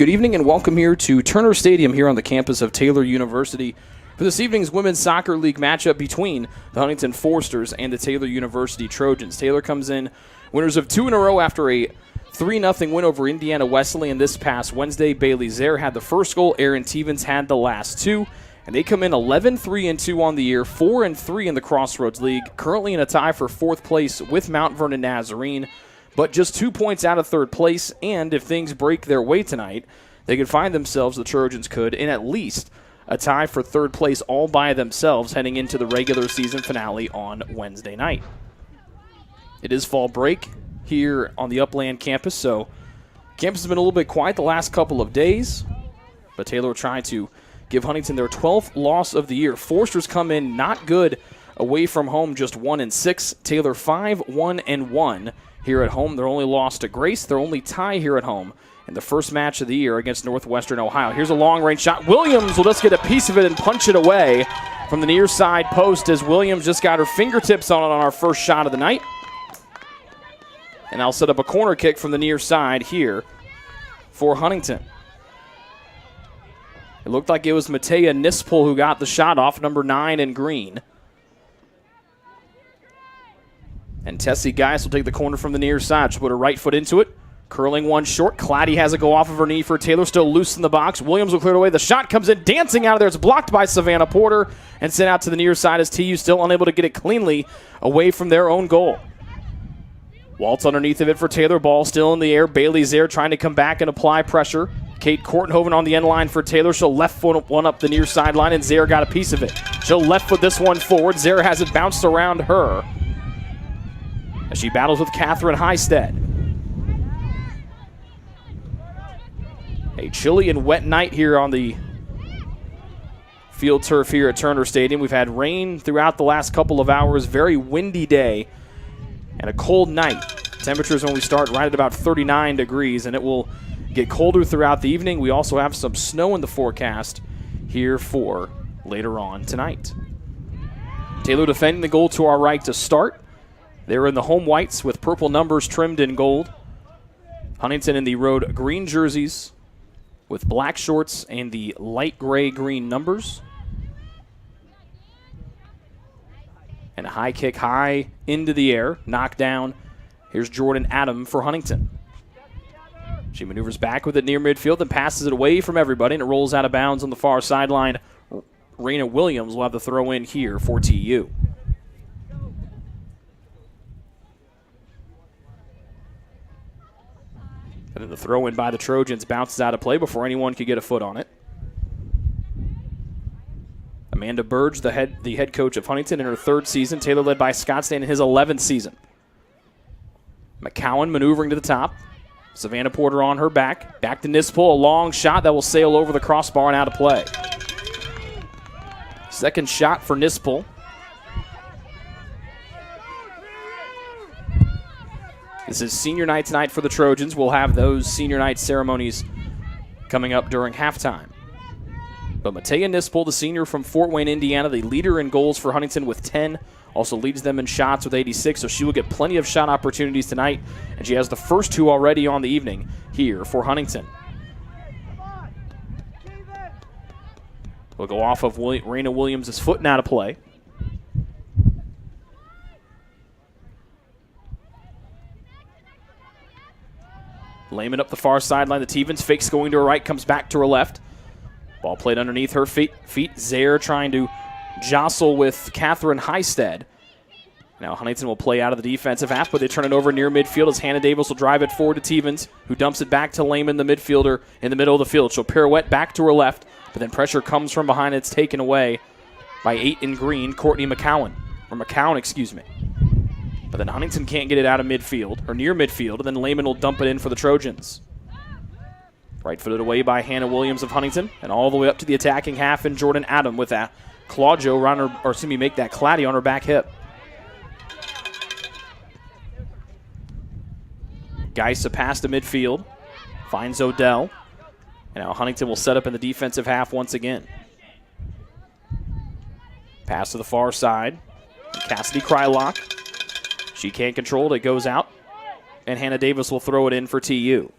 Good evening and welcome here to Turner Stadium here on the campus of Taylor University for this evening's Women's Soccer League matchup between the Huntington Foresters and the Taylor University Trojans. Taylor comes in winners of 2 in a row after a 3-0 win over Indiana Wesleyan this past Wednesday. Bailey Zare had the first goal, Aaron Tevens had the last 2, and they come in 11-3-2 on the year, 4-3 in the Crossroads League, currently in a tie for 4th place with Mount Vernon Nazarene, but just 2 points out of 3rd place, and if things break their way tonight, they could find themselves, the Trojans could, in at least a tie for 3rd place all by themselves heading into the regular season finale on Wednesday night. It is fall break here on the Upland campus, so campus has been a little bit quiet the last couple of days, but Taylor trying to give Huntington their 12th loss of the year. Foresters come in not good away from home, just 1-6. Taylor 5-1-1 here at home. Their only loss to Grace, their only tie here at home in the first match of the year against Northwestern Ohio. Here's a long-range shot. Williams will just get a piece of it and punch it away from the near side post as Williams just got her fingertips on it on our first shot of the night. And I'll set up a corner kick from the near side here for Huntington. It looked like it was Matea Nispel who got the shot off, number 9 in green. And Tessie Geis will take the corner from the near side. She'll put her right foot into it. Curling one short. Claddy has it go off of her knee for Taylor. Still loose in the box. Williams will clear it away. The shot comes in dancing out of there. It's blocked by Savannah Porter and sent out to the near side as TU still unable to get it cleanly away from their own goal. Waltz underneath of it for Taylor. Ball still in the air. Bailey Zare trying to come back and apply pressure. Kate Kortenhoven on the end line for Taylor. She'll left foot one up the near sideline, and Zare got a piece of it. She'll left foot this one forward. Zare has it bounced around her as she battles with Catherine Highstead. A chilly and wet night here on the field turf here at Turner Stadium. We've had rain throughout the last couple of hours, very windy day, and a cold night. Temperatures when we start right at about 39 degrees, and it will get colder throughout the evening. We also have some snow in the forecast here for later on tonight. Taylor defending the goal to our right to start. They're in the home whites with purple numbers trimmed in gold. Huntington in the road green jerseys with black shorts and the light gray-green numbers. And a high kick high into the air, knocked down. Here's Jordan Adam for Huntington. She maneuvers back with it near midfield and passes it away from everybody, and it rolls out of bounds on the far sideline. Raina Williams will have the throw in here for TU. And then the throw in by the Trojans bounces out of play before anyone could get a foot on it. Amanda Burge, the head coach of Huntington in her 3rd season. Taylor led by Scott Stan in his 11th season. McCowan maneuvering to the top. Savannah Porter on her back. Back to Nispel, a long shot that will sail over the crossbar and out of play. Second shot for Nispel. This is senior night tonight for the Trojans. We'll have those senior night ceremonies coming up during halftime. But Matea Nispel, the senior from Fort Wayne, Indiana, the leader in goals for Huntington with 10, also leads them in shots with 86, so she will get plenty of shot opportunities tonight, and she has the first 2 already on the evening here for Huntington. We'll go off of Raina Williams' foot and out of play. Lehman up the far sideline. The Tevens fakes going to her right, comes back to her left. Ball played underneath her feet. Zare trying to jostle with Catherine Highstead. Now Huntington will play out of the defensive half, but they turn it over near midfield as Hannah Davis will drive it forward to Tevens, who dumps it back to Lehman, the midfielder, in the middle of the field. She'll pirouette back to her left, but then pressure comes from behind. It's taken away by 8 in green, Courtney McCowan. But then Huntington can't get it out of midfield, or near midfield, and then Lehman will dump it in for the Trojans. Right-footed away by Hannah Williams of Huntington, and all the way up to the attacking half, and Jordan Adam with that make that Claddy on her back hip. Geisa pass to midfield, finds Odell, and now Huntington will set up in the defensive half once again. Pass to the far side, Cassidy Krylock. She can't control it. It goes out. And Hannah Davis will throw it in for TU.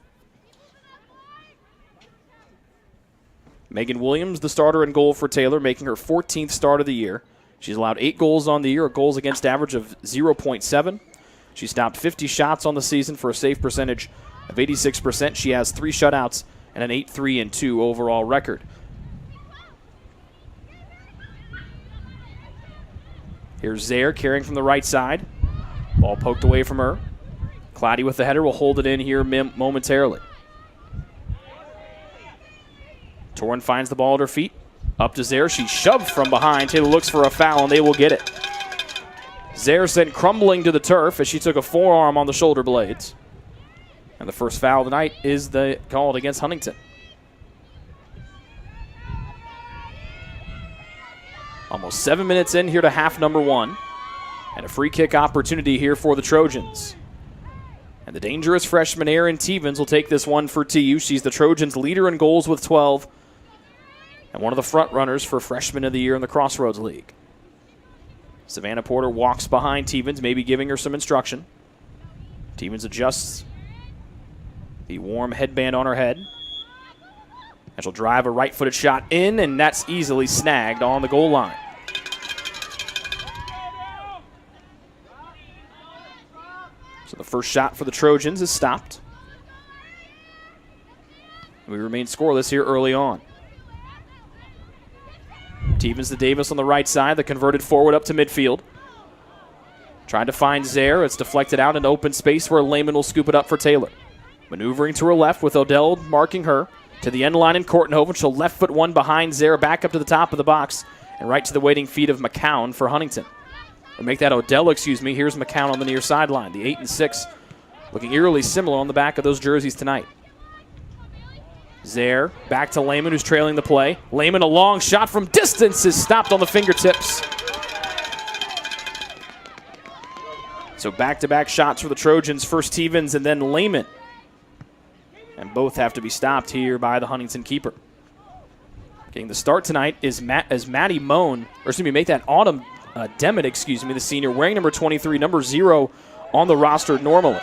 Megan Williams, the starter in goal for Taylor, making her 14th start of the year. She's allowed 8 goals on the year, a goals against average of 0.7. She stopped 50 shots on the season for a save percentage of 86%. She has 3 shutouts and an 8-3-2 overall record. Here's Zaire carrying from the right side. Ball poked away from her. Cloudy with the header will hold it in here momentarily. Torin finds the ball at her feet. Up to Zaire. She's shoved from behind. Taylor looks for a foul, and they will get it. Zaire sent crumbling to the turf as she took a forearm on the shoulder blades. And the first foul of the night is called against Huntington. Almost 7 minutes in here to half number 1. And a free kick opportunity here for the Trojans. And the dangerous freshman Erin Tevens will take this one for TU. She's the Trojans' leader in goals with 12. And one of the front runners for Freshman of the Year in the Crossroads League. Savannah Porter walks behind Tevens, maybe giving her some instruction. Tevens adjusts the warm headband on her head. And she'll drive a right-footed shot in, and that's easily snagged on the goal line. So the first shot for the Trojans is stopped. We remain scoreless here early on. Tevens to Davis on the right side, the converted forward up to midfield. Trying to find Zaire. It's deflected out into open space where Lehman will scoop it up for Taylor. Maneuvering to her left with Odell marking her. To the end line in Kortenhoven. She'll left foot one behind Zaire, back up to the top of the box, and right to the waiting feet of McCown for Huntington. Or make that Odell, excuse me. Here's McCown on the near sideline. The 8 and 6 looking eerily similar on the back of those jerseys tonight. Zaire back to Lehman, who's trailing the play. Lehman, a long shot from distance, is stopped on the fingertips. So back-to-back shots for the Trojans. First Tevens and then Lehman. And both have to be stopped here by the Huntington keeper. Getting the start tonight is Maddie Moan, or excuse me, make that Autumn Demet, excuse me, the senior, wearing number 23, number 0 on the roster normally.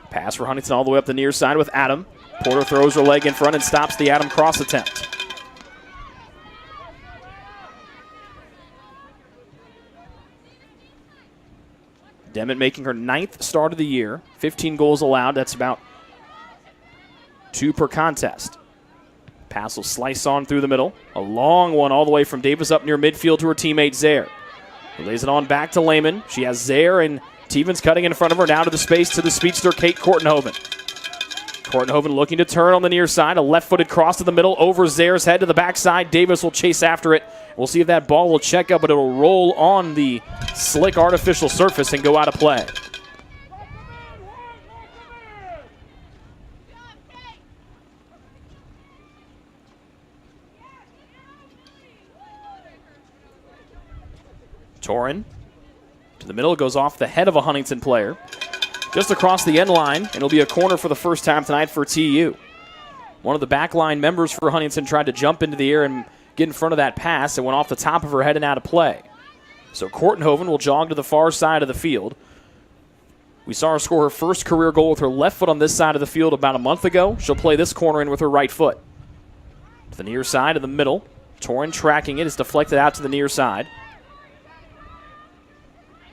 Pass for Huntington all the way up the near side with Adam. Porter throws her leg in front and stops the Adam cross attempt. Demet making her 9th start of the year. 15 goals allowed. That's about 2 per contest. Pass will slice on through the middle. A long one all the way from Davis up near midfield to her teammate Zaire. He lays it on back to Lehman. She has Zaire and Tevens cutting in front of her, down to the space to the speedster Kate Kortenhoven. Kortenhoven looking to turn on the near side. A left-footed cross to the middle over Zaire's head to the backside. Davis will chase after it. We'll see if that ball will check up, but it'll roll on the slick artificial surface and go out of play. Torin to the middle, goes off the head of a Huntington player. Just across the end line, and it'll be a corner for the first time tonight for TU. One of the backline members for Huntington tried to jump into the air and get in front of that pass. It went off the top of her head and out of play. So Kortenhoven will jog to the far side of the field. We saw her score her first career goal with her left foot on this side of the field about a month ago. She'll play this corner in with her right foot. To the near side of the middle. Torin tracking it. It's deflected out to the near side.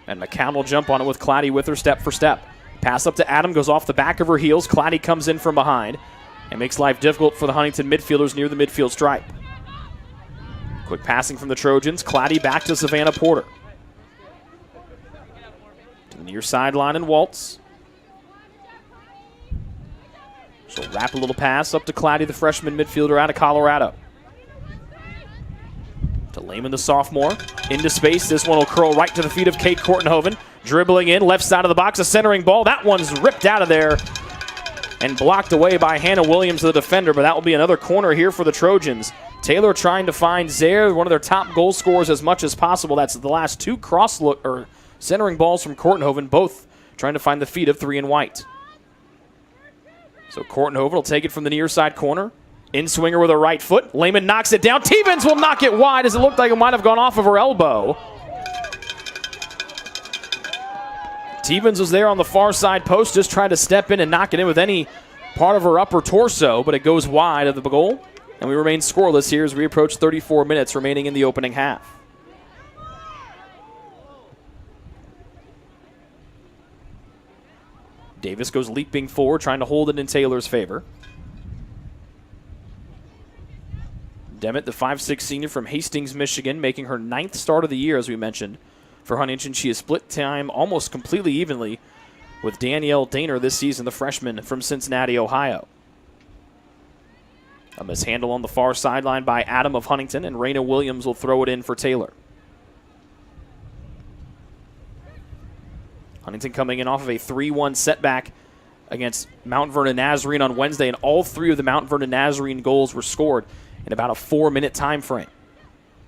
And McCown will jump on it with Cloudy with her step for step. Pass up to Adam, goes off the back of her heels. Cloudy comes in from behind and makes life difficult for the Huntington midfielders near the midfield stripe. Quick passing from the Trojans. Cloudy back to Savannah Porter. To the near sideline and Waltz. She'll wrap a little pass up to Cloudy, the freshman midfielder out of Colorado. To Lehman, the sophomore. Into space. This one will curl right to the feet of Kate Kortenhoven. Dribbling in, left side of the box, a centering ball. That one's ripped out of there and blocked away by Hannah Williams, the defender, but that will be another corner here for the Trojans. Taylor trying to find Zaire, one of their top goal scorers, as much as possible. That's the last 2 centering balls from Kortenhoven, both trying to find the feet of 3 and white. So Kortenhoven will take it from the near side corner. In-swinger with a right foot. Lehman knocks it down. Tevens will knock it wide as it looked like it might have gone off of her elbow. Tevens was there on the far side post, just trying to step in and knock it in with any part of her upper torso, but it goes wide of the goal. And we remain scoreless here as we approach 34 minutes remaining in the opening half. Davis goes leaping forward, trying to hold it in Taylor's favor. Demet, the 5'6" senior from Hastings, Michigan, making her 9th start of the year, as we mentioned. For Huntington, she has split time almost completely evenly with Danielle Daner this season, the freshman from Cincinnati, Ohio. A mishandle on the far sideline by Adam of Huntington, and Raina Williams will throw it in for Taylor. Huntington coming in off of a 3-1 setback against Mount Vernon Nazarene on Wednesday, and all 3 of the Mount Vernon Nazarene goals were scored in about a 4-minute time frame.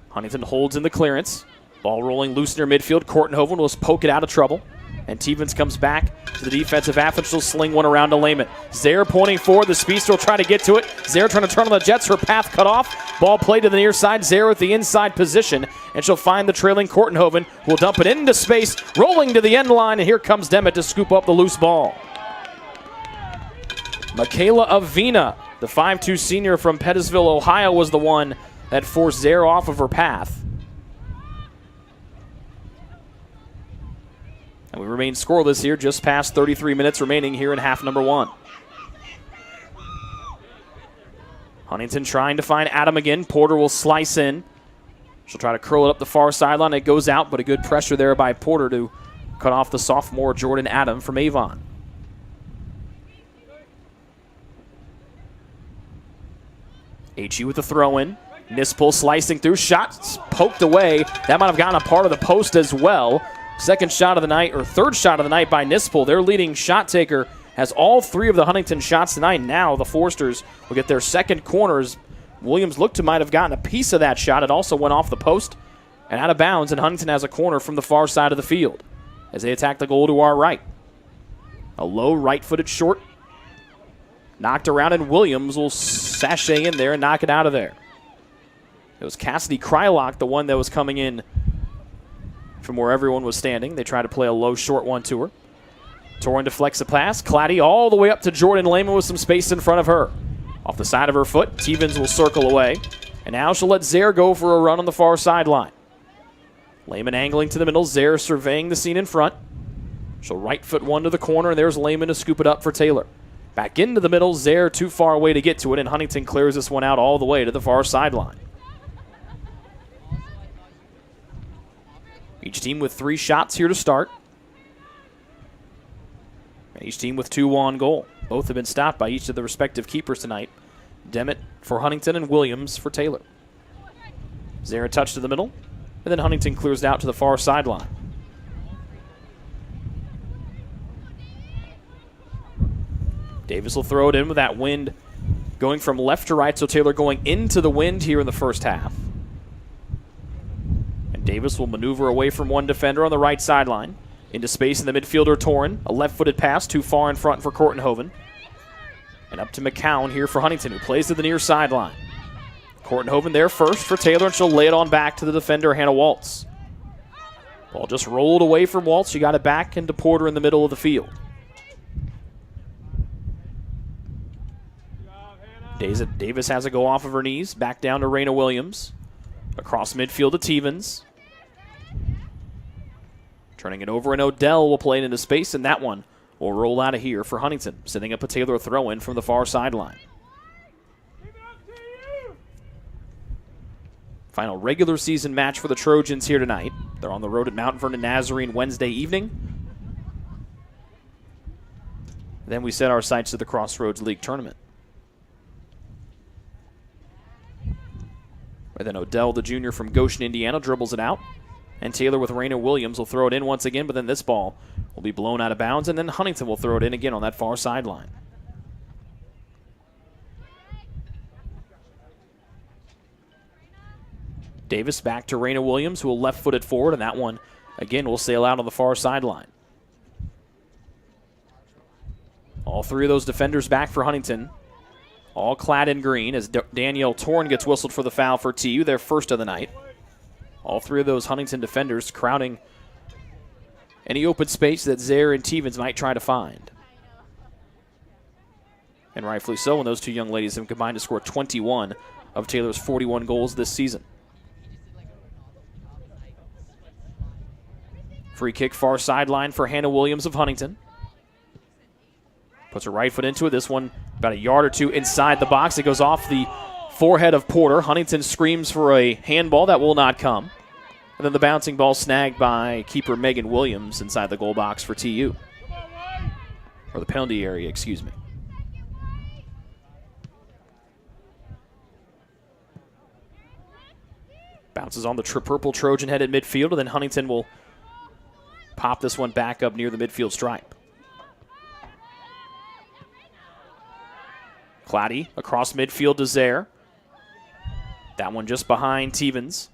Huntington holds in the clearance. Ball rolling loose near midfield. Kortenhoven will just poke it out of trouble. And Stevens comes back to the defensive half, and she'll sling one around to Lehman. Zaire pointing forward. The speedster will try to get to it. Zaire trying to turn on the Jets. Her path cut off. Ball played to the near side. Zaire with the inside position. And she'll find the trailing Kortenhoven, who will dump it into space, rolling to the end line. And here comes Demet to scoop up the loose ball. Michaela Avina, the 5'2" senior from Pettisville, Ohio, was the one that forced Zaire off of her path. And we remain scoreless here, just past 33 minutes remaining here in half number 1. Huntington trying to find Adam again. Porter will slice in. She'll try to curl it up the far sideline. It goes out, but a good pressure there by Porter to cut off the sophomore Jordan Adam from Avon. HE with the throw-in. Nispel slicing through. Shots poked away. That might have gotten a part of the post as well. Second shot of the night, or third shot of the night by Nispel. Their leading shot taker has all 3 of the Huntington shots tonight. Now the Forsters will get their second corners. Williams looked to might have gotten a piece of that shot. It also went off the post and out of bounds, and Huntington has a corner from the far side of the field as they attack the goal to our right. A low right-footed short. Knocked around, and Williams will sashay in there and knock it out of there. It was Cassidy Krylock, the one that was coming in from where everyone was standing. They tried to play a low short one to her. Torin deflects the pass. Claddy all the way up to Jordan Lehman with some space in front of her. Off the side of her foot, Stevens will circle away. And now she'll let Zaire go for a run on the far sideline. Lehman angling to the middle. Zaire surveying the scene in front. She'll right foot one to the corner, and there's Lehman to scoop it up for Taylor. Back into the middle. Zaire too far away to get to it, and Huntington clears this one out all the way to the far sideline. Each team with 3 shots here to start. And each team with 2 on goal. Both have been stopped by each of the respective keepers tonight. Demet for Huntington and Williams for Taylor. Zaire touch to the middle, and then Huntington clears it out to the far sideline. Davis will throw it in with that wind going from left to right, so Taylor going into the wind here in the first half. And Davis will maneuver away from one defender on the right sideline. Into space in the midfielder, Torin. A left-footed pass too far in front for Kortenhoven. And up to McCown here for Huntington, who plays to the near sideline. Kortenhoven there first for Taylor, and she'll lay it on back to the defender, Hannah Waltz. Ball just rolled away from Waltz. She got it back into Porter in the middle of the field. Davis has a go off of her knees. Back down to Raina Williams. Across midfield to Stevens. Turning it over, and Odell will play it into space, and that one will roll out of here for Huntington, setting up a Taylor throw-in from the far sideline. Final regular season match for the Trojans here tonight. They're on the road at Mount Vernon Nazarene Wednesday evening. Then we set our sights to the Crossroads League tournament. And then Odell, the junior from Goshen, Indiana, dribbles it out. And Taylor with Raina Williams will throw it in once again, but then this ball will be blown out of bounds, and then Huntington will throw it in again on that far sideline. Davis back to Raina Williams, who will left-foot it forward, and that one, again, will sail out on the far sideline. All 3 of those defenders back for Huntington, all clad in green, as Danielle Torn gets whistled for the foul for TU, their first of the night. All 3 of those Huntington defenders crowding any open space that Zaire and Stevens might try to find. And rightfully so, when those two young ladies have combined to score 21 of Taylor's 41 goals this season. Free kick far sideline for Hannah Williams of Huntington. Puts her right foot into it. This one about a yard or two inside the box. It goes off the forehead of Porter. Huntington screams for a handball. That will not come. And then the bouncing ball snagged by keeper Megan Williams inside the goal box for TU. Or the penalty area, excuse me. Bounces on the purple Trojan head at midfield, and then Huntington will pop this one back up near the midfield stripe. Claddy across midfield to Zaire. That one just behind Tevens.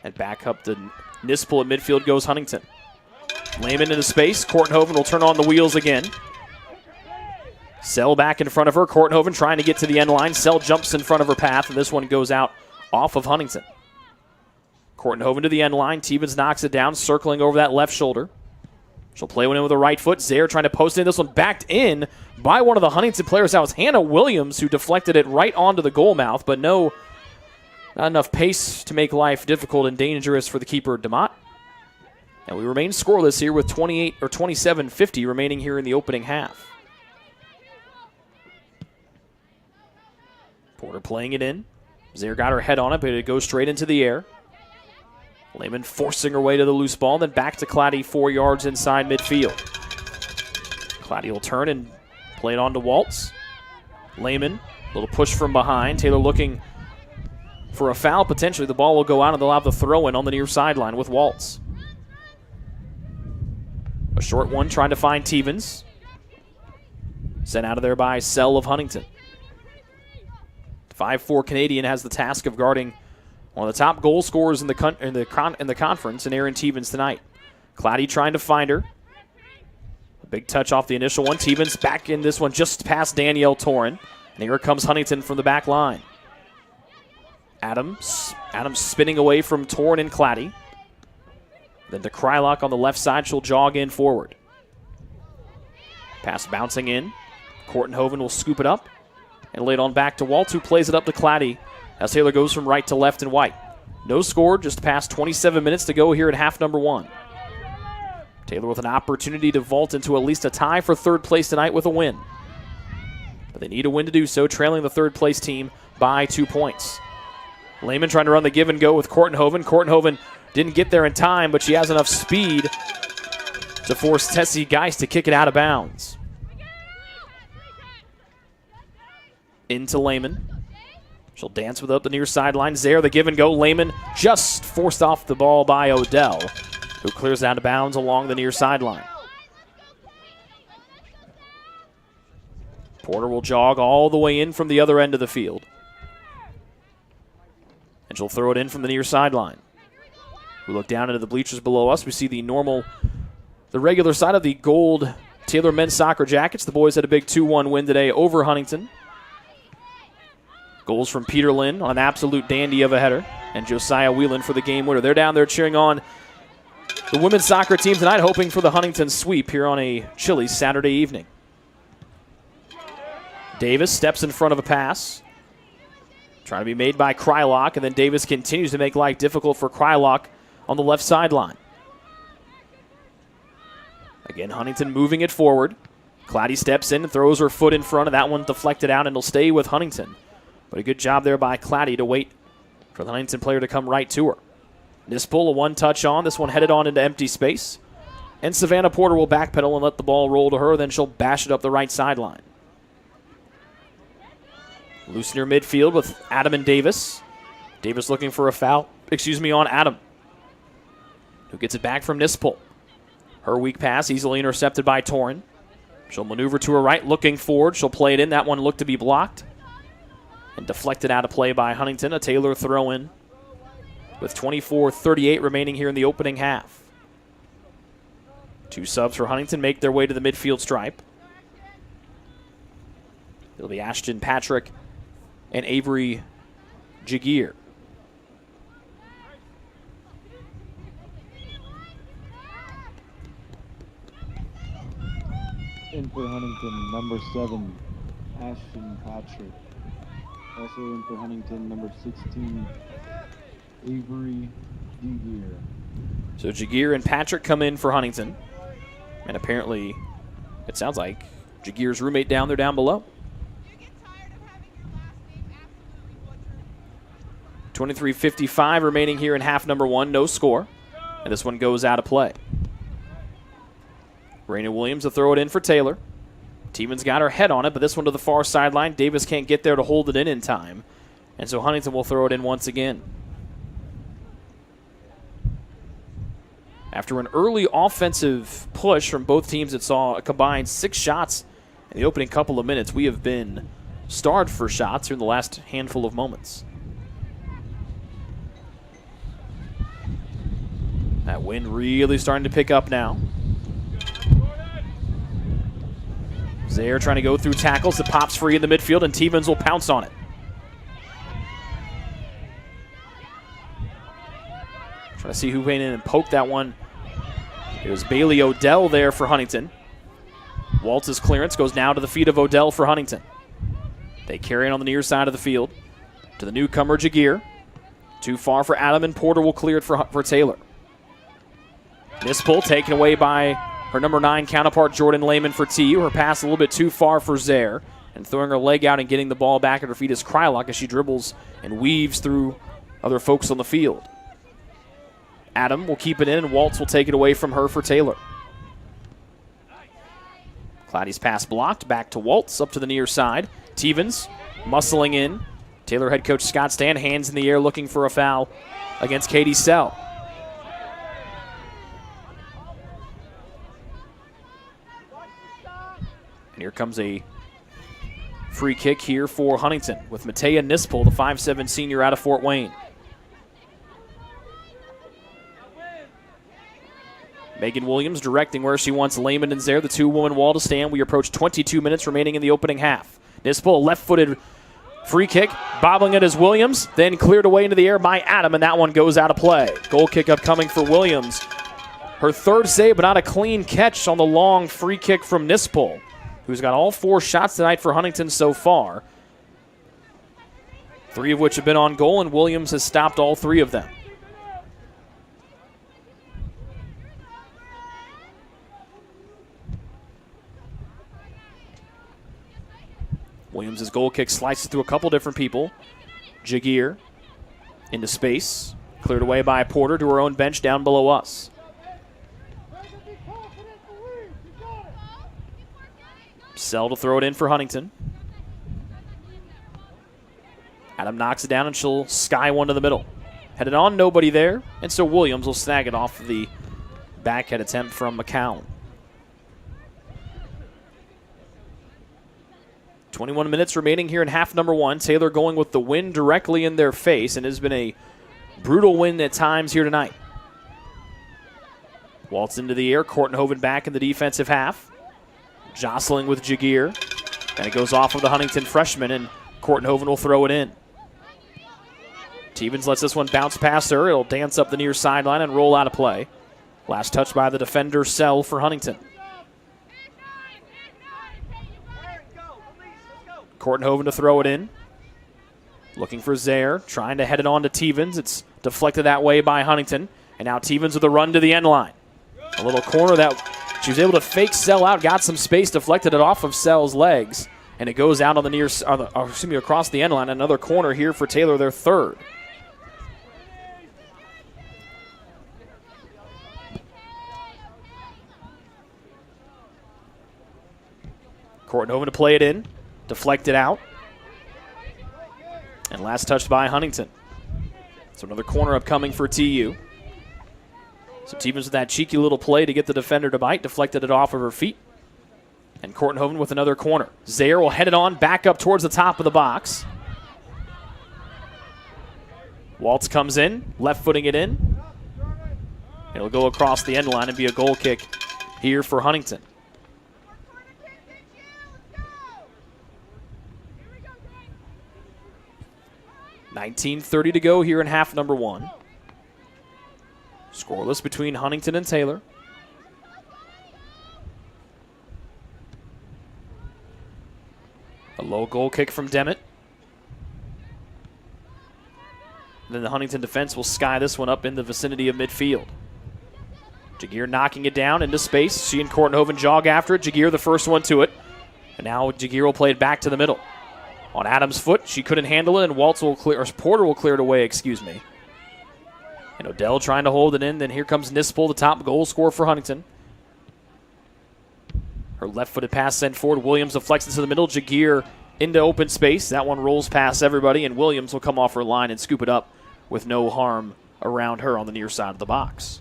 And back up to Nispel at midfield goes Huntington. Lehman into space. Kortenhoven will turn on the wheels again. Sell back in front of her. Kortenhoven trying to get to the end line. Sell jumps in front of her path, and this one goes out off of Huntington. Kortenhoven to the end line. Tevens knocks it down, circling over that left shoulder. She'll play one in with her right foot. Zaire trying to post in. This one backed in by one of the Huntington players. That was Hannah Williams who deflected it right onto the goal mouth, but not enough pace to make life difficult and dangerous for the keeper, DeMott. And we remain scoreless here with 27:50 remaining here in the opening half. Porter playing it in. Zaire got her head on it, but it goes straight into the air. Lehman forcing her way to the loose ball, then back to Claddy 4 yards inside midfield. Claddy will turn and play it on to Waltz. Lehman, a little push from behind. Taylor looking for a foul potentially. The ball will go out and they'll have the throw in on the near sideline with Waltz. A short one trying to find Tevens. Sent out of there by Sell of Huntington. 5'4" Canadian has the task of guarding one of the top goal scorers in the conference, and Aaron Tevens tonight. Claddy trying to find her. A big touch off the initial one. Tevens back in this one just past Danielle Torin. And here comes Huntington from the back line. Adams spinning away from Torin and Claddy. Then to Krylock on the left side. She'll jog in forward. Pass bouncing in. Kortenhoven will scoop it up and lay it on back to Waltz, who plays it up to Claddy as Taylor goes from right to left and white. No score, just past 27 minutes to go here at half number 1. Taylor with an opportunity to vault into at least a tie for third place tonight with a win. But they need a win to do so, trailing the third place team by 2 points. Lehman trying to run the give and go with Kortenhoven. Kortenhoven didn't get there in time, but she has enough speed to force Tessie Geist to kick it out of bounds. Into Lehman. She'll dance with it up the near sideline. Zaire, the give and go. Lehman just forced off the ball by Odell, who clears out of bounds along the near sideline. Porter will jog all the way in from the other end of the field. And she'll throw it in from the near sideline. We look down into the bleachers below us. We see the regular side of the gold Taylor men's soccer jackets. The boys had a big 2-1 win today over Huntington. Goals from Peter Lynn on an absolute dandy of a header, and Josiah Whelan for the game winner. They're down there cheering on the women's soccer team tonight, hoping for the Huntington sweep here on a chilly Saturday evening. Davis steps in front of a pass. Trying to be made by Krylock, and then Davis continues to make life difficult for Krylock on the left sideline. Again, Huntington moving it forward. Claddy steps in and throws her foot in front, and that one deflected out, and it'll stay with Huntington. But a good job there by Claddy to wait for the Huntington player to come right to her. Nispel, a one-touch on. This one headed on into empty space. And Savannah Porter will backpedal and let the ball roll to her. Then she'll bash it up the right sideline. Loose near midfield with Adam and Davis. Davis looking for a foul, on Adam, who gets it back from Nispel. Her weak pass easily intercepted by Torin. She'll maneuver to her right, looking forward. She'll play it in. That one looked to be blocked and deflected out of play by Huntington. A Taylor throw-in with 24:38 remaining here in the opening half. 2 subs for Huntington make their way to the midfield stripe. It'll be Ashton Patrick and Avery Jagir. In for Huntington, number 7, Ashton Patrick. Also in for Huntington, number 16, Avery Degear. So Jageer and Patrick come in for Huntington. And apparently, it sounds like Jageer's roommate down there down below. 23:55 remaining here in half number 1. No score. And this one goes out of play. Raina Williams will throw it in for Taylor. Tieman's got her head on it, but this one to the far sideline. Davis can't get there to hold it in time. And so Huntington will throw it in once again. After an early offensive push from both teams that saw a combined 6 shots in the opening couple of minutes, we have been starved for shots here in the last handful of moments. That wind really starting to pick up now. Zaire trying to go through tackles. It pops free in the midfield, and Tievens will pounce on it. Trying to see who went in and poked that one. It was Bailey Odell there for Huntington. Waltz's clearance goes now to the feet of Odell for Huntington. They carry it on the near side of the field to the newcomer Jageer. Too far for Adam, and Porter will clear it for Taylor. This pull taken away by her number 9 counterpart, Jordan Lehman, for TU. Her pass a little bit too far for Zaire. And throwing her leg out and getting the ball back at her feet is Krylock as she dribbles and weaves through other folks on the field. Adam will keep it in, and Waltz will take it away from her for Taylor. Cloudy's pass blocked. Back to Waltz, up to the near side. Tievens muscling in. Taylor head coach Scott Stan, hands in the air, looking for a foul against Katie Sell. And here comes a free kick here for Huntington with Matea Nispel, the 5'7" senior out of Fort Wayne. Megan Williams directing where she wants Lehman and Zaire, the 2-woman wall to stand. We approach 22 minutes remaining in the opening half. Nispel, a left-footed free kick, bobbling it as Williams, then cleared away into the air by Adam, and that one goes out of play. Goal kick upcoming for Williams. Her third save, but not a clean catch on the long free kick from Nispel, who's got all 4 shots tonight for Huntington so far, 3 of which have been on goal, and Williams has stopped all 3 of them. Williams' goal kick slices through a couple different people. Jageer into space, cleared away by Porter to her own bench down below us. Sell to throw it in for Huntington. Adam knocks it down, and she'll sky one to the middle. Headed on, nobody there, and so Williams will snag it off the backhead attempt from McCown. 21 minutes remaining here in half number 1. Taylor going with the wind directly in their face, and it has been a brutal wind at times here tonight. Waltz into the air, Kortenhoven back in the defensive half. Jostling with Jageer, and it goes off of the Huntington freshman, and Kortenhoven will throw it in. Tievens lets this one bounce past her. It'll dance up the near sideline and roll out of play. Last touch by the defender, Sell, for Huntington. Kortenhoven to throw it in. Looking for Zaire, trying to head it on to Tievens. It's deflected that way by Huntington, and now Tievens with a run to the end line. A little corner that she was able to fake Sell out, got some space, deflected it off of Sell's legs, and it goes out on the near, across the end line. Another corner here for Taylor, their third. Kortenhoven to play it in, deflected out, and last touched by Huntington. So another corner upcoming for TU. So Tievens with that cheeky little play to get the defender to bite, deflected it off of her feet. And Kortenhoven with another corner. Zaire will head it on back up towards the top of the box. Waltz comes in, left-footing it in. It'll go across the end line and be a goal kick here for Huntington. .19:30 to go here in half number 1. Scoreless between Huntington and Taylor. Low goal kick from Demet. Then the Huntington defense will sky this one up in the vicinity of midfield. Jagir knocking it down into space. She and Kortenhoven jog after it. Jagir the first one to it. And now Jagir will play it back to the middle. On Adams' foot, she couldn't handle it, and Porter will clear it away, And Odell trying to hold it in. Then here comes Nispel, the top goal scorer for Huntington. Her left-footed pass sent forward. Williams deflects into the middle. Jagir into open space. That one rolls past everybody, and Williams will come off her line and scoop it up with no harm around her on the near side of the box.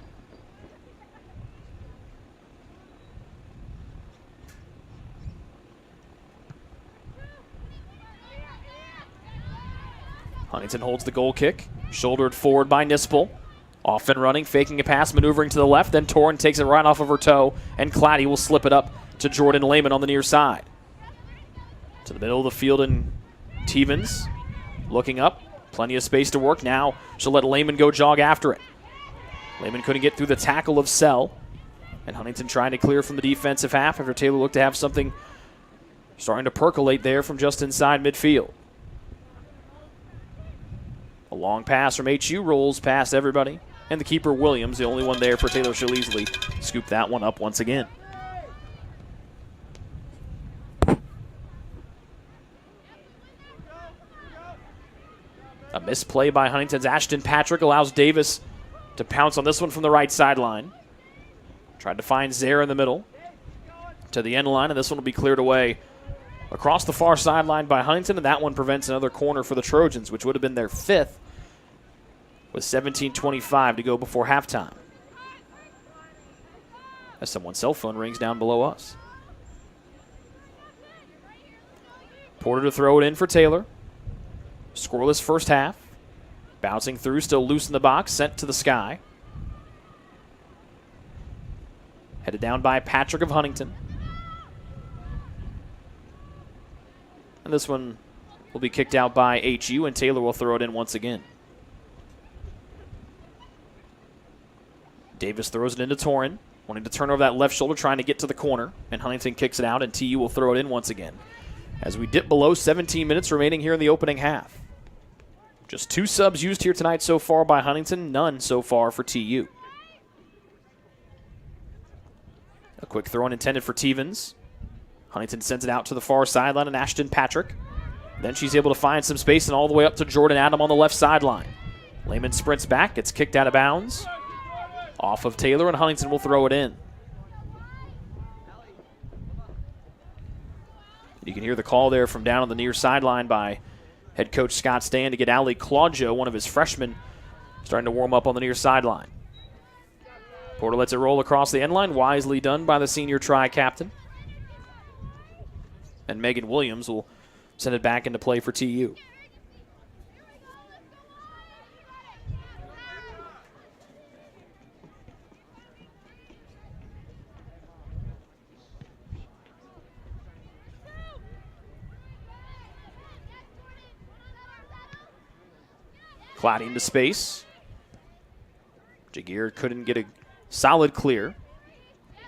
Huntington holds the goal kick. Shouldered forward by Nispel. Off and running, faking a pass, maneuvering to the left. Then Torrin takes it right off of her toe, and Claddy will slip it up to Jordan Lehman on the near side. To the middle of the field, and Tevens looking up. Plenty of space to work. Now she'll let Lehman go jog after it. Lehman couldn't get through the tackle of Sell. And Huntington trying to clear from the defensive half after Taylor looked to have something starting to percolate there from just inside midfield. A long pass from HU rolls past everybody. And the keeper, Williams, the only one there for Taylor. She'll easily scoop that one up once again. A misplay by Huntington's Ashton Patrick allows Davis to pounce on this one from the right sideline. Tried to find Zare in the middle to the end line, and this one will be cleared away across the far sideline by Huntington, and that one prevents another corner for the Trojans, which would have been their fifth, with 17:25 to go before halftime. As someone's cell phone rings down below us. Porter to throw it in for Taylor. Scoreless first half. Bouncing through, still loose in the box, sent to the sky. Headed down by Patrick of Huntington. And this one will be kicked out by HU, and Taylor will throw it in once again. Davis throws it into Torrin, wanting to turn over that left shoulder, trying to get to the corner. And Huntington kicks it out, and TU will throw it in once again. As we dip below 17 minutes remaining here in the opening half. Just 2 subs used here tonight so far by Huntington, none so far for TU. A quick throw in intended for Tevens. Huntington sends it out to the far sideline, and Ashton Patrick. Then she's able to find some space and all the way up to Jordan Adam on the left sideline. Lehman sprints back, gets kicked out of bounds. Off of Taylor, and Huntington will throw it in. You can hear the call there from down on the near sideline by head coach Scott Stan to get Ali Claudio, one of his freshmen, starting to warm up on the near sideline. Porter lets it roll across the end line, wisely done by the senior tri-captain. And Megan Williams will send it back into play for TU. Claddy into space. Jagir couldn't get a solid clear.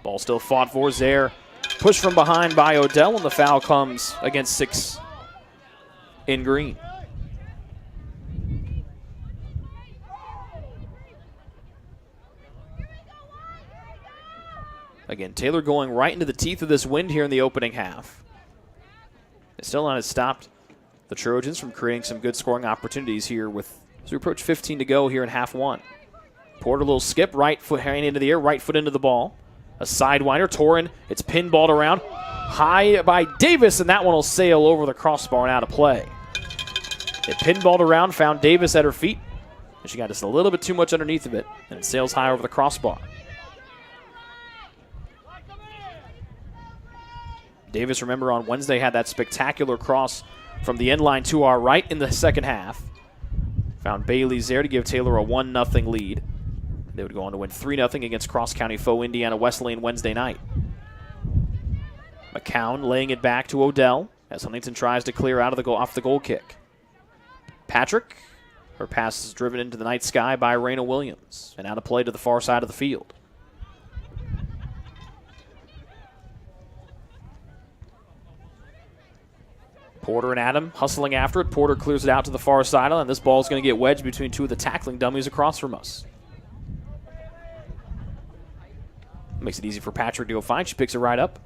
Ball still fought for. Zare pushed from behind by Odell, and the foul comes against 6 in green. Again, Taylor going right into the teeth of this wind here in the opening half. It still not has stopped the Trojans from creating some good scoring opportunities here with as we approach 15 to go here in half one. Porter, a little skip, right foot hand into the air, right foot into the ball. A sidewinder, Torrin, it's pinballed around. High by Davis, and that one will sail over the crossbar and out of play. It pinballed around, found Davis at her feet, and she got just a little bit too much underneath of it, and it sails high over the crossbar. Davis, remember, on Wednesday had that spectacular cross from the end line to our right in the second half. Found Bailey's there to give Taylor a 1-0 lead. They would go on to win 3-0 against cross-county foe Indiana Wesleyan Wednesday night. McCown laying it back to Odell as Huntington tries to clear out of the goal off the goal kick. Patrick, her pass is driven into the night sky by Raina Williams and out of play to the far side of the field. Porter and Adam hustling after it. Porter clears it out to the far sideline, and this ball is going to get wedged between two of the tackling dummies across from us. Makes it easy for Patrick to go find. She picks it right up.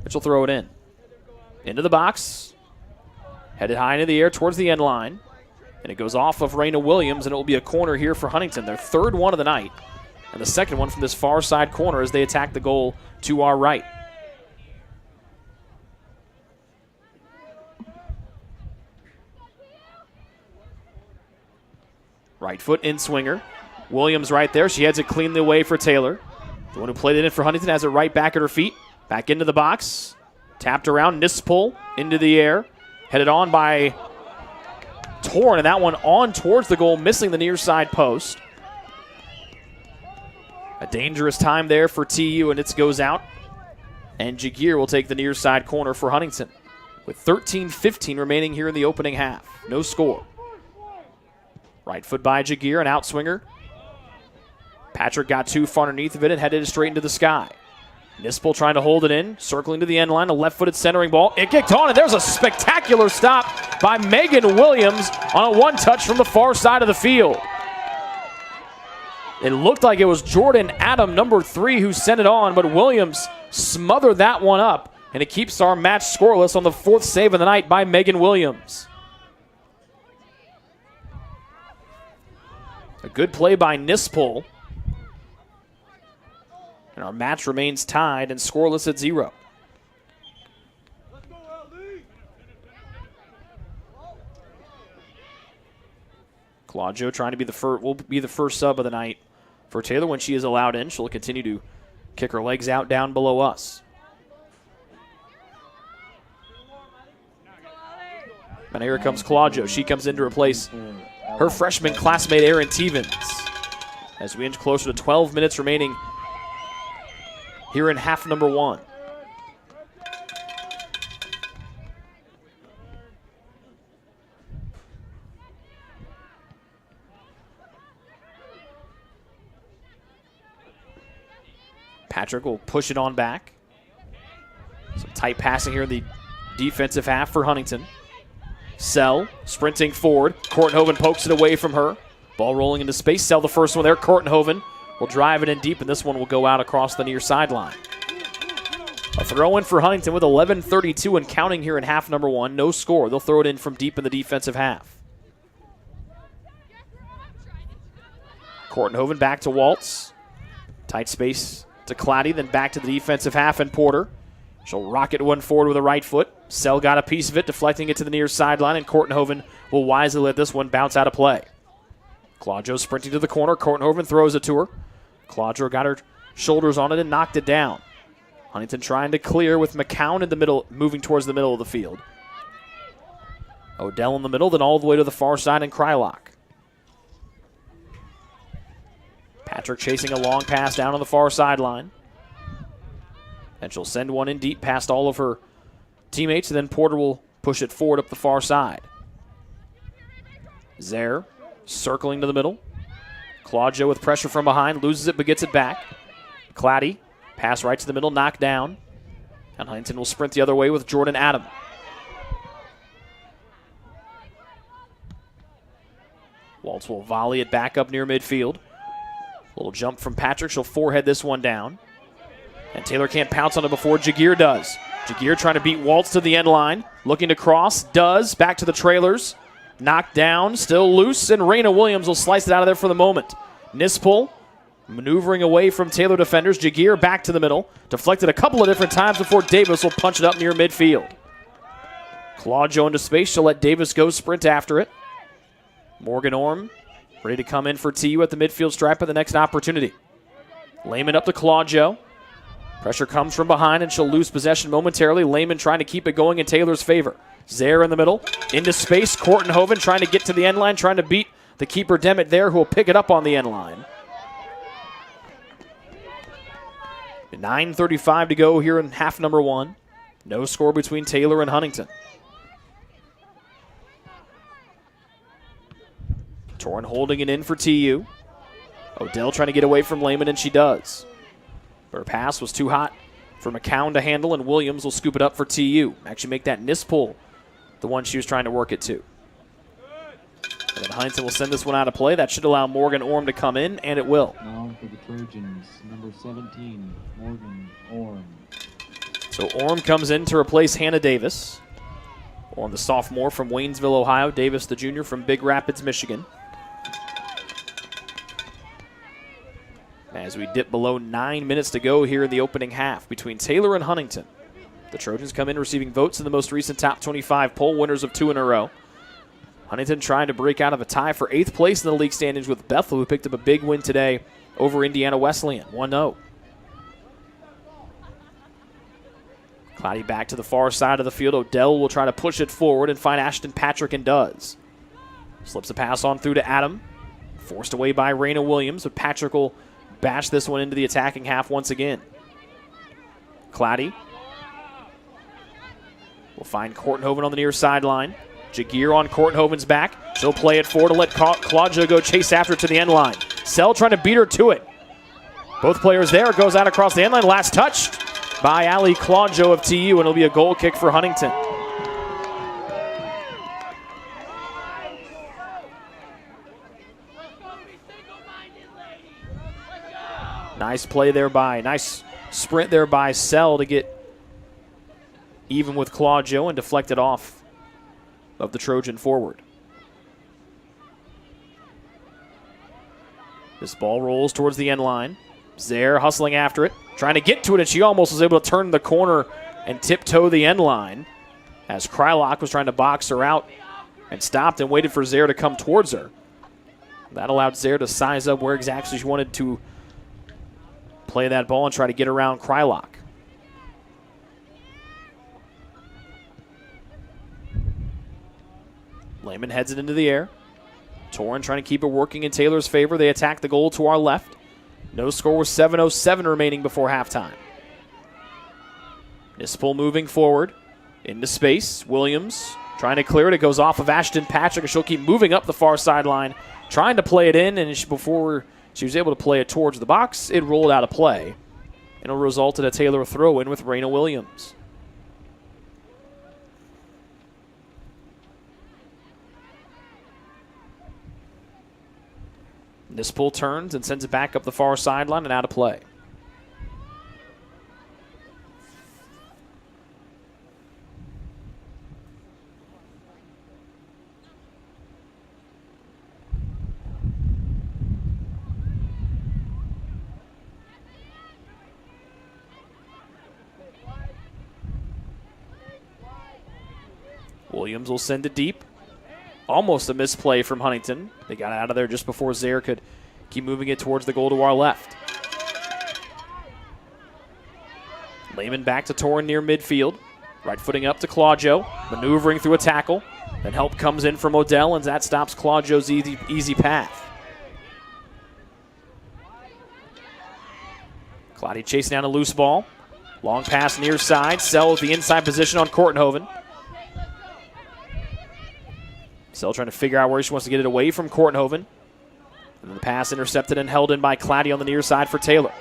Mitchell throw it in. Into the box. Headed high into the air towards the end line. And it goes off of Raina Williams, and it will be a corner here for Huntington. Their third one of the night. And the second one from this far side corner as they attack the goal to our right. Right foot in swinger. Williams right there. She heads it cleanly away for Taylor. The one who played it in for Huntington has it right back at her feet. Back into the box. Tapped around. Nispel into the air. Headed on by Torn, and that one on towards the goal, missing the near side post. A dangerous time there for TU, and it goes out. And Jagir will take the near side corner for Huntington with 13:15 remaining here in the opening half. No score. Right foot by Jagir, an outswinger. Patrick got too far underneath of it and headed it straight into the sky. Nispel trying to hold it in, circling to the end line, a left-footed centering ball. It kicked on, and there's a spectacular stop by Megan Williams on a one-touch from the far side of the field. It looked like it was Jordan Adam, number 3, who sent it on, but Williams smothered that one up, and it keeps our match scoreless on the 4th save of the night by Megan Williams. A good play by Nispel. And our match remains tied and scoreless at 0. Claudio trying to be will be the first sub of the night for Taylor when she is allowed in. She'll continue to kick her legs out down below us. And here comes Claudio. She comes in to replace her freshman classmate Erin Tevens. As we inch closer to 12 minutes remaining here in half number 1. Patrick will push it on back. Some tight passing here in the defensive half for Huntington. Sell sprinting forward. Kortenhoven pokes it away from her. Ball rolling into space. Sell the first one there. Kortenhoven will drive it in deep, and this one will go out across the near sideline. A throw in for Huntington with 11:32 and counting here in half number 1. No score. They'll throw it in from deep in the defensive half. Kortenhoven back to Waltz. Tight space to Claddy, then back to the defensive half and Porter. She'll rocket one forward with a right foot. Sell got a piece of it, deflecting it to the near sideline, and Kortenhoven will wisely let this one bounce out of play. Claudio sprinting to the corner. Kortenhoven throws it to her. Claudio got her shoulders on it and knocked it down. Huntington trying to clear with McCown in the middle, moving towards the middle of the field. Odell in the middle, then all the way to the far side and Krylock. Patrick chasing a long pass down on the far sideline. And she'll send one in deep past all of her teammates, and then Porter will push it forward up the far side. Zaire circling to the middle. Claudio with pressure from behind, loses it but gets it back. Claddy, pass right to the middle, knocked down. And Huntington will sprint the other way with Jordan Adam. Waltz will volley it back up near midfield. Little jump from Patrick, she'll forehead this one down. And Taylor can't pounce on it before Jagir does. Jagir trying to beat Waltz to the end line. Looking to cross, does, back to the trailers. Knocked down, still loose, and Raina Williams will slice it out of there for the moment. Nispel maneuvering away from Taylor defenders. Jagir back to the middle. Deflected a couple of different times before Davis will punch it up near midfield. Claudio into space. She'll let Davis go sprint after it. Morgan Orm ready to come in for TU at the midfield stripe at the next opportunity. Lehman up to Claudio. Pressure comes from behind, and she'll lose possession momentarily. Lehman trying to keep it going in Taylor's favor. Zaire in the middle. Into space. Kortenhoven trying to get to the end line, trying to beat the keeper Demet there, who will pick it up on the end line. 9:35 to go here in half number 1. No score between Taylor and Huntington. Torn holding it in for TU. Odell trying to get away from Lehman, and she does. Her pass was too hot for McCown to handle, and Williams will scoop it up for TU. Actually make that Nispel the one she was trying to work it to. And then Huntington will send this one out of play. That should allow Morgan Orm to come in, and it will. Now for the Trojans, number 17, Morgan Orm. So Orm comes in to replace Hannah Davis. Orm, the sophomore from Waynesville, Ohio. Davis, the junior from Big Rapids, Michigan. As we dip below 9 minutes to go here in the opening half between Taylor and Huntington. The Trojans come in receiving votes in the most recent top 25 poll, winners of 2 in a row. Huntington trying to break out of a tie for 8th place in the league standings with Bethel, who picked up a big win today over Indiana Wesleyan, 1-0. Cloudy back to the far side of the field. Odell will try to push it forward and find Ashton Patrick, and does. Slips a pass on through to Adam. Forced away by Raina Williams, but Patrick will bash this one into the attacking half once again. Cloudy will find Kortenhoven on the near sideline. Jagir on Kortenhoven's back. She'll play it forward to let Claudio go chase after it to the end line. Sell trying to beat her to it. Both players there. It goes out across the end line. Last touched by Ali Claudio of TU, and it'll be a goal kick for Huntington. Nice play there by, nice sprint there by Sell to get even with Claudio and deflect it off of the Trojan forward. This ball rolls towards the end line. Zaire hustling after it, trying to get to it, and she almost was able to turn the corner and tiptoe the end line as Krylock was trying to box her out and stopped and waited for Zaire to come towards her. That allowed Zaire to size up where exactly she wanted to play that ball and try to get around Krylock. Lehman heads it into the air. Torrin trying to keep it working in Taylor's favor. They attack the goal to our left. No score with 7:07 remaining before halftime. Nispel moving forward into space. Williams trying to clear it. It goes off of Ashton Patrick, and she'll keep moving up the far sideline, trying to play it in, and before she was able to play it towards the box, it rolled out of play. And it'll result in a Taylor throw-in with Raina Williams. Nispel turns and sends it back up the far sideline and out of play. Williams will send it deep. Almost a misplay from Huntington. They got out of there just before Zaire could keep moving it towards the goal to our left. Lehman back to Torrin near midfield. Right footing up to Claudio. Maneuvering through a tackle. Then help comes in from Odell, and that stops Claudio's easy path. Cloudy chasing down a loose ball. Long pass near side. Sell with the inside position on Kortenhoven. Still trying to figure out where she wants to get it away from Kortenhoven. And then the pass intercepted and held in by Claddy on the near side for Taylor.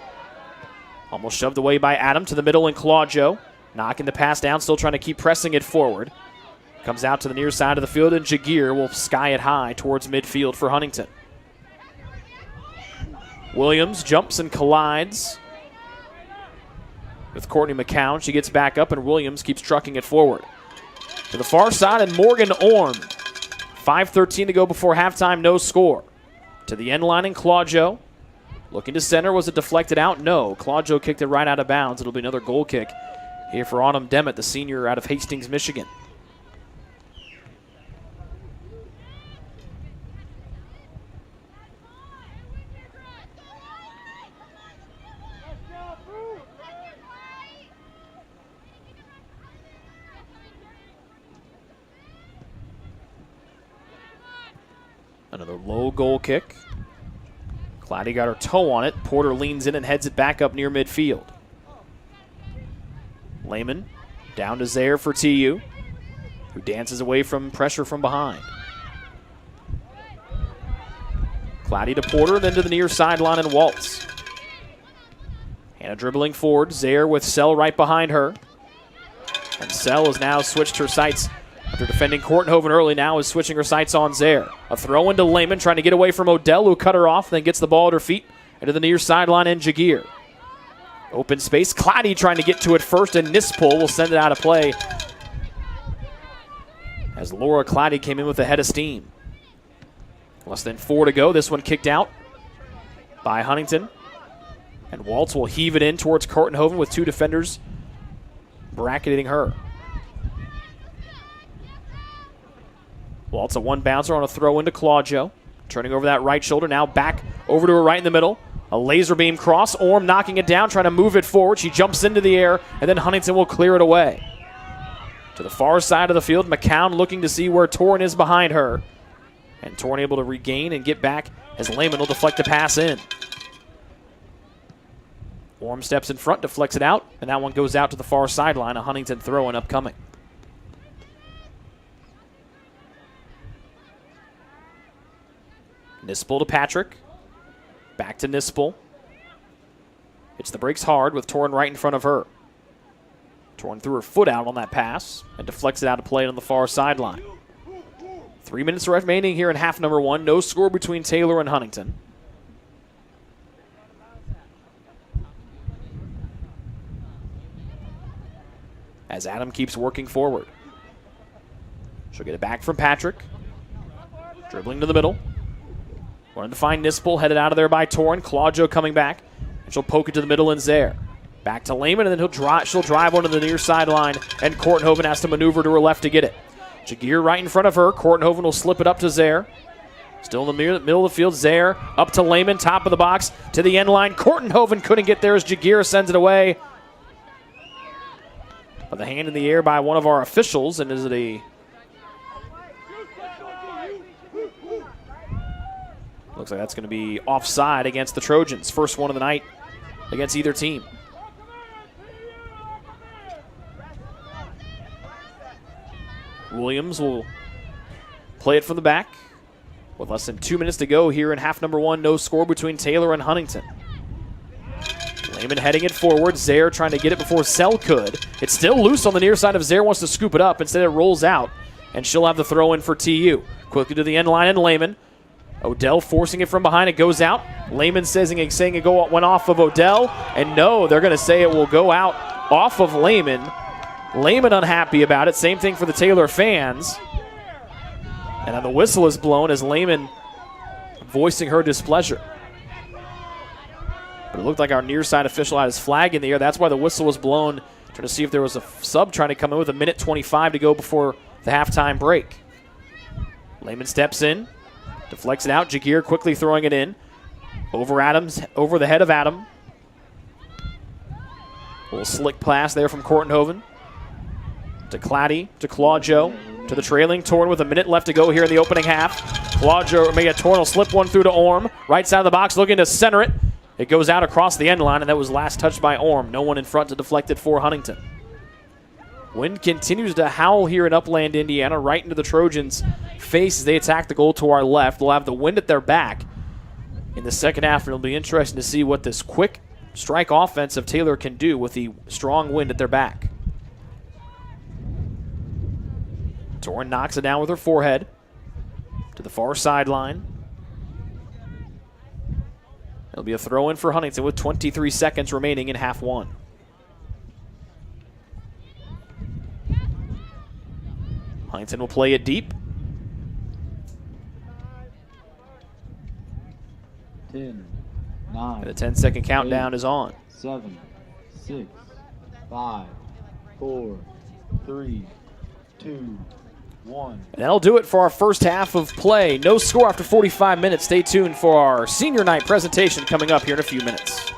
Almost shoved away by Adam to the middle, and Claudio knocking the pass down, still trying to keep pressing it forward. Comes out to the near side of the field, and Jagir will sky it high towards midfield for Huntington. Williams jumps and collides with Courtney McCown. She gets back up, and Williams keeps trucking it forward. To the far side, and Morgan Orm. 5:13 to go before halftime, no score. To the end line, and Claudio looking to center. Was it deflected out? No. Claudio kicked it right out of bounds. It'll be another goal kick here for Autumn Demet, the senior out of Hastings, Michigan. Another low goal kick. Cloudy got her toe on it. Porter leans in and heads it back up near midfield. Lehman down to Zaire for TU, who dances away from pressure from behind. Cloudy to Porter, then to the near sideline and Waltz. Hannah dribbling forward. Zaire with Sell right behind her. And Sell has now switched her sights up After defending Kortenhoven early, now is switching her sights on Zaire. A throw into Lehman, trying to get away from Odell, who cut her off, then gets the ball at her feet, into the near sideline, and Jagir. Open space, Claddy trying to get to it first, and Nispol will send it out of play as Laura Claddy came in with a head of steam. Less than 4 to go. This one kicked out by Huntington. And Waltz will heave it in towards Kortenhoven with 2 defenders bracketing her. Waltz a 1-bouncer on a throw into Claudio. Turning over that right shoulder, now back over to her right in the middle. A laser beam cross, Orm knocking it down, trying to move it forward. She jumps into the air, and then Huntington will clear it away. To the far side of the field, McCown looking to see where Torrin is behind her. And Torrin able to regain and get back as Lehman will deflect the pass in. Orm steps in front, deflects it out, and that one goes out to the far sideline. A Huntington throw in upcoming. Nispel to Patrick. Back to Nispel. Hits the brakes hard with Torrin right in front of her. Torrin threw her foot out on that pass and deflects it out of play on the far sideline. 3 minutes remaining here in half number 1. No score between Taylor and Huntington. As Adam keeps working forward. She'll get it back from Patrick. Dribbling to the middle. Wanted to find Nispel, headed out of there by Torrin. Claudio coming back. And she'll poke it to the middle and Zaire. Back to Lehman, and then she'll drive onto the near sideline, and Kortenhoven has to maneuver to her left to get it. Jagir right in front of her. Kortenhoven will slip it up to Zaire. Still in the middle of the field. Zaire up to Lehman, top of the box, to the end line. Kortenhoven couldn't get there as Jagir sends it away. But the hand in the air by one of our officials, and is it a... Looks like that's going to be offside against the Trojans. First one of the night against either team. Williams will play it from the back. With less than 2 minutes to go here in half number 1, no score between Taylor and Huntington. Lehman heading it forward. Zaire trying to get it before Sell could. It's still loose on the near side of Zaire, wants to scoop it up. Instead it rolls out, and she'll have the throw in for TU. Quickly to the end line and Lehman. Odell forcing it from behind. It goes out. Lehman saying it went off of Odell. And no, they're going to say it will go out off of Lehman. Lehman unhappy about it. Same thing for the Taylor fans. And then the whistle is blown as Lehman voicing her displeasure. But it looked like our near side official had his flag in the air. That's why the whistle was blown. Trying to see if there was a sub trying to come in with 1:25 to go before the halftime break. Lehman steps in. Deflects it out. Jagir quickly throwing it in. Over the head of Adam. A little slick pass there from Kortenhoven. To Claddy, to Claudio, to the trailing Torrin with 1 minute left to go here in the opening half. Claudio, Torrin will slip one through to Orm. Right side of the box looking to center it. It goes out across the end line, and that was last touched by Orm. No one in front to deflect it for Huntington. Wind continues to howl here in Upland, Indiana, right into the Trojans' face as they attack the goal to our left. They'll have the wind at their back in the second half, and it'll be interesting to see what this quick strike offense of Taylor can do with the strong wind at their back. Torrin knocks it down with her forehead to the far sideline. It'll be a throw-in for Huntington with 23 seconds remaining in half 1. Huntington will play it deep. 10, 9. And the 10-second countdown 8, is on. 7, 6, 5, 4, 3, 2, 1. And that'll do it for our first half of play. No score after 45 minutes. Stay tuned for our senior night presentation coming up here in a few minutes.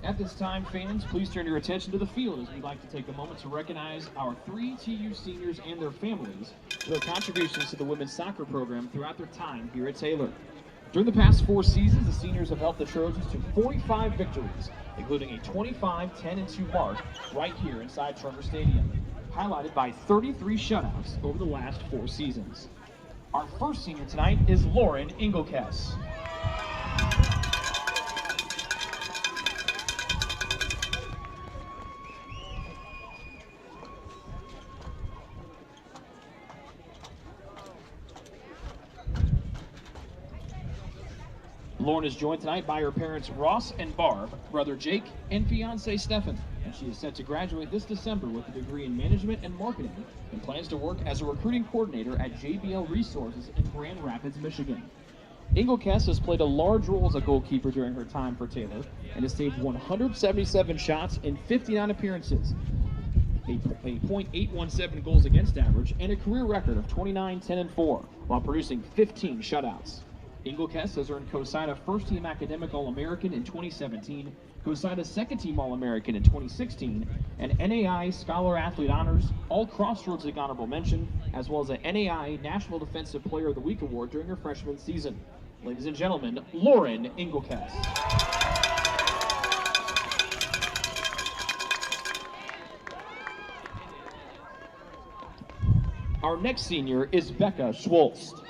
At this time, fans, please turn your attention to the field as we'd like to take a moment to recognize our 3 TU seniors and their families for their contributions to the women's soccer program throughout their time here at Taylor. During the past 4 seasons, the seniors have helped the Trojans to 45 victories, including a 25-10-2 mark right here inside Turner Stadium, highlighted by 33 shutouts over the last 4 seasons. Our first senior tonight is Lauren Engelkess. Lauren is joined tonight by her parents Ross and Barb, brother Jake, and fiance Stefan, and she is set to graduate this December with a degree in management and marketing and plans to work as a recruiting coordinator at JBL Resources in Grand Rapids, Michigan. Engelkess has played a large role as a goalkeeper during her time for Taylor and has saved 177 shots in 59 appearances, a .817 goals against average, and a career record of 29-10-4 while producing 15 shutouts. Engelkess has earned COSIDA First Team Academic All-American in 2017, COSIDA Second Team All-American in 2016, and NAI Scholar Athlete Honors, All Crossroads League Honorable Mention, as well as a NAI National Defensive Player of the Week Award during her freshman season. Ladies and gentlemen, Lauren Engelkess. Our next senior is Becca Schwolst.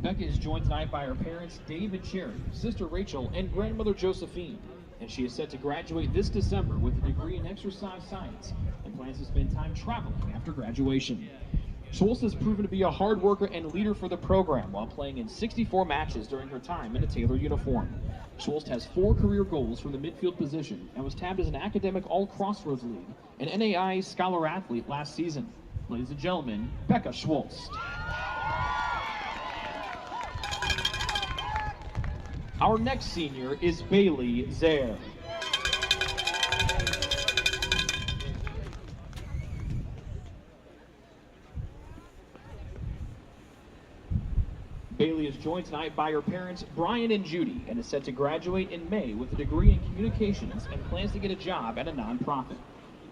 Becca is joined tonight by her parents, Dave and Cherry, sister Rachel, and grandmother Josephine, and she is set to graduate this December with a degree in exercise science and plans to spend time traveling after graduation. Schultz has proven to be a hard worker and leader for the program while playing in 64 matches during her time in a Taylor uniform. Schultz has 4 career goals from the midfield position and was tabbed as an academic All-Crossroads League and NAI Scholar Athlete last season. Ladies and gentlemen, Becca Schultz. Our next senior is Bailey Zaire. Bailey is joined tonight by her parents, Brian and Judy, and is set to graduate in May with a degree in communications and plans to get a job at a nonprofit.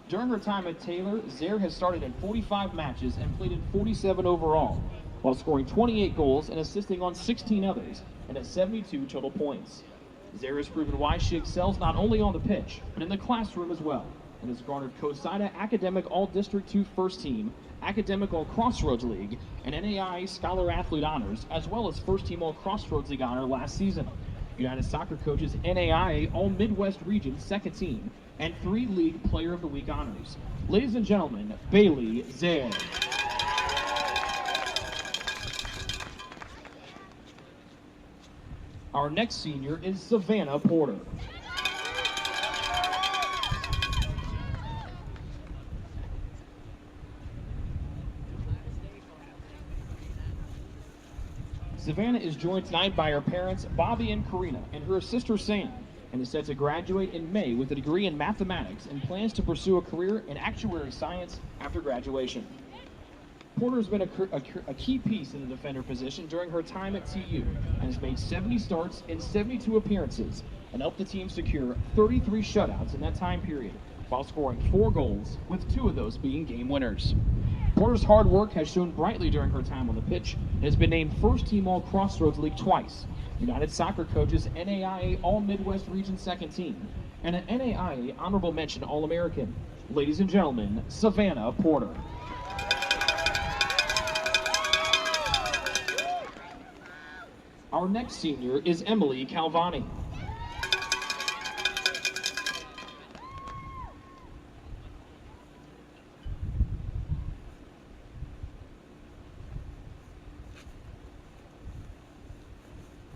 During her time at Taylor, Zaire has started in 45 matches and played in 47 overall, while scoring 28 goals and assisting on 16 others, and has 72 total points. Zaire has proven why she excels not only on the pitch, but in the classroom as well, and has garnered COSIDA Academic All-District 2 First Team, Academic All-Crossroads League, and NAI Scholar Athlete Honors, as well as First Team All-Crossroads League Honor last season. United Soccer Coaches NAIA All-Midwest Region Second Team, and 3 League Player of the Week Honors. Ladies and gentlemen, Bailey Zaire. Our next senior is Savannah Porter. Savannah is joined tonight by her parents, Bobby and Karina, and her sister Sam, and is set to graduate in May with a degree in mathematics and plans to pursue a career in actuary science after graduation. Porter has been a key piece in the defender position during her time at TU and has made 70 starts in 72 appearances and helped the team secure 33 shutouts in that time period while scoring 4 goals, with 2 of those being game winners. Porter's hard work has shown brightly during her time on the pitch and has been named First Team All-Crossroads League twice, United Soccer Coaches NAIA All-Midwest Region Second Team, and an NAIA Honorable Mention All-American. Ladies and gentlemen, Savannah Porter. Our next senior is Emily Calvani.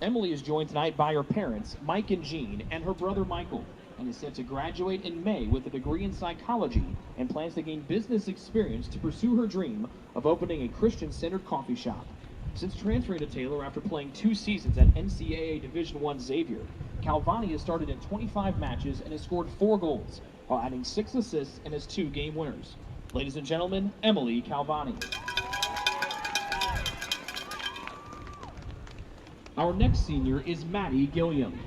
Emily is joined tonight by her parents, Mike and Jean, and her brother Michael, and is set to graduate in May with a degree in psychology and plans to gain business experience to pursue her dream of opening a Christian-centered coffee shop. Since transferring to Taylor after playing 2 seasons at NCAA Division I Xavier, Calvani has started in 25 matches and has scored 4 goals, while adding 6 assists and has 2 game winners. Ladies and gentlemen, Emily Calvani. Our next senior is Maddie Gilliam.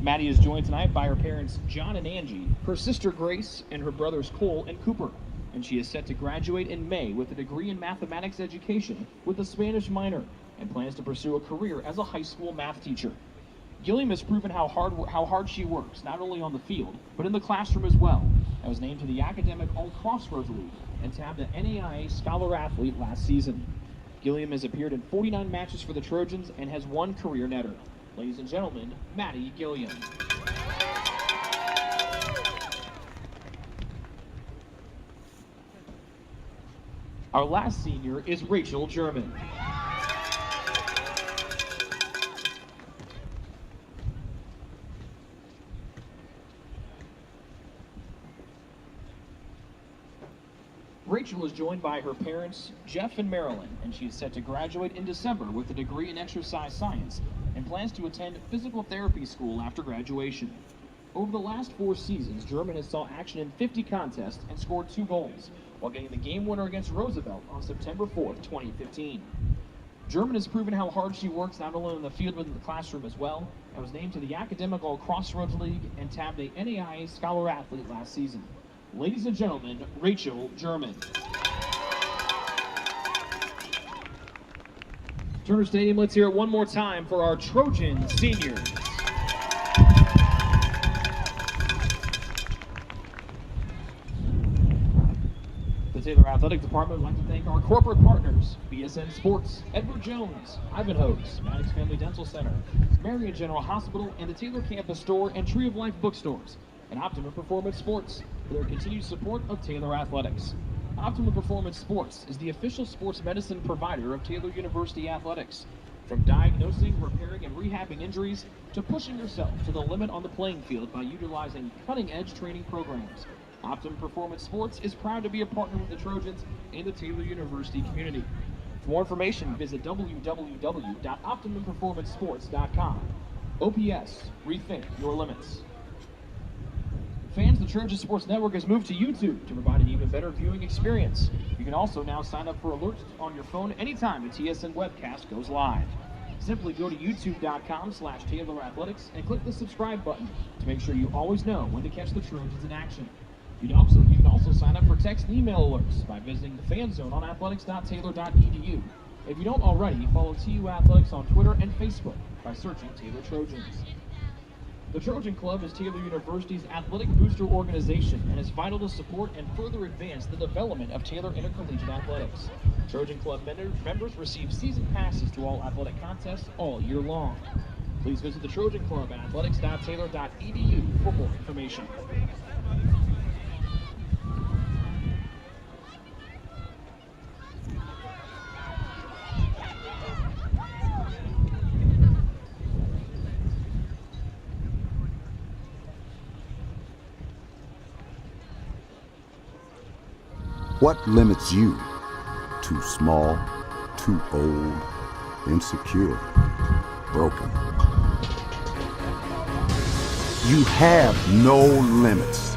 Maddie is joined tonight by her parents John and Angie, her sister Grace, and her brothers Cole and Cooper. And she is set to graduate in May with a degree in mathematics education with a Spanish minor and plans to pursue a career as a high school math teacher. Gilliam has proven how hard she works, not only on the field, but in the classroom as well, and was named to the Academic All-Crossroads League and tabbed an NAIA Scholar Athlete last season. Gilliam has appeared in 49 matches for the Trojans and has 1 career netter. Ladies and gentlemen, Maddie Gilliam. Our last senior is Rachel German. Rachel is joined by her parents, Jeff and Marilyn, and she is set to graduate in December with a degree in exercise science and plans to attend physical therapy school after graduation. Over the last 4 seasons, German has saw action in 50 contests and scored 2 goals, while getting the game winner against Roosevelt on September 4th, 2015. German has proven how hard she works not only in the field but in the classroom as well, and was named to the Academic All-Crossroads League and tabbed a NAIA Scholar Athlete last season. Ladies and gentlemen, Rachel German. Turner Stadium, let's hear it one more time for our Trojan seniors. The Taylor Athletic Department would like to thank our corporate partners, BSN Sports, Edward Jones, Ivanhoe's, Maddox Family Dental Center, Marion General Hospital, and the Taylor Campus Store and Tree of Life bookstores, and Optimum Performance Sports for their continued support of Taylor Athletics. Optimum Performance Sports is the official sports medicine provider of Taylor University Athletics. From diagnosing, repairing, and rehabbing injuries to pushing yourself to the limit on the playing field by utilizing cutting-edge training programs, Optimum Performance Sports is proud to be a partner with the Trojans and the Taylor University community. For more information, visit www.optimumperformancesports.com. OPS, rethink your limits. Fans, the Trojan Sports Network has moved to YouTube to provide an even better viewing experience. You can also now sign up for alerts on your phone anytime the TSN webcast goes live. Simply go to youtube.com/Taylor Athletics and click the subscribe button to make sure you always know when to catch the Trojans in action. You can also sign up for text and email alerts by visiting the fan zone on athletics.taylor.edu. If you don't already, follow TU Athletics on Twitter and Facebook by searching Taylor Trojans. The Trojan Club is Taylor University's athletic booster organization and is vital to support and further advance the development of Taylor intercollegiate athletics. Trojan Club members receive season passes to all athletic contests all year long. Please visit the Trojan Club at athletics.taylor.edu for more information. What limits you? Too small, too old, insecure, broken. You have no limits.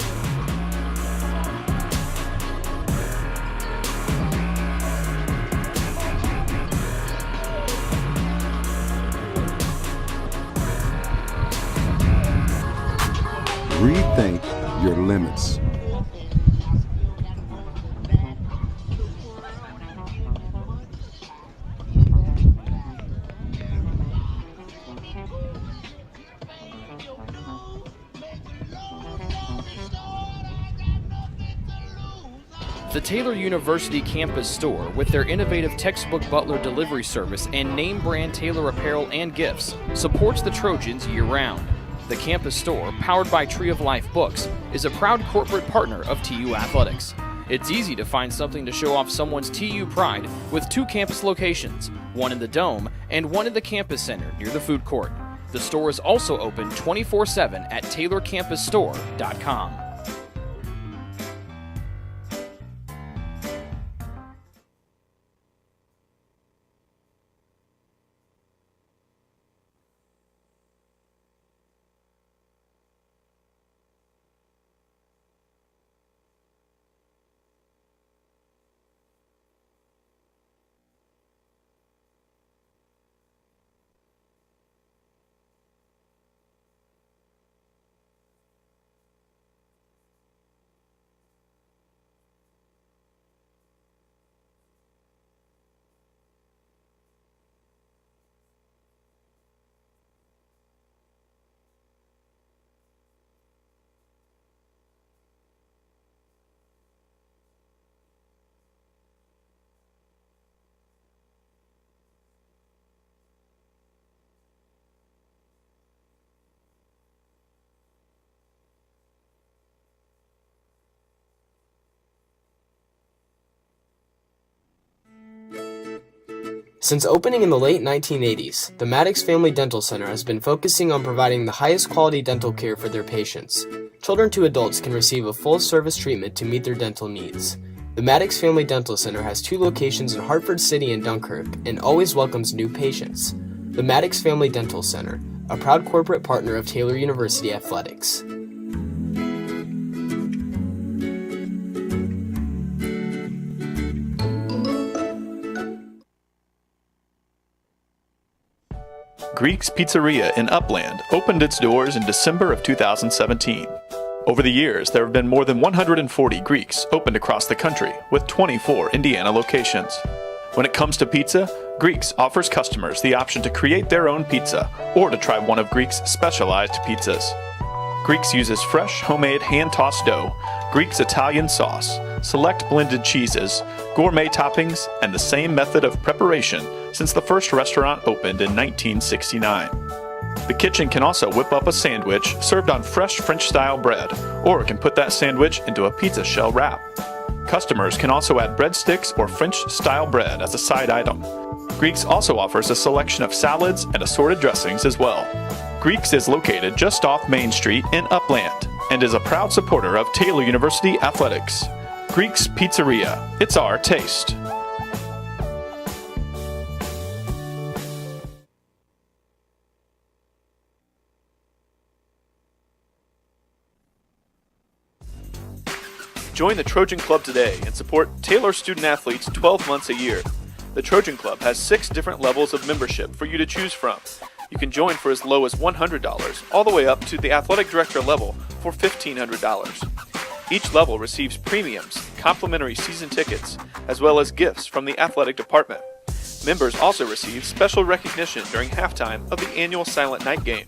Rethink your limits. The Taylor University campus store, with their innovative textbook butler delivery service and name brand Taylor apparel and gifts, supports the Trojans year-round. The campus store, powered by Tree of Life Books, is a proud corporate partner of TU Athletics. It's easy to find something to show off someone's TU pride with 2 campus locations, one in the Dome and one in the campus center near the food court. The store is also open 24/7 at taylorcampusstore.com. Since opening in the late 1980s, the Maddox Family Dental Center has been focusing on providing the highest quality dental care for their patients. Children to adults can receive a full-service treatment to meet their dental needs. The Maddox Family Dental Center has 2 locations in Hartford City and Dunkirk and always welcomes new patients. The Maddox Family Dental Center, a proud corporate partner of Taylor University Athletics. Greek's Pizzeria in Upland opened its doors in December of 2017. Over the years, there have been more than 140 Greeks opened across the country, with 24 Indiana locations. When it comes to pizza, Greeks offers customers the option to create their own pizza or to try one of Greek's specialized pizzas. Greeks uses fresh, homemade, hand-tossed dough, Greek's Italian sauce, select blended cheeses, gourmet toppings, and the same method of preparation since the first restaurant opened in 1969. The kitchen can also whip up a sandwich served on fresh French-style bread, or can put that sandwich into a pizza shell wrap. Customers can also add breadsticks or French-style bread as a side item. Greeks also offers a selection of salads and assorted dressings as well. Greeks is located just off Main Street in Upland and is a proud supporter of Taylor University Athletics. Greek's Pizzeria, it's our taste. Join the Trojan Club today and support Taylor student athletes 12 months a year. The Trojan Club has 6 different levels of membership for you to choose from. You can join for as low as $100, all the way up to the athletic director level for $1,500. Each level receives premiums, complimentary season tickets, as well as gifts from the athletic department. Members also receive special recognition during halftime of the annual Silent Night game.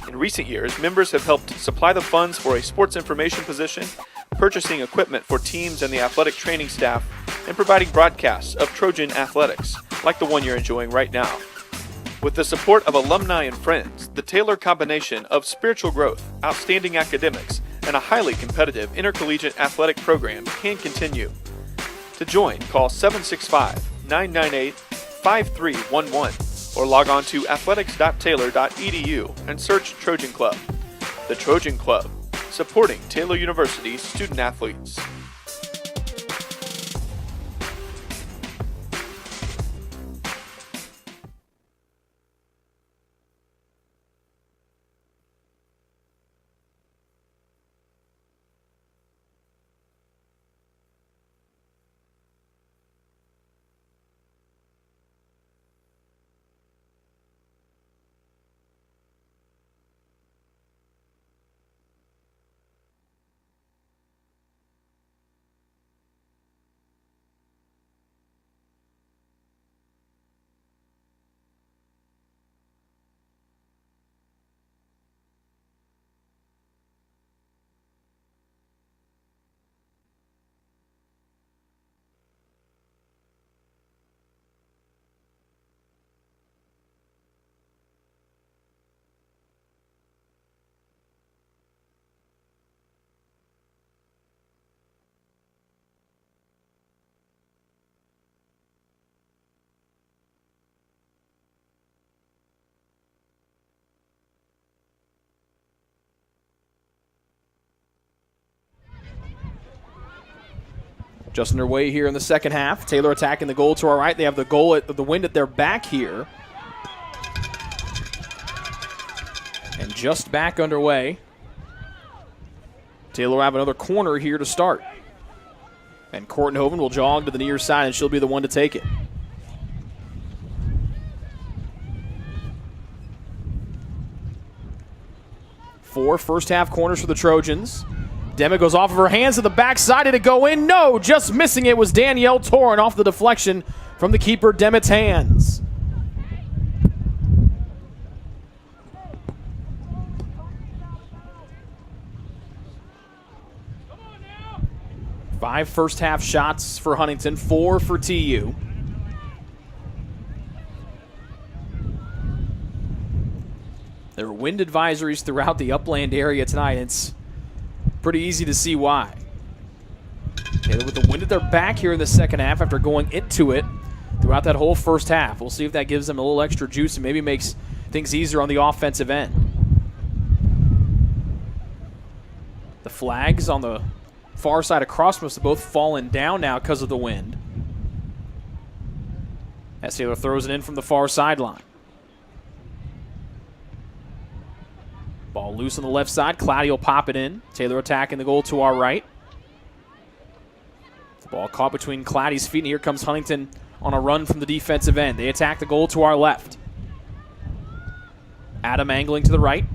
In recent years, members have helped supply the funds for a sports information position, purchasing equipment for teams and the athletic training staff, and providing broadcasts of Trojan athletics, like the one you're enjoying right now. With the support of alumni and friends, the Taylor combination of spiritual growth, outstanding academics, and a highly competitive intercollegiate athletic program can continue. To join, call 765-998-5311 or log on to athletics.taylor.edu and search Trojan Club. The Trojan Club, supporting Taylor University student athletes. Just underway here in the second half. Taylor attacking the goal to our right. They have the goal at the wind at their back here. And just back underway. Taylor will have another corner here to start. And Kortenhoven will jog to the near side, and she'll be the one to take it. Four first-half corners for the Trojans. Dema goes off of her hands to the backside. Did it go in? No, just missing it was Danielle Torren off the deflection from the keeper, Demet's hands. Five first-half shots for Huntington, 4 for TU. There are wind advisories throughout the Upland area tonight. It's pretty easy to see why. Taylor with the wind at their back here in the second half after going into it throughout that whole first half. We'll see if that gives them a little extra juice and maybe makes things easier on the offensive end. The flags on the far side across must have both fallen down now because of the wind. As Taylor throws it in from the far sideline. Ball loose on the left side. Cloudy will pop it in. Taylor attacking the goal to our right. The ball caught between Cloudy's feet, and here comes Huntington on a run from the defensive end. They attack the goal to our left. Adam angling to the right.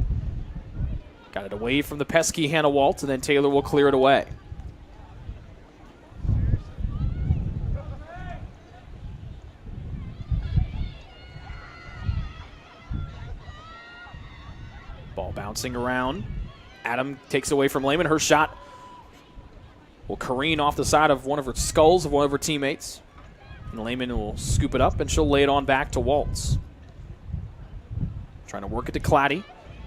Got it away from the pesky Hannah Waltz, and then Taylor will clear it away. Ball bouncing around. Adam takes away from Lehman. Her shot will careen off the side of one of her skulls of one of her teammates. And Lehman will scoop it up, and she'll lay it on back to Waltz. Trying to work it to Claddy.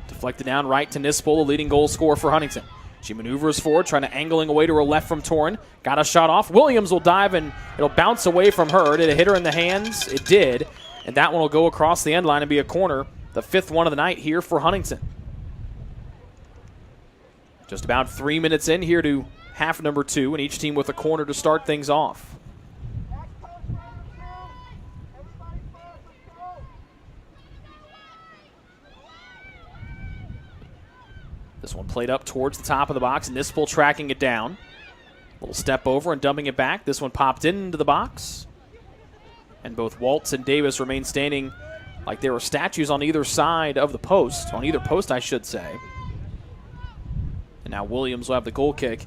Deflected down right to Nispel, the leading goal scorer for Huntington. She maneuvers forward, trying to angling away to her left from Torn. Got a shot off. Williams will dive, and it'll bounce away from her. Did it hit her in the hands? It did. And that one will go across the end line and be a corner. The 5th one of the night here for Huntington. Just about 3 minutes in here to half number 2, and each team with a corner to start things off. This one played up towards the top of the box, and Nispel tracking it down. Little step over and dumping it back. This one popped into the box. And both Waltz and Davis remain standing like there were statues on either side of the post, on either post, I should say. And now Williams will have the goal kick.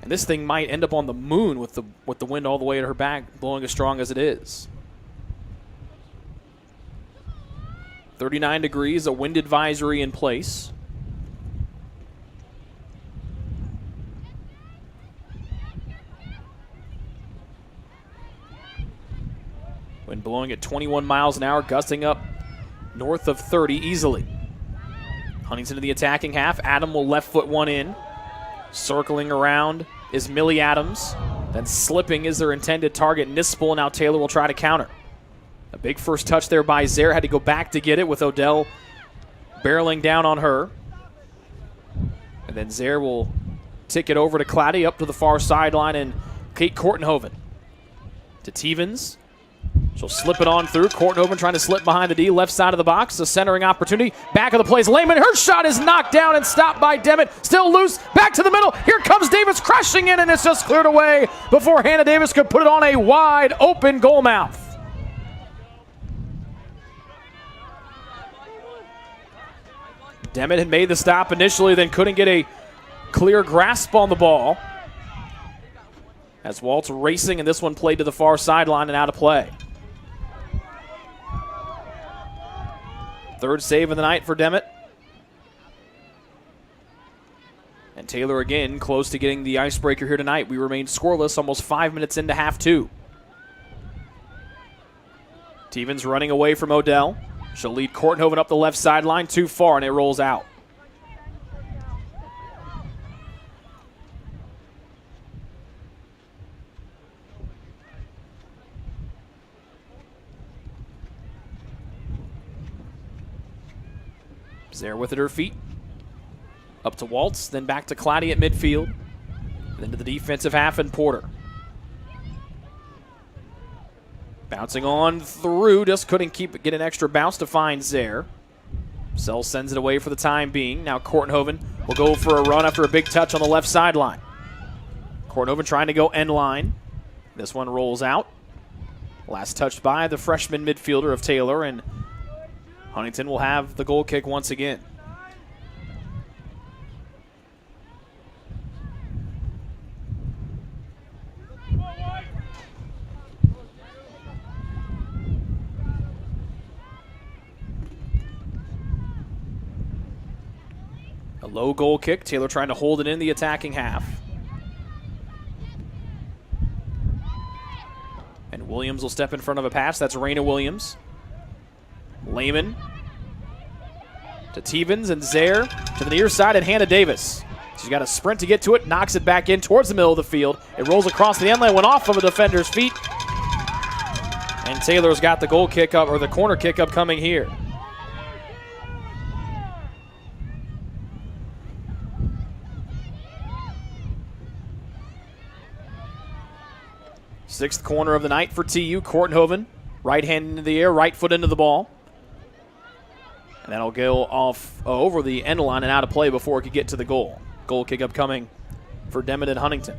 And this thing might end up on the moon with the wind all the way at her back, blowing as strong as it is. 39 degrees, a wind advisory in place. Wind blowing at 21 miles an hour, gusting up north of 30 easily. Huntington to the attacking half. Adam will left foot one in. Circling around is Millie Adams. Then slipping is their intended target, Nispel, and now Taylor will try to counter. A big first touch there by Zare. Had to go back to get it with Odell barreling down on her. And then Zare will tick it over to Claddy up to the far sideline, and Kate Kortenhoven to Tevens. She'll slip it on through. Kortenhoven trying to slip behind the D, left side of the box. A centering opportunity. Back of the plays. Lehman, her shot is knocked down and stopped by Demet. Still loose. Back to the middle. Here comes Davis crashing in, and it's just cleared away before Hannah Davis could put it on a wide open goal mouth. Demet had made the stop initially, then couldn't get a clear grasp on the ball. As Waltz racing, and this one played to the far sideline and out of play. Third save of the night for Demet. And Taylor again close to getting the icebreaker here tonight. We remain scoreless almost 5 minutes into half 2. Tevens running away from Odell. She'll lead Kortenhoven up the left sideline too far, and it rolls out. Zare with it at her feet. Up to Waltz, then back to Claddy at midfield. Then to the defensive half and Porter. Bouncing on through, just couldn't get an extra bounce to find Zare. Sell sends it away for the time being. Now Kortenhoven will go for a run after a big touch on the left sideline. Kortenhoven trying to go end line. This one rolls out. Last touched by the freshman midfielder of Taylor, and Huntington will have the goal kick once again. A low goal kick. Taylor trying to hold it in the attacking half. And Williams will step in front of a pass. That's Raina Williams. Lehman to Tevens, and Zare to the near side, and Hannah Davis. She's got a sprint to get to it, knocks it back in towards the middle of the field. It rolls across the end line, went off of a defender's feet. And Taylor's got the goal kick up, or the corner kick up coming here. Sixth corner of the night for TU. Kortenhoven, right hand into the air, right foot into the ball. And that'll go off over the end line and out of play before it could get to the goal. Goal kick up coming for Demet and Huntington.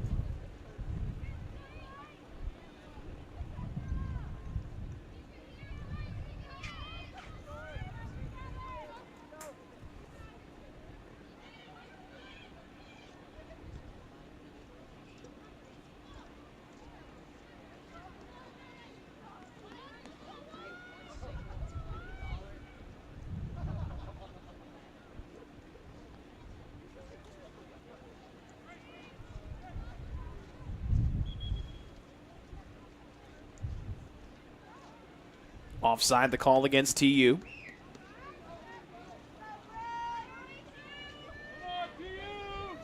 Offside the call against TU.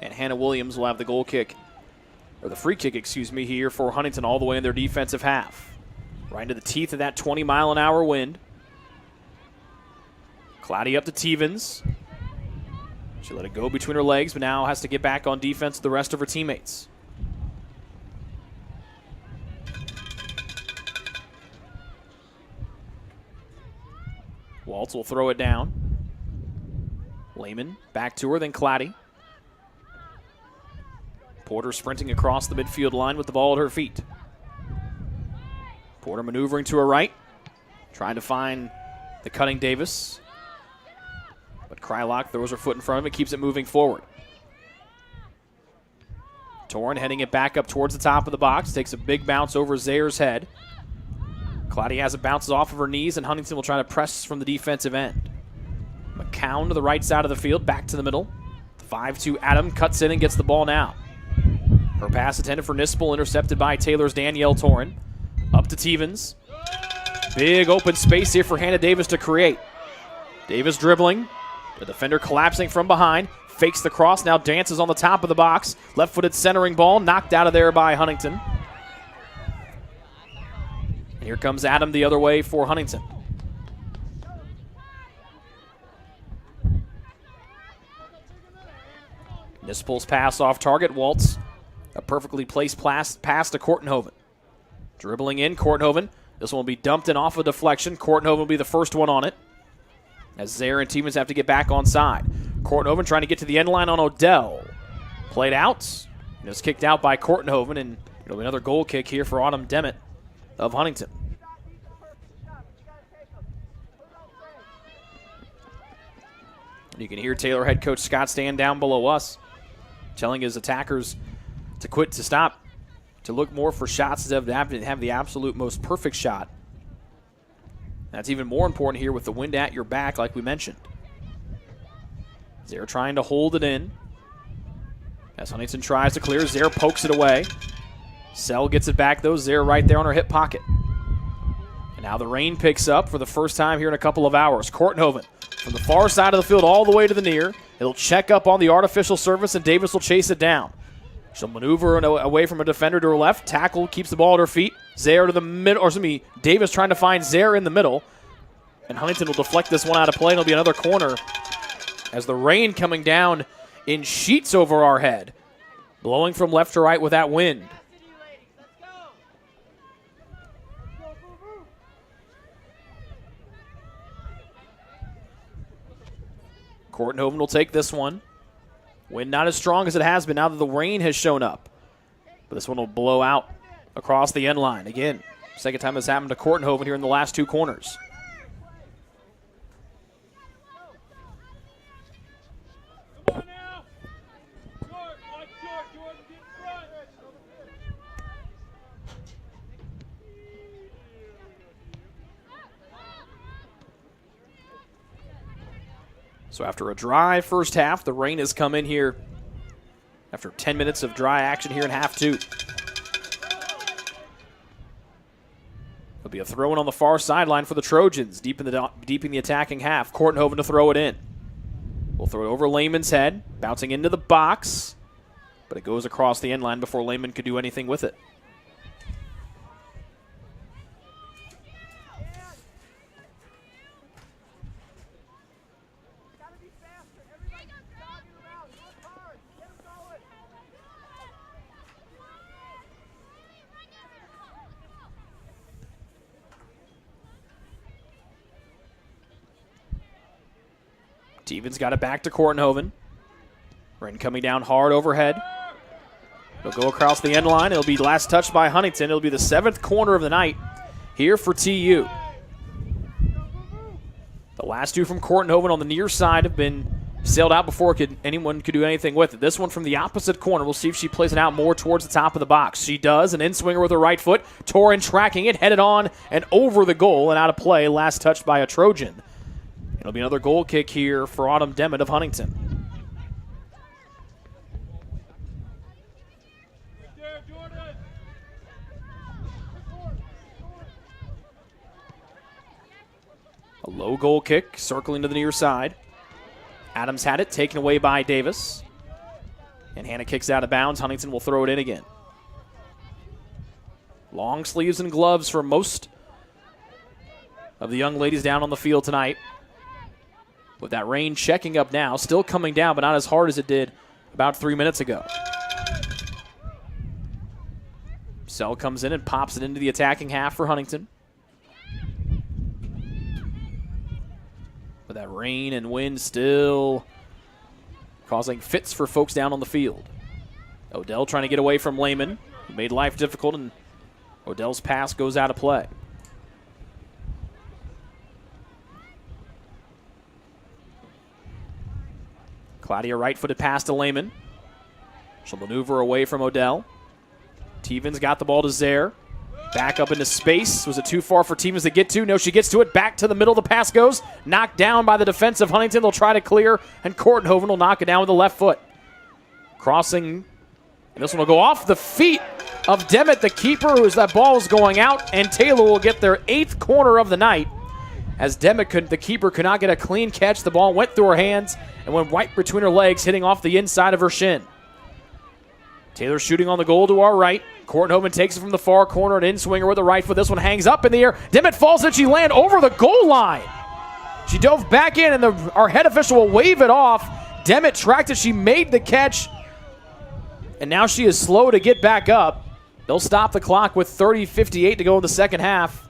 And Hannah Williams will have the goal kick, or the free kick, excuse me, here for Huntington all the way in their defensive half. Right into the teeth of that 20-mile-an-hour wind. Cloudy up to Tevens. She let it go between her legs, but now has to get back on defense with the rest of her teammates. Waltz will throw it down. Lehman back to her, then Cloudy. Porter sprinting across the midfield line with the ball at her feet. Porter maneuvering to her right, trying to find the cutting Davis. But Krylock throws her foot in front of it, keeps it moving forward. Torn heading it back up towards the top of the box, takes a big bounce over Zayer's head. Cloudy has it, bounces off of her knees, and Huntington will try to press from the defensive end. McCown to the right side of the field, back to the middle. 5-2 Adam cuts in and gets the ball now. Her pass intended for Nispel, intercepted by Taylor's Danielle Torren. Up to Tevens. Big open space here for Hannah Davis to create. Davis dribbling. The defender collapsing from behind. Fakes the cross, now dances on the top of the box. Left-footed centering ball, knocked out of there by Huntington. And here comes Adam the other way for Huntington. Nispel's pass off target. Waltz, a perfectly placed pass to Kortenhoven. Dribbling in, Kortenhoven. This one will be dumped in off a deflection. Kortenhoven will be the first one on it, as Zaire and Tevens have to get back on side. Kortenhoven trying to get to the end line on Odell. Played out. It was kicked out by Kortenhoven, and it'll be another goal kick here for Autumn Demet of Huntington. You can hear Taylor head coach Scott Stan down below us telling his attackers to quit, to stop, to look more for shots instead of having to have the absolute most perfect shot. That's even more important here with the wind at your back, like we mentioned. Zaire trying to hold it in. As Huntington tries to clear, Zaire pokes it away. Sell gets it back, though. Zaire right there on her hip pocket. And now the rain picks up for the first time here in a couple of hours. Kortenhoven from the far side of the field all the way to the near. It'll check up on the artificial surface, and Davis will chase it down. She'll maneuver away from a defender to her left. Tackle, keeps the ball at her feet. Zaire to the middle, or excuse me, Davis trying to find Zaire in the middle. And Huntington will deflect this one out of play, and it'll be another corner as the rain coming down in sheets over our head, blowing from left to right with that wind. Kortenhoven will take this one. Wind not as strong as it has been now that the rain has shown up. But this one will blow out across the end line. Again, second time this happened to Kortenhoven here in the last two corners. So after a dry first half, the rain has come in here after 10 minutes of dry action here in half two. There'll be a throw-in on the far sideline for the Trojans, deep in the attacking half. Kortenhoven to throw it in. We'll throw it over Lehman's head, bouncing into the box, but it goes across the end line before Lehman could do anything with it. Stevens got it back to Kortenhoven. Rain coming down hard overhead. It'll go across the end line. It'll be last touched by Huntington. It'll be the 7th corner of the night here for TU. The last two from Kortenhoven on the near side have been sailed out before anyone could do anything with it. This one from the opposite corner. We'll see if she plays it out more towards the top of the box. She does. An in-swinger with her right foot. Torin tracking it, headed on and over the goal and out of play. Last touched by a Trojan. It'll be another goal kick here for Autumn Demet of Huntington. A low goal kick, circling to the near side. Adams had it, taken away by Davis. And Hannah kicks out of bounds. Huntington will throw it in again. Long sleeves and gloves for most of the young ladies down on the field tonight. With that rain checking up now, still coming down, but not as hard as it did about 3 minutes ago. Sell comes in and pops it into the attacking half for Huntington. But that rain and wind still causing fits for folks down on the field. Odell trying to get away from Lehman, who made life difficult, and Odell's pass goes out of play. Claudia right-footed pass to Lehman. She'll maneuver away from Odell. Tevens got the ball to Zaire. Back up into space. Was it too far for Tevens to get to? No, she gets to it. Back to the middle. The pass goes. Knocked down by the defense of Huntington. They'll try to clear, and Kortenhoven will knock it down with the left foot. Crossing, and this one will go off the feet of Demet, the keeper, who as that ball is going out, and Taylor will get their 8th corner of the night. As Demet, the keeper, could not get a clean catch. The ball went through her hands and went right between her legs, hitting off the inside of her shin. Taylor shooting on the goal to our right. Kortenhoven takes it from the far corner, an in-swinger with the right foot. This one hangs up in the air. Demet falls and she lands over the goal line. She dove back in, and our head official will wave it off. Demet tracked it. She made the catch, and now she is slow to get back up. They'll stop the clock with 30:58 to go in the second half.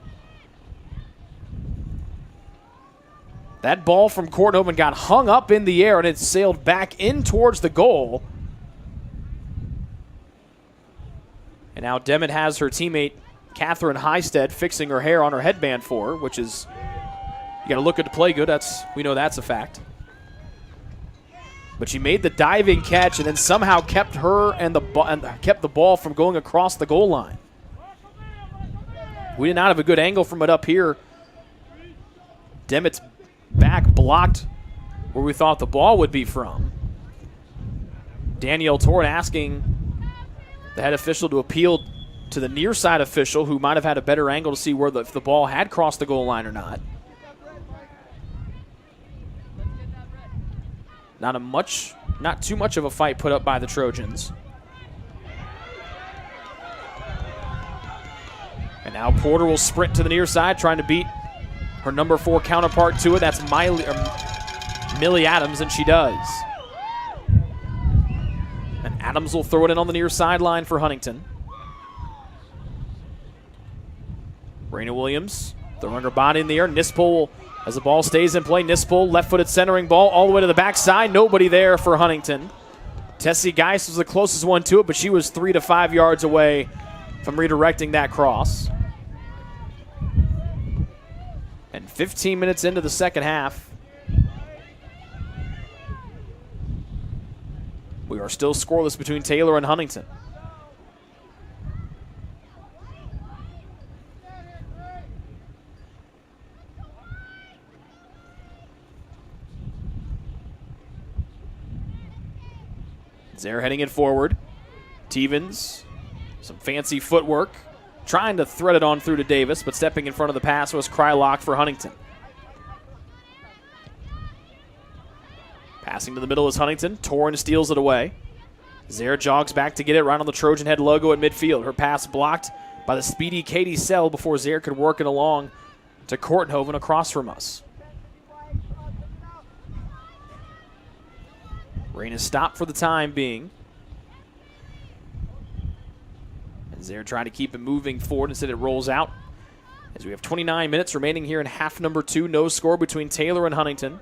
That ball from Kortenhoven got hung up in the air, and it sailed back in towards the goal. And now Demet has her teammate, Catherine Highstead, fixing her hair on her headband for her, which is, you got to look good to play good. We know that's a fact. But she made the diving catch and then somehow kept her and kept the ball from going across the goal line. We did not have a good angle from it up here. Demet's back blocked where we thought the ball would be from. Danielle Torin asking the head official to appeal to the near side official, who might have had a better angle to see where if the ball had crossed the goal line or not. Not too much of a fight put up by the Trojans. And now Porter will sprint to the near side, trying to beat her number 4 counterpart to it. That's Millie Adams, and she does. And Adams will throw it in on the near sideline for Huntington. Raina Williams throwing her body in the air. Nispel, as the ball stays in play, Nispel, left-footed centering ball all the way to the backside. Nobody there for Huntington. Tessie Geis was the closest one to it, but she was 3 to 5 yards away from redirecting that cross. And 15 minutes into the second half, we are still scoreless between Taylor and Huntington. Zaire heading it forward. Tevens, some fancy footwork, trying to thread it on through to Davis, but stepping in front of the pass was Krylock for Huntington. Passing to the middle is Huntington. Torin steals it away. Zaire jogs back to get it right on the Trojan Head logo at midfield. Her pass blocked by the speedy Katie Sell before Zaire could work it along to Kortenhoven across from us. Rain is stopped for the time being. And Zaire trying to keep it moving forward. Instead it rolls out. As we have 29 minutes remaining here in half number 2. No score between Taylor and Huntington.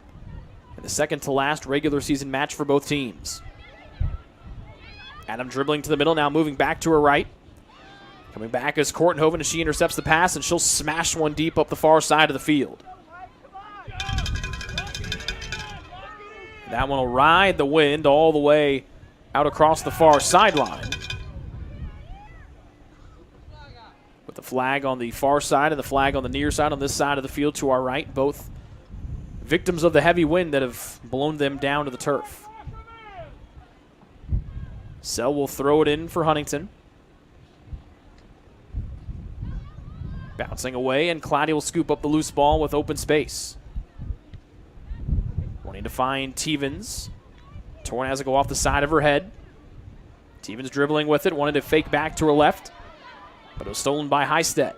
And the the second to last regular season match for both teams. Adam dribbling to the middle, now moving back to her right. Coming back is Kortenhoven as she intercepts the pass, and she'll smash one deep up the far side of the field. That one will ride the wind all the way out across the far sideline. With the flag on the far side and the flag on the near side on this side of the field to our right, both victims of the heavy wind that have blown them down to the turf. Sell will throw it in for Huntington. Bouncing away, and Claddy will scoop up the loose ball with open space. Wanting to find Tevens. Torn has it go off the side of her head. Tevens dribbling with it, wanted to fake back to her left, but it was stolen by Highstead.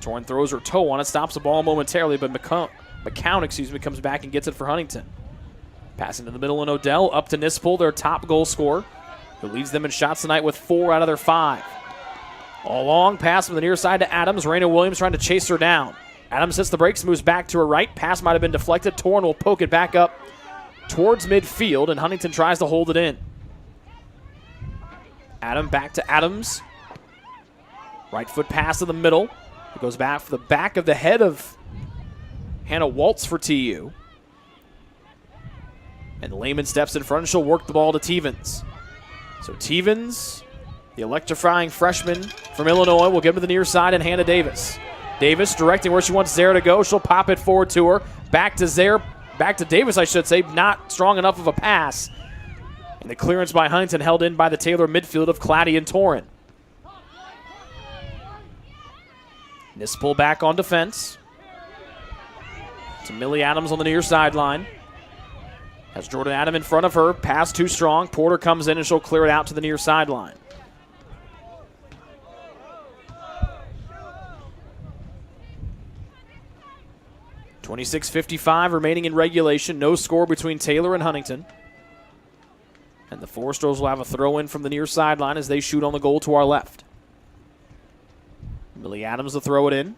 Torn throws her toe on it, stops the ball momentarily, but McCown, comes back and gets it for Huntington. Passing to the middle, and Odell up to Nispel, their top goal scorer, who leads them in shots tonight with 4 out of their 5. A long pass from the near side to Adams. Raina Williams trying to chase her down. Adams hits the brakes, moves back to her right. Pass might have been deflected. Torn will poke it back up towards midfield, and Huntington tries to hold it in. Adam back to Adams. Right foot pass to the middle. It goes back for the back of the head of Hannah Waltz for TU. And Lehman steps in front, and she'll work the ball to Tevens. So Tevens, the electrifying freshman from Illinois, will give to the near side, and Hannah Davis. Davis directing where she wants Zare to go. She'll pop it forward to her. Back to Zare. Back to Davis, I should say. Not strong enough of a pass. And the clearance by Huntington held in by the Taylor midfield of Claddy and Torren. Nispel back on defense. To Millie Adams on the near sideline. Has Jordan Adam in front of her. Pass too strong. Porter comes in, and she'll clear it out to the near sideline. .26:55 remaining in regulation. No score between Taylor and Huntington. And the Foresters will have a throw-in from the near sideline as they shoot on the goal to our left. Millie Adams will throw it in.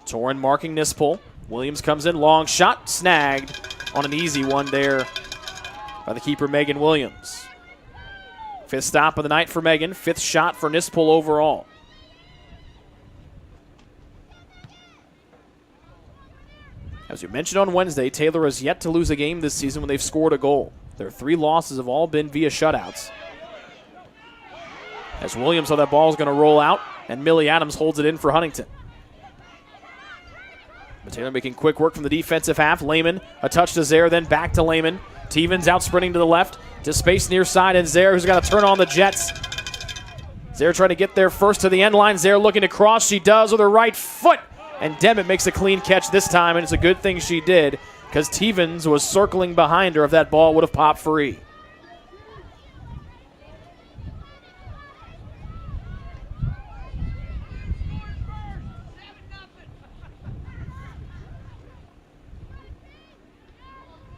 Torren marking Nispel. Williams comes in. Long shot. Snagged on an easy one there by the keeper, Megan Williams. 5th stop of the night for Megan. 5th shot for Nispel overall. As we mentioned on Wednesday, Taylor has yet to lose a game this season when they've scored a goal. Their 3 losses have all been via shutouts. As Williams saw that ball is going to roll out, and Millie Adams holds it in for Huntington. But Taylor making quick work from the defensive half. Lehman, a touch to Zare, then back to Lehman. Tevens out sprinting to the left, to space near side, and Zare, who's got to turn on the Jets. Zare trying to get there first to the end line. Zare looking to cross. She does with her right foot. And Demet makes a clean catch this time, and it's a good thing she did, because Tevens was circling behind her if that ball would have popped free.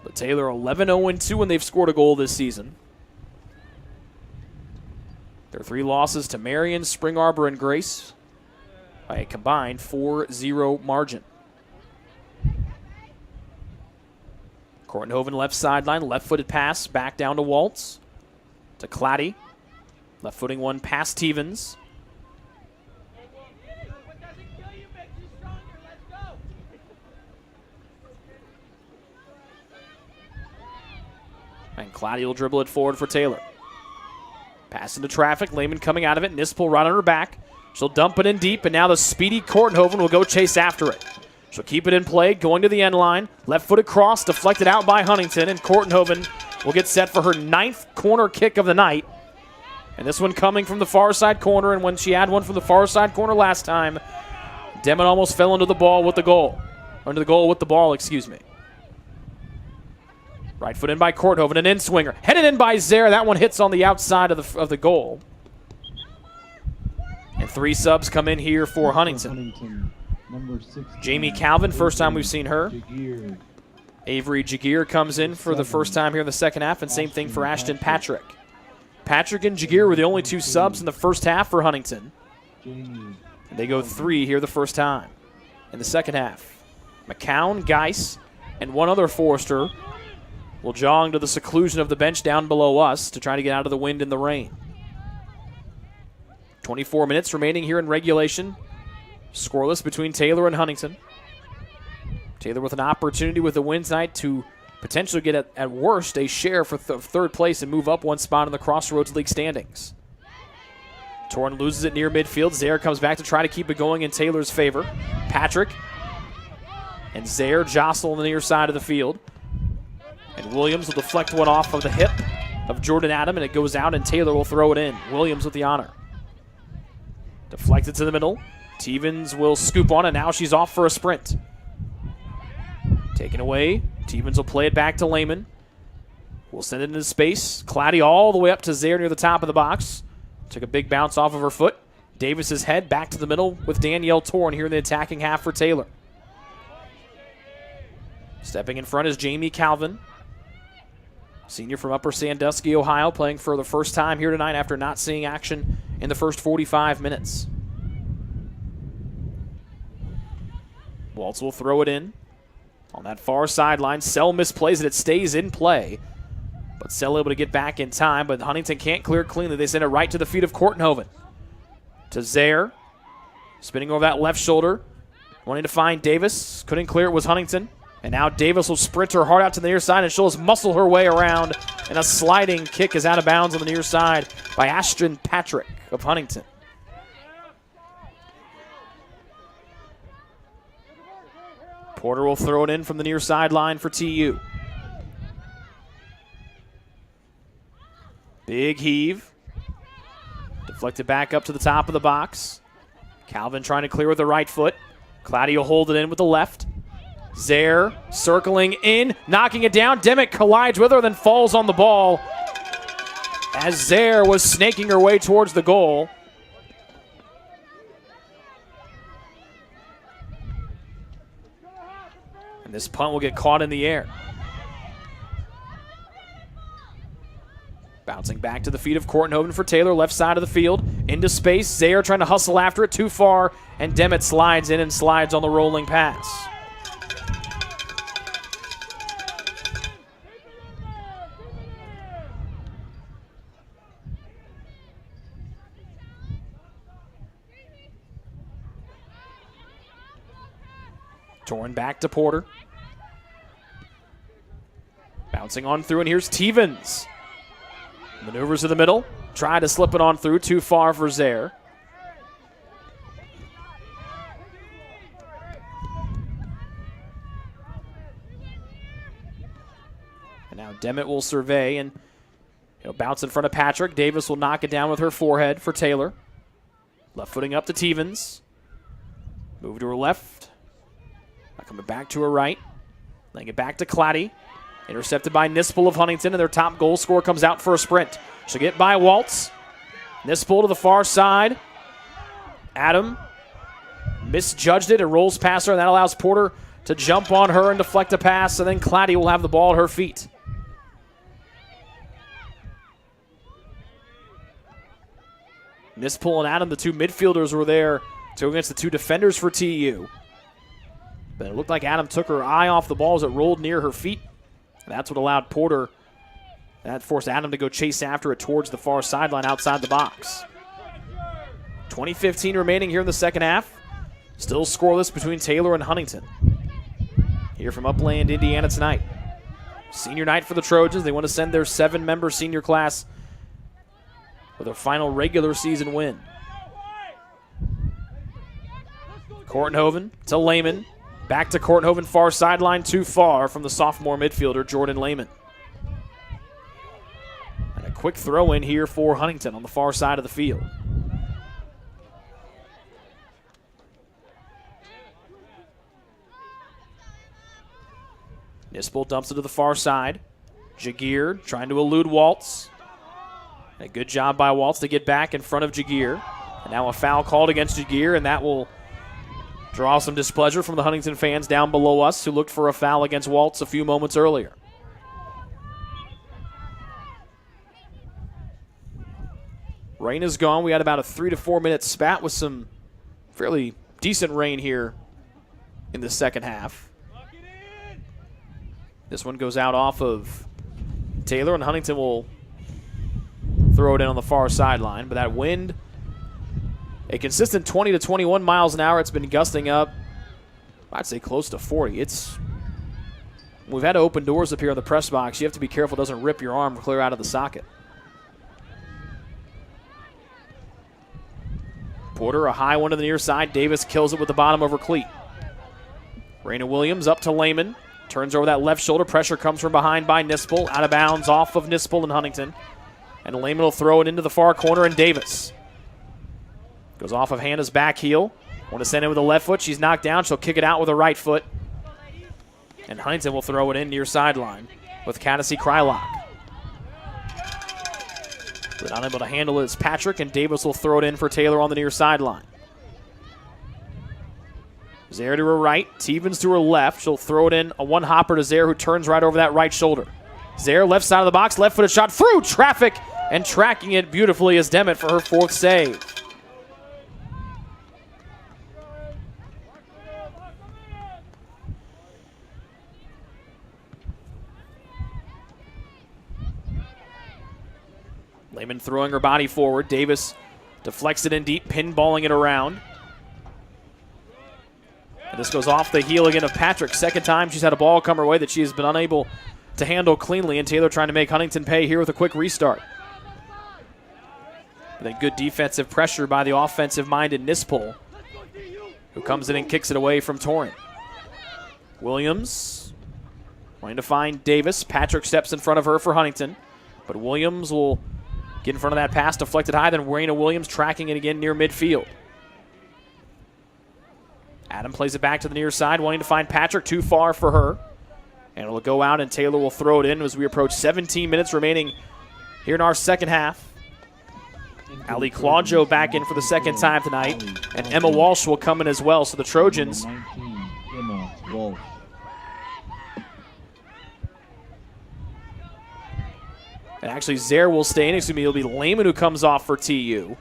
But Taylor 11-0-2 when they've scored a goal this season. Their 3 losses to Marion, Spring Arbor, and Grace by a combined 4-0 margin. Kortenhoven left sideline, left-footed pass back down to Waltz. To Claddy. Left-footing one past Tevens. And Claddy will dribble it forward for Taylor. Pass into traffic. Lehman coming out of it. Nispel right on her back. She'll dump it in deep, and now the speedy Kortenhoven will go chase after it. She'll keep it in play, going to the end line. Left-footed cross, deflected out by Huntington, and Kortenhoven will get set for her 9th corner kick of the night. And this one coming from the far side corner, and when she had one from the far side corner last time, Demet almost fell into the ball with the goal. Under the goal with the ball, excuse me. Right foot in by Kortenhoven, an in-swinger. Headed in by Zare. That one hits on the outside of the goal. And 3 subs come in here for Huntington. Number 16, Jamie Calvin, first time we've seen her. Jagir. Avery Jagir comes in for the first time here in the second half, and same thing for Ashton Patrick. Patrick and Jagir were the only 2 subs in the first half for Huntington. Jamie. And they go 3 here the first time in the second half. McCown, Geis, and one other Forster will jog to the seclusion of the bench down below us to try to get out of the wind and the rain. 24 minutes remaining here in regulation. Scoreless between Taylor and Huntington. Taylor with an opportunity with the win tonight to potentially get, at worst, a share for third place and move up one spot in the Crossroads League standings. Torn loses it near midfield. Zaire comes back to try to keep it going in Taylor's favor. Patrick and Zaire jostle on the near side of the field. And Williams will deflect one off of the hip of Jordan Adam, and it goes out, and Taylor will throw it in. Williams with the honor. Deflected to the middle. Tevens will scoop on, and now she's off for a sprint. Taken away. Tevens will play it back to Lehman. We'll send it into space. Claddy all the way up to Zaire near the top of the box. Took a big bounce off of her foot. Davis's head back to the middle with Danielle Torn here in the attacking half for Taylor. Stepping in front is Jamie Calvin. Senior from Upper Sandusky, Ohio, playing for the first time here tonight after not seeing action in the first 45 minutes. Waltz will throw it in. On that far sideline, Sell misplays it. It stays in play. But Sell able to get back in time, but Huntington can't clear it cleanly. They send it right to the feet of Kortenhoven. To Zaire. Spinning over that left shoulder. Wanting to find Davis. Couldn't clear it, was Huntington. And now Davis will sprint her hard out to the near side, and she'll just muscle her way around. And a sliding kick is out of bounds on the near side by Ashton Patrick of Huntington. Porter will throw it in from the near sideline for TU. Big heave. Deflected back up to the top of the box. Calvin trying to clear with the right foot. Claddy will hold it in with the left. Zaire circling in, knocking it down. Demick collides with her, then falls on the ball as Zaire was snaking her way towards the goal. And this punt will get caught in the air. Bouncing back to the feet of Kortenhoven for Taylor, left side of the field. Into space, Zaire trying to hustle after it, too far, and Demick slides in and slides on the rolling pass. Torn back to Porter. Bouncing on through, and here's Tevens. Maneuvers to the middle. Try to slip it on through. Too far for Zaire. And now Demick will survey and bounce in front of Patrick. Davis will knock it down with her forehead for Taylor. Left footing up to Tevens. Move to her left. Coming back to her right. Laying it back to Claddy. Intercepted by Nispel of Huntington, and their top goal scorer comes out for a sprint. She'll get by Waltz. Nispel to the far side. Adam misjudged it. It rolls past her, and that allows Porter to jump on her and deflect a pass, and then Claddy will have the ball at her feet. Nispel and Adam, the two midfielders, were there to go against the two defenders for TU. But it looked like Adam took her eye off the ball as it rolled near her feet. And that's what allowed Porter, that forced Adam to go chase after it towards the far sideline outside the box. 20:15 remaining here in the second half. Still scoreless between Taylor and Huntington. Here from Upland, Indiana tonight. Senior night for the Trojans. They want to send their 7-member senior class with a final regular season win. Kortenhoven to Lehman. Back to Kortenhoven, far sideline, too far from the sophomore midfielder, Jordan Lehman. And a quick throw in here for Huntington on the far side of the field. Nispel dumps it to the far side. Jagir trying to elude Waltz. A good job by Waltz to get back in front of Jagir. And now a foul called against Jagir, and that will draw some displeasure from the Huntington fans down below us who looked for a foul against Waltz a few moments earlier. Rain is gone. We had about a 3 to 4 minute spat with some fairly decent rain here in the second half. This one goes out off of Taylor, and Huntington will throw it in on the far sideline. But that wind, a consistent 20 to 21 miles an hour. It's been gusting up, I'd say close to 40. We've had to open doors up here in the press box. You have to be careful it doesn't rip your arm clear out of the socket. Porter, a high one to the near side. Davis kills it with the bottom over cleat. Raina Williams up to Lehman. Turns over that left shoulder. Pressure comes from behind by Nispel. Out of bounds off of Nispel and Huntington. And Lehman will throw it into the far corner, and Davis goes off of Hannah's back heel. Want to send it with a left foot. She's knocked down. She'll kick it out with a right foot. And Huntington will throw it in near sideline with Cassie Krylock. But unable to handle it is Patrick, and Davis will throw it in for Taylor on the near sideline. Zaire to her right, Stevens to her left. She'll throw it in, a one-hopper to Zaire, who turns right over that right shoulder. Zaire, left side of the box, left-footed shot through traffic, and tracking it beautifully is Demet for her 4th save. Lehman throwing her body forward. Davis deflects it in deep, pinballing it around. And this goes off the heel again of Patrick. Second time she's had a ball come her way that she has been unable to handle cleanly, and Taylor trying to make Huntington pay here with a quick restart. And then good defensive pressure by the offensive-minded Nispel, who comes in and kicks it away from Torrent. Williams trying to find Davis. Patrick steps in front of her for Huntington, but Williams will get in front of that pass, deflected high, then Raina Williams tracking it again near midfield. Adam plays it back to the near side, wanting to find Patrick, too far for her. And it'll go out, and Taylor will throw it in as we approach 17 minutes remaining here in our second half. Ali Claudio back in for the second time tonight, and Emma Walsh will come in as well. So the Trojans 19, Emma Walsh. And actually, Zaire will stay in. Excuse me, it'll be Lehman who comes off for TU.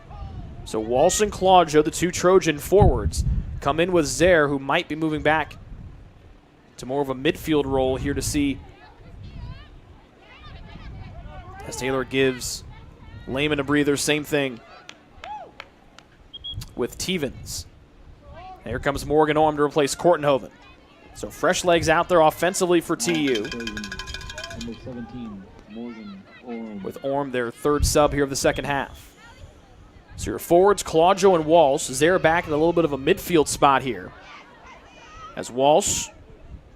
So Walsh and Claudio, the 2 Trojan forwards, come in with Zaire, who might be moving back to more of a midfield role here to see as Taylor gives Lehman a breather. Same thing with Stevens. Here comes Morgan Orm to replace Kortenhoven. So fresh legs out there offensively for TU. Number 17, Morgan Orm. With Orm, their 3rd sub here of the second half. So your forwards, Claudio and Walsh. Zaire back in a little bit of a midfield spot here. As Walsh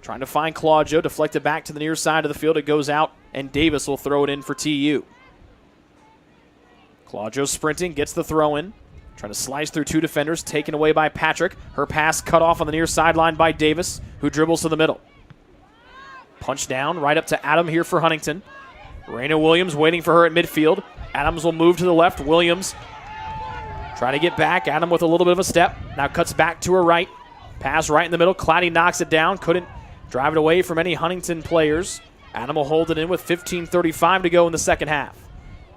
trying to find Claudio, deflected back to the near side of the field. It goes out, and Davis will throw it in for TU. Claudio sprinting, gets the throw in. Trying to slice through 2 defenders, taken away by Patrick. Her pass cut off on the near sideline by Davis, who dribbles to the middle. Punch down, right up to Adam here for Huntington. Raina Williams waiting for her at midfield. Adams will move to the left. Williams trying to get back. Adam with a little bit of a step. Now cuts back to her right. Pass right in the middle. Claddy knocks it down. Couldn't drive it away from any Huntington players. Adam will hold it in with 15:35 to go in the second half.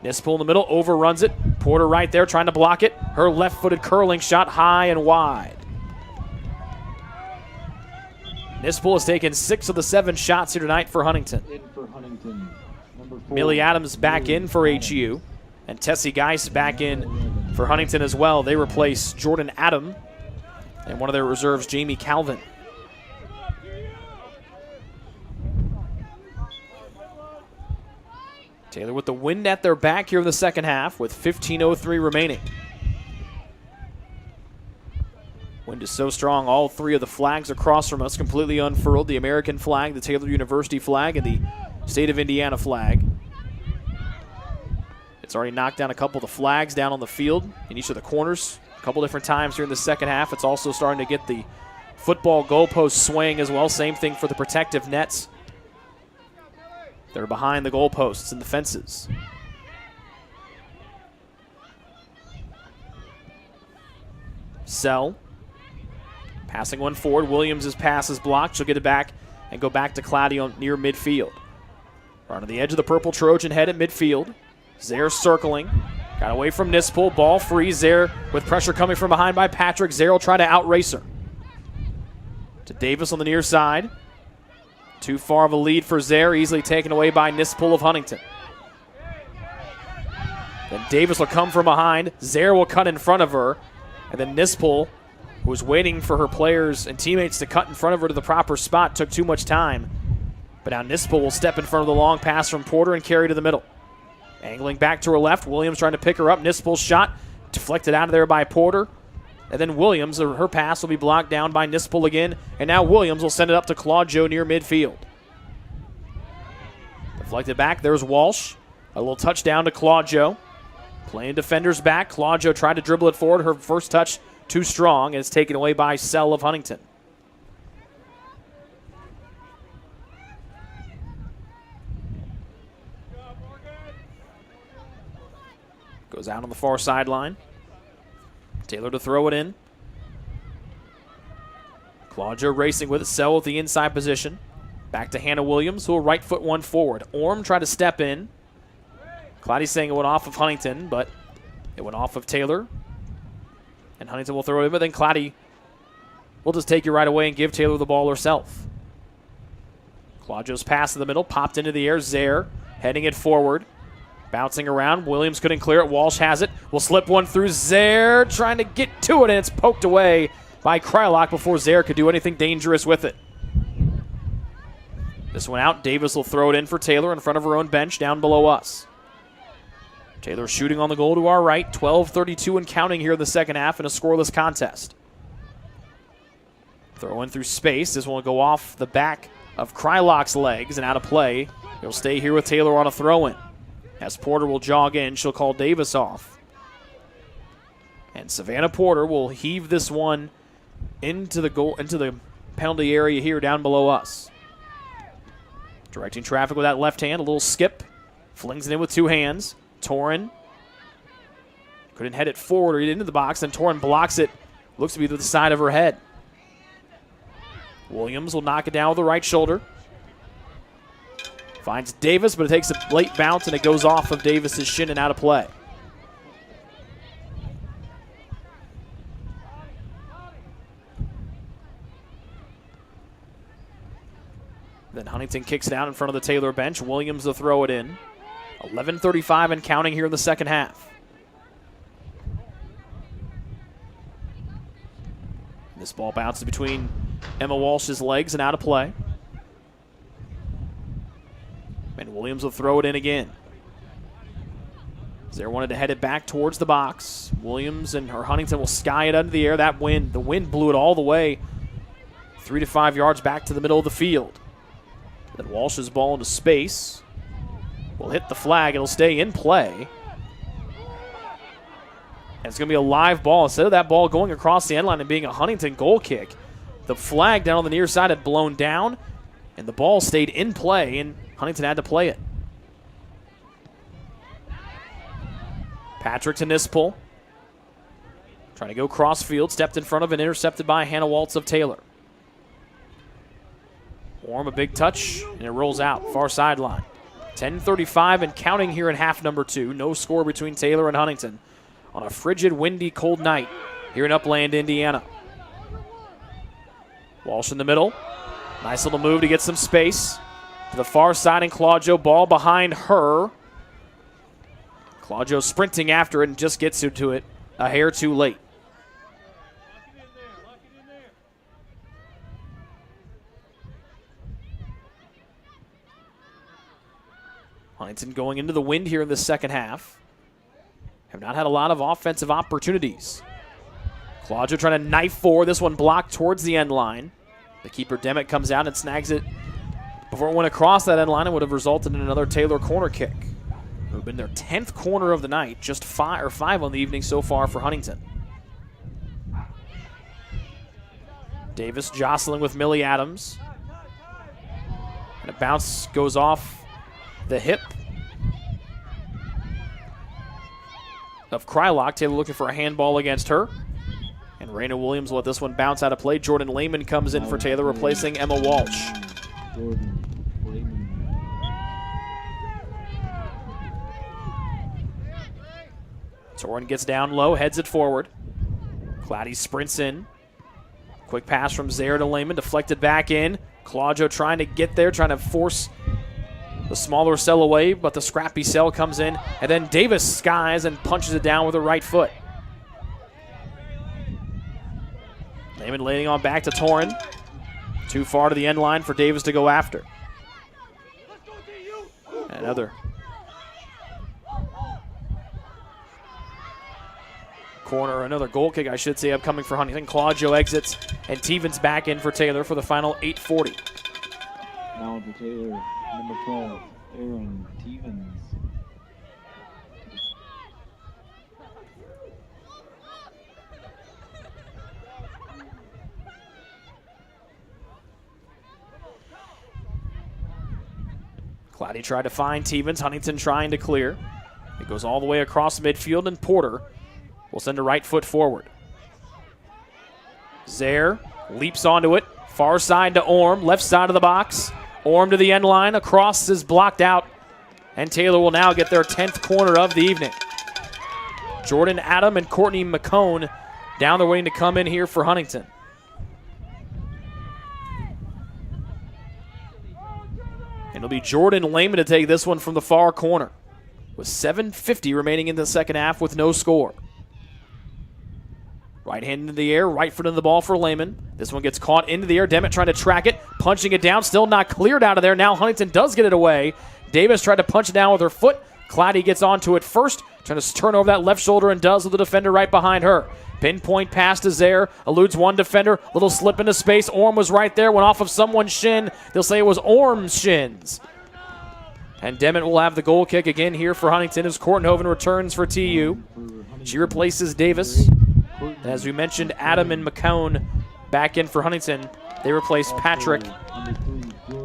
Nispel in the middle, overruns it. Porter right there trying to block it. Her left-footed curling shot high and wide. Nispel has taken 6 of the 7 shots here tonight for Huntington. In for Huntington, number 4. Millie Adams back in for HU. And Tessie Geis back in for Huntington as well. They replace Jordan Adam and one of their reserves, Jamie Calvin. Taylor with the wind at their back here in the second half with 15:03 remaining. Wind is so strong, all 3 of the flags across from us completely unfurled. The American flag, the Taylor University flag, and the state of Indiana flag. It's already knocked down a couple of the flags down on the field in each of the corners a couple different times here in the second half. It's also starting to get the football goalpost swaying as well. Same thing for the protective nets. They're behind the goalposts and the fences. Sell. Passing one forward. Williams' pass is blocked. She'll get it back and go back to Cloudy on near midfield. Right on the edge of the purple Trojan head at midfield. Zaire circling. Got away from Nispel. Ball free. Zaire with pressure coming from behind by Patrick. Zaire will try to outrace her. To Davis on the near side. Too far of a lead for Zare, easily taken away by Nispel of Huntington. Then Davis will come from behind. Zare will cut in front of her. And then Nispel, who was waiting for her players and teammates to cut in front of her to the proper spot, took too much time. But now Nispel will step in front of the long pass from Porter and carry to the middle. Angling back to her left. Williams trying to pick her up. Nispel's shot deflected out of there by Porter. And then Williams, her pass will be blocked down by Nispel again. And now Williams will send it up to Claudio near midfield. Deflected back. There's Walsh. A little touchdown to Claudio. Playing defenders back. Claudio tried to dribble it forward. Her first touch too strong, and it's taken away by Sell of Huntington. Goes out on the far sideline. Taylor to throw it in. Claudio racing with it. Sell with the inside position. Back to Hannah Williams, who will right foot one forward. Orm tried to step in. Clottey's saying it went off of Huntington, but it went off of Taylor. And Huntington will throw it in, but then Clottey will just take it right away and give Taylor the ball herself. Claudio's pass in the middle, popped into the air. Zare heading it forward. Bouncing around. Williams couldn't clear it. Walsh has it. Will slip one through. Zare trying to get to it, and it's poked away by Krylock before Zare could do anything dangerous with it. This one out. Davis will throw it in for Taylor in front of her own bench down below us. Taylor shooting on the goal to our right. 12:32 and counting here in the second half in a scoreless contest. Throw in through space. This one will go off the back of Krylock's legs and out of play. He'll stay here with Taylor on a throw-in. As Porter will jog in, she'll call Davis off. And Savannah Porter will heave this one into the penalty area here down below us. Directing traffic with that left hand, a little skip. Flings it in with two hands. Torin couldn't head it forward or into the box, and Torin blocks it. Looks to be to the side of her head. Williams will knock it down with the right shoulder. Finds Davis, but it takes a late bounce, and it goes off of Davis's shin and out of play. Then Huntington kicks it out in front of the Taylor bench. Williams will throw it in. 11:35 and counting here in the second half. This ball bounces between Emma Walsh's legs and out of play. And Williams will throw it in again. Zare wanted to head it back towards the box. Williams and her Huntington will sky it under the air. The wind blew it all the way 3 to 5 yards back to the middle of the field. Then Walsh's ball into space. Will hit the flag. It'll stay in play. And it's going to be a live ball. Instead of that ball going across the end line and being a Huntington goal kick, the flag down on the near side had blown down, and the ball stayed in play, and Huntington had to play it. Patrick to Nispel. Trying to go cross field. Stepped in front of and intercepted by Hannah Waltz of Taylor. Orm a big touch, and it rolls out. Far sideline. 10:35 and counting here in half number 2. No score between Taylor and Huntington on a frigid, windy, cold night here in Upland, Indiana. Walsh in the middle. Nice little move to get some space. To the far side, and Claudio ball behind her. Claudio sprinting after it and just gets to it a hair too late. Huntington going into the wind here in the second half. Have not had a lot of offensive opportunities. Claudio trying to knife forward. This one blocked towards the end line. The keeper, Demick, comes out and snags it before it went across that end line and would have resulted in another Taylor corner kick. It would have been their 10th corner of the night, just five on the evening so far for Huntington. Davis jostling with Millie Adams. And a bounce goes off the hip of Krylock. Taylor looking for a handball against her. And Raina Williams will let this one bounce out of play. Jordan Lehman comes in for Taylor, replacing Emma Walsh. Jordan Lehman. Torin gets down low, heads it forward. Clottey sprints in. Quick pass from Zare to Lehman, deflected back in. Claudio trying to get there, trying to force the smaller cell away, but the scrappy cell comes in, and then Davis skies and punches it down with her right foot. Lehman laying on back to Torin. Too far to the end line for Davis to go after. Another corner, another goal kick, I should say, upcoming for Huntington. Claudio exits, and Tevens back in for Taylor for the final 8:40. Now to Taylor, number 12, Aaron Tevens. Cloudy tried to find Tevens. Huntington trying to clear. It goes all the way across midfield, and Porter will send a right foot forward. Zaire leaps onto it. Far side to Orm. Left side of the box. Orm to the end line. Across is blocked out. And Taylor will now get their 10th corner of the evening. Jordan Adam and Courtney McCone down there waiting to come in here for Huntington. It'll be Jordan Lehman to take this one from the far corner, with 7:50 remaining in the second half with no score. Right hand into the air, right foot into the ball for Lehman. This one gets caught into the air. Demet trying to track it, punching it down, still not cleared out of there. Now Huntington does get it away. Davis tried to punch it down with her foot. Cloudy gets onto it first, trying to turn over that left shoulder, and does with the defender right behind her. Pinpoint pass to Zaire, eludes one defender, little slip into space. Orm was right there, went off of someone's shin. They'll say it was Orm's shins. And Demet will have the goal kick again here for Huntington as Kortenhoven returns for TU. She replaces Davis. As we mentioned, Adam and McCone back in for Huntington. They replace Patrick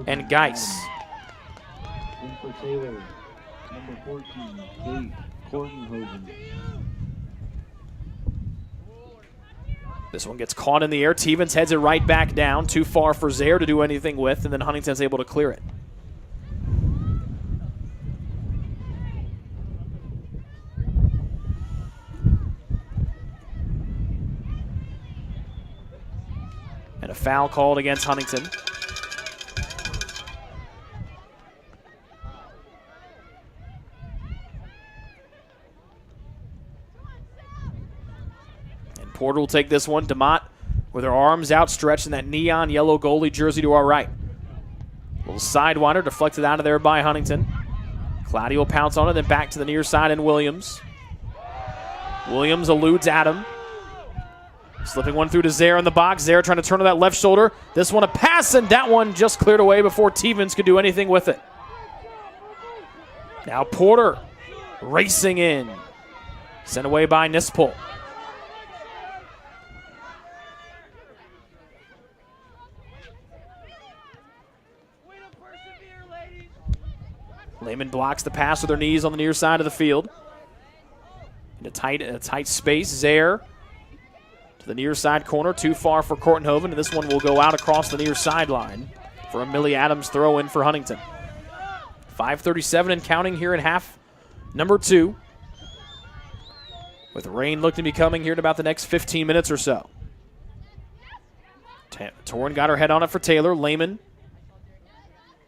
and Geis. In for Taylor, number 14, Kate Kortenhoven. This one gets caught in the air. Tevens heads it right back down. Too far for Zaire to do anything with, and then Huntington's able to clear it. And a foul called against Huntington. Porter will take this one. DeMott with her arms outstretched in that neon yellow goalie jersey to our right. Little sidewinder deflected out of there by Huntington. Cloudy will pounce on it, then back to the near side in Williams. Williams eludes Adam. Slipping one through to Zaire in the box. Zaire trying to turn to that left shoulder. This one a pass, and that one just cleared away before Tevens could do anything with it. Now Porter racing in. Sent away by Nispol. Lehman blocks the pass with her knees on the near side of the field. In a tight space, Zaire to the near side corner, too far for Kortenhoven, and this one will go out across the near sideline for a Millie Adams throw in for Huntington. 5:37 and counting here in half number 2. With rain looking to be coming here in about the next 15 minutes or so. Torn got her head on it for Taylor. Lehman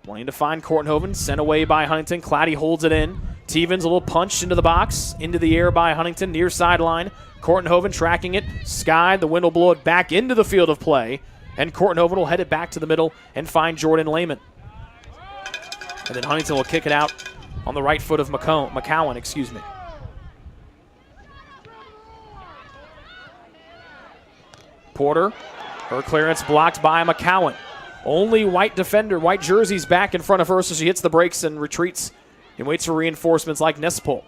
wanting to find Kortenhoven, sent away by Huntington. Cloudy holds it in. Tevens, a little punch into the box, into the air by Huntington, near sideline. Kortenhoven tracking it. Sky, the wind will blow it back into the field of play, and Kortenhoven will head it back to the middle and find Jordan Lehman. And then Huntington will kick it out on the right foot of McCowan, excuse me. Porter, her clearance blocked by McCowan. Only white defender, white jerseys back in front of her, so she hits the brakes and retreats and waits for reinforcements like Nispol.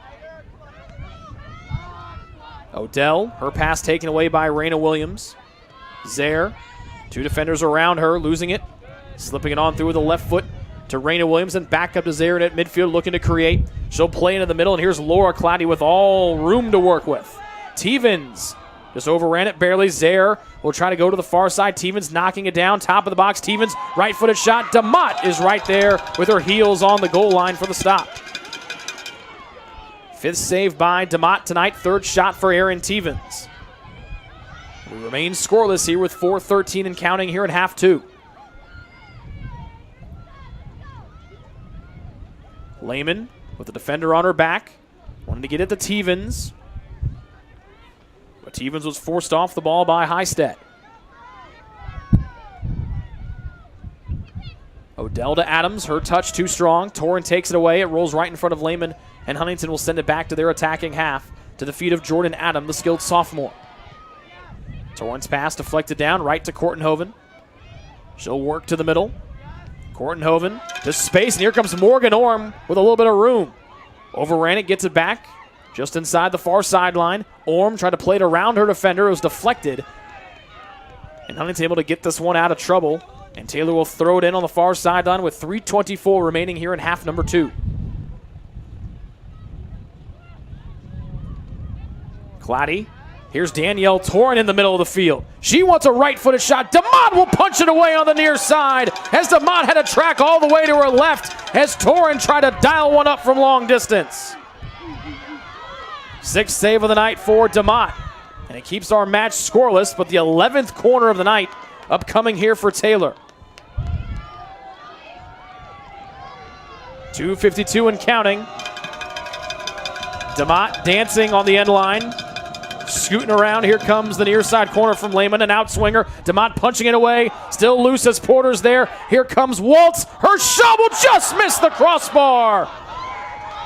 Odell, her pass taken away by Raina Williams. Zaire, 2 defenders around her, losing it. Slipping it on through with the left foot to Raina Williams and back up to Zaire at midfield looking to create. She'll play into the middle, and here's Laura Cloudy with all room to work with. Tevens just overran it barely. Zaire will try to go to the far side. Tevens knocking it down. Top of the box. Tevens right-footed shot. DeMott is right there with her heels on the goal line for the stop. 5th save by DeMott tonight. 3rd shot for Aaron Tevens. We remain scoreless here with 4:13 and counting here in half 2. Lehman with the defender on her back. Wanted to get it to Tevens. But Tevens was forced off the ball by Highstead. Odell to Adams. Her touch too strong. Torrin takes it away. It rolls right in front of Lehman, and Huntington will send it back to their attacking half to the feet of Jordan Adam, the skilled sophomore. Torrin's pass deflected down right to Kortenhoven. She'll work to the middle. Kortenhoven to space, and here comes Morgan Orm with a little bit of room. Overran it, gets it back just inside the far sideline. Orm tried to play it around her defender. It was deflected. And Huntington able to get this one out of trouble. And Taylor will throw it in on the far sideline with 3:24 remaining here in half number 2. Claddy. Here's Danielle Torrin in the middle of the field. She wants a right-footed shot. DeMott will punch it away on the near side as DeMott had to track all the way to her left as Torrin tried to dial one up from long distance. 6th save of the night for DeMott. And it keeps our match scoreless, but the 11th corner of the night upcoming here for Taylor. 2:52 and counting. DeMott dancing on the end line. Scooting around, here comes the near side corner from Lehman, an outswinger. DeMott punching it away, still loose as Porter's there. Here comes Waltz, her shot will just miss the crossbar.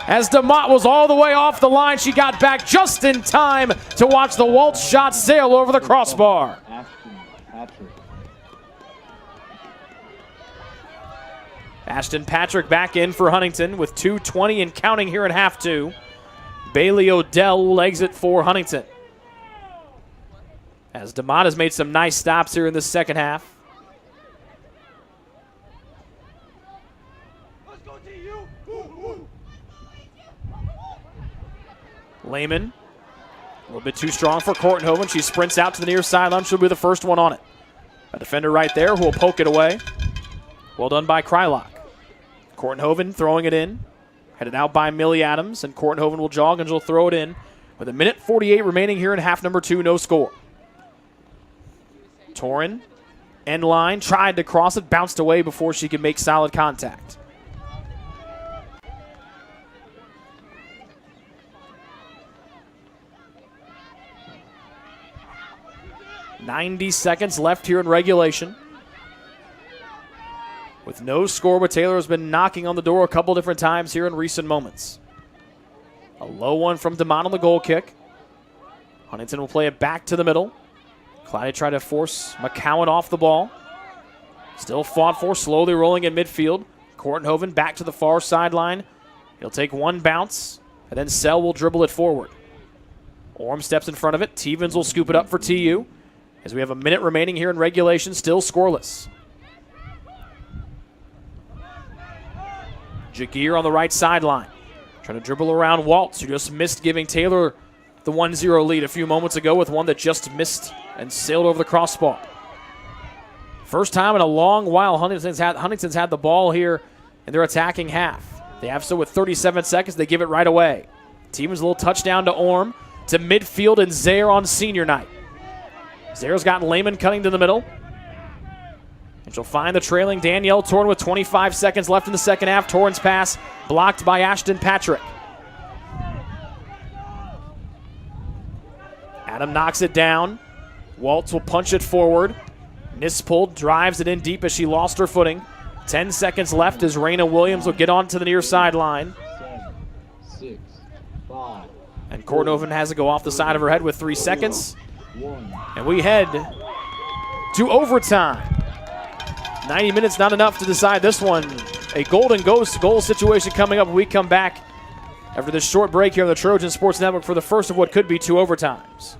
As DeMott was all the way off the line, she got back just in time to watch the Waltz shot sail over the crossbar. Ashton Patrick back in for Huntington with 2:20 and counting here in half 2. Bailey Odell will exit for Huntington. As DeMott has made some nice stops here in the second half. Lehman, a little bit too strong for Kortenhoven. She sprints out to the near sideline. She'll be the first one on it. A defender right there who will poke it away. Well done by Krylock. Kortenhoven throwing it in. Headed out by Millie Adams, and Kortenhoven will jog and she'll throw it in. With 1:48 remaining here in half number 2, no score. Torrin, end line, tried to cross it, bounced away before she could make solid contact. .90 seconds left here in regulation. With no score, but Taylor has been knocking on the door a couple different times here in recent moments. A low one from DeMott on the goal kick. Huntington will play it back to the middle. Claddy tried to force McCowan off the ball. Still fought for, slowly rolling in midfield. Kortenhoven back to the far sideline. He'll take one bounce, and then Sell will dribble it forward. Orm steps in front of it. Tevens will scoop it up for TU. As we have a minute remaining here in regulation, still scoreless. Jagir on the right sideline. Trying to dribble around Waltz, who just missed giving Taylor the 1-0 lead a few moments ago with one that just missed and sailed over the crossbar. First time in a long while Huntington's had the ball here in their attacking half. They have so with 37 seconds. They give it right away. Tevens a little touchdown to Orm, to midfield, and Zaire on senior night. Zaire's got Lehman cutting to the middle. And she'll find the trailing Danielle Torrin with 25 seconds left in the second half. Torrin's pass blocked by Ashton Patrick. Adam knocks it down. Waltz will punch it forward. Nispel drives it in deep as she lost her footing. 10 seconds left as Raina Williams will get onto the near sideline. 7, 6, 5. And Kortenhoven has to go off the side of her head with 3 seconds. 1. And we head to overtime. 90 minutes not enough to decide this one. A golden ghost goal situation coming up when we come back after this short break here on the Trojan Sports Network for the first of what could be 2 overtimes.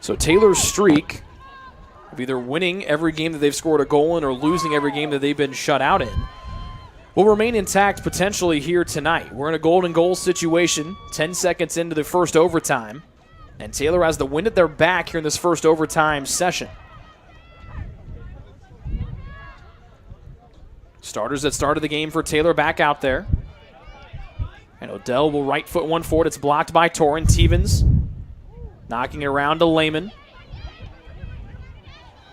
So Taylor's streak of either winning every game that they've scored a goal in or losing every game that they've been shut out in will remain intact potentially here tonight. We're in a golden goal situation, 10 seconds into the first overtime, and Taylor has the wind at their back here in this first overtime session. Starters that started the game for Taylor back out there. And Odell will right foot one forward. It's blocked by Torin. Tevens knocking it around to Lehman.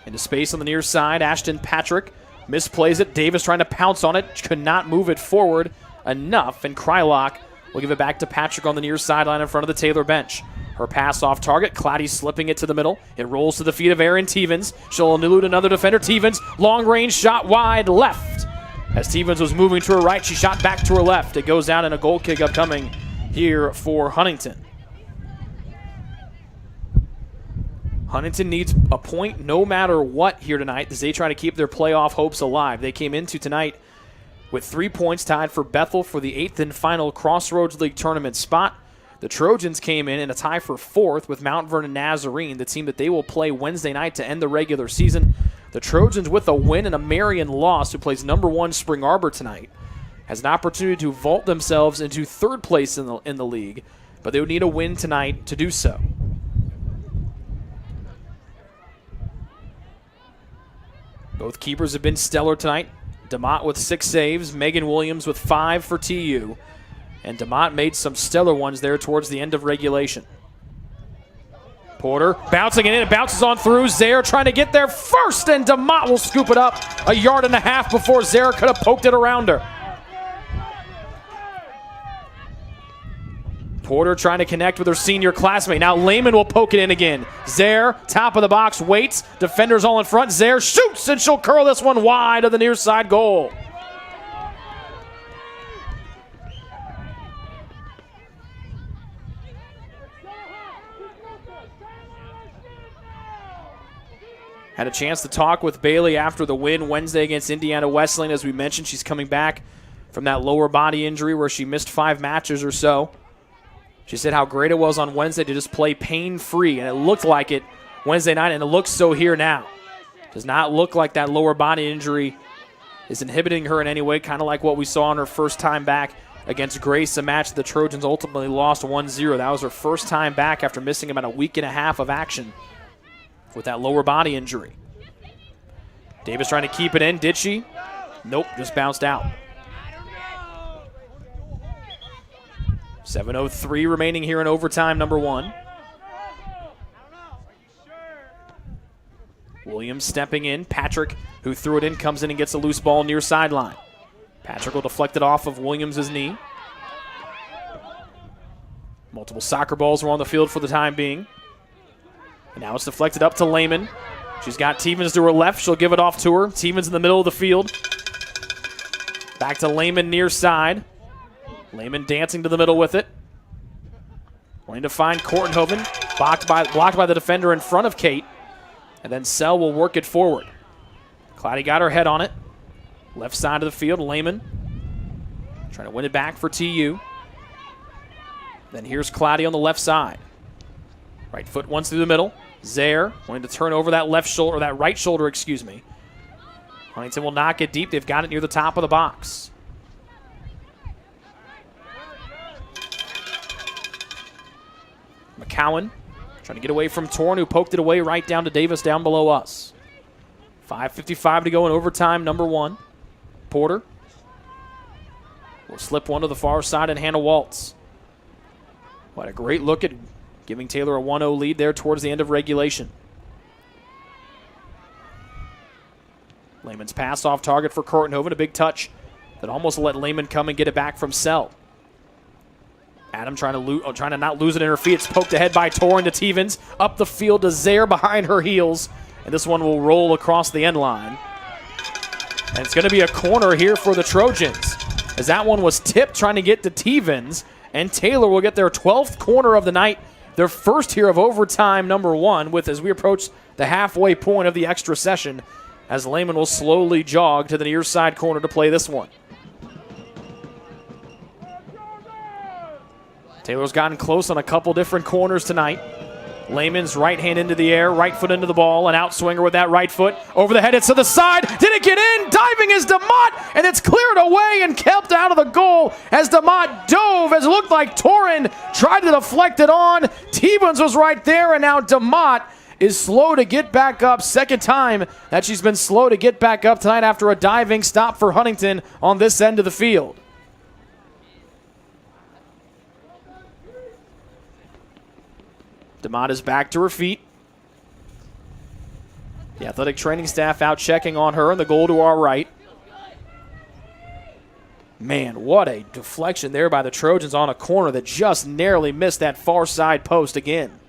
Into space on the near side. Ashton Patrick misplays it. Davis trying to pounce on it. Could not move it forward enough. And Krylock will give it back to Patrick on the near sideline in front of the Taylor bench. Her pass off target. Claddy slipping it to the middle. It rolls to the feet of Aaron Tevens. She'll elude another defender. Tevens, long range shot wide left. As Tevens was moving to her right, she shot back to her left. It goes down and a goal kick upcoming here for Huntington. Huntington needs a point no matter what here tonight as they try to keep their playoff hopes alive. They came into tonight with 3 points tied for Bethel for the 8th and final Crossroads League tournament spot. The Trojans came in a tie for 4th with Mount Vernon Nazarene, the team that they will play Wednesday night to end the regular season. The Trojans with a win and a Marion loss, who plays number 1 Spring Arbor tonight, has an opportunity to vault themselves into 3rd place in the league, but they would need a win tonight to do so. Both keepers have been stellar tonight. DeMott with 6 saves, Megan Williams with 5 for TU, and DeMott made some stellar ones there towards the end of regulation. Porter bouncing it in, it bounces on through. Zaire trying to get there first, and DeMott will scoop it up a yard and a half before Zaire could have poked it around her. Porter trying to connect with her senior classmate. Now Lehman will poke it in again. Zaire, top of the box, waits. Defenders all in front. Zaire shoots, and she'll curl this one wide of the near side goal. Had a chance to talk with Bailey after the win Wednesday against Indiana Wesleyan. As we mentioned, she's coming back from that lower body injury where she missed 5 matches or so. She said how great it was on Wednesday to just play pain-free, and it looked like it Wednesday night, and it looks so here now. Does not look like that lower body injury is inhibiting her in any way, kind of like what we saw on her first time back against Grace, a match the Trojans ultimately lost 1-0. That was her first time back after missing about a week and a half of action with that lower body injury. Davis trying to keep it in. Did she? Nope, just bounced out. 7:03 remaining here in overtime number 1. Williams stepping in. Patrick, who threw it in, comes in and gets a loose ball near sideline. Patrick will deflect it off of Williams' knee. Multiple soccer balls were on the field for the time being. And now it's deflected up to Lehman. She's got Tevens to her left. She'll give it off to her. Tevens in the middle of the field. Back to Lehman near side. Lehman dancing to the middle with it. Wanting to find Kortenhoven. Blocked by the defender in front of Kate. And then Sell will work it forward. Claddy got her head on it. Left side of the field, Lehman. Trying to win it back for TU. Then here's Claddy on the left side. Right foot once through the middle. Zaire wanting to turn over that left shoulder, or that right shoulder, excuse me. Huntington will knock it deep. They've got it near the top of the box. McCowan trying to get away from Torn, who poked it away right down to Davis down below us. 5:55 to go in overtime, number 1. Porter will slip one to the far side and Hannah Waltz. What a great look at giving Taylor a 1-0 lead there towards the end of regulation. Lehman's pass off target for Kortenhoven, a big touch that almost let Lehman come and get it back from Sell. Adam trying to not lose it in her feet. It's poked ahead by Torin to Tevens. Up the field to Zaire behind her heels. And this one will roll across the end line. And it's going to be a corner here for the Trojans, as that one was tipped trying to get to Tevens. And Taylor will get their 12th corner of the night. Their first here of overtime number 1, with as we approach the halfway point of the extra session, as Lehman will slowly jog to the near side corner to play this one. Taylor's gotten close on a couple different corners tonight. Lehman's right hand into the air, right foot into the ball, an outswinger with that right foot. Over the head, it's to the side. Did it get in? Diving is DeMott, and it's cleared away and kept out of the goal as DeMott dove, as it looked like Torin tried to deflect it on. Stevens was right there, and now DeMott is slow to get back up. Second time that she's been slow to get back up tonight after a diving stop for Huntington on this end of the field. DeMott is back to her feet. The athletic training staff out checking on her, and the goal to our right. Man, what a deflection there by the Trojans on a corner that just narrowly missed that far side post again.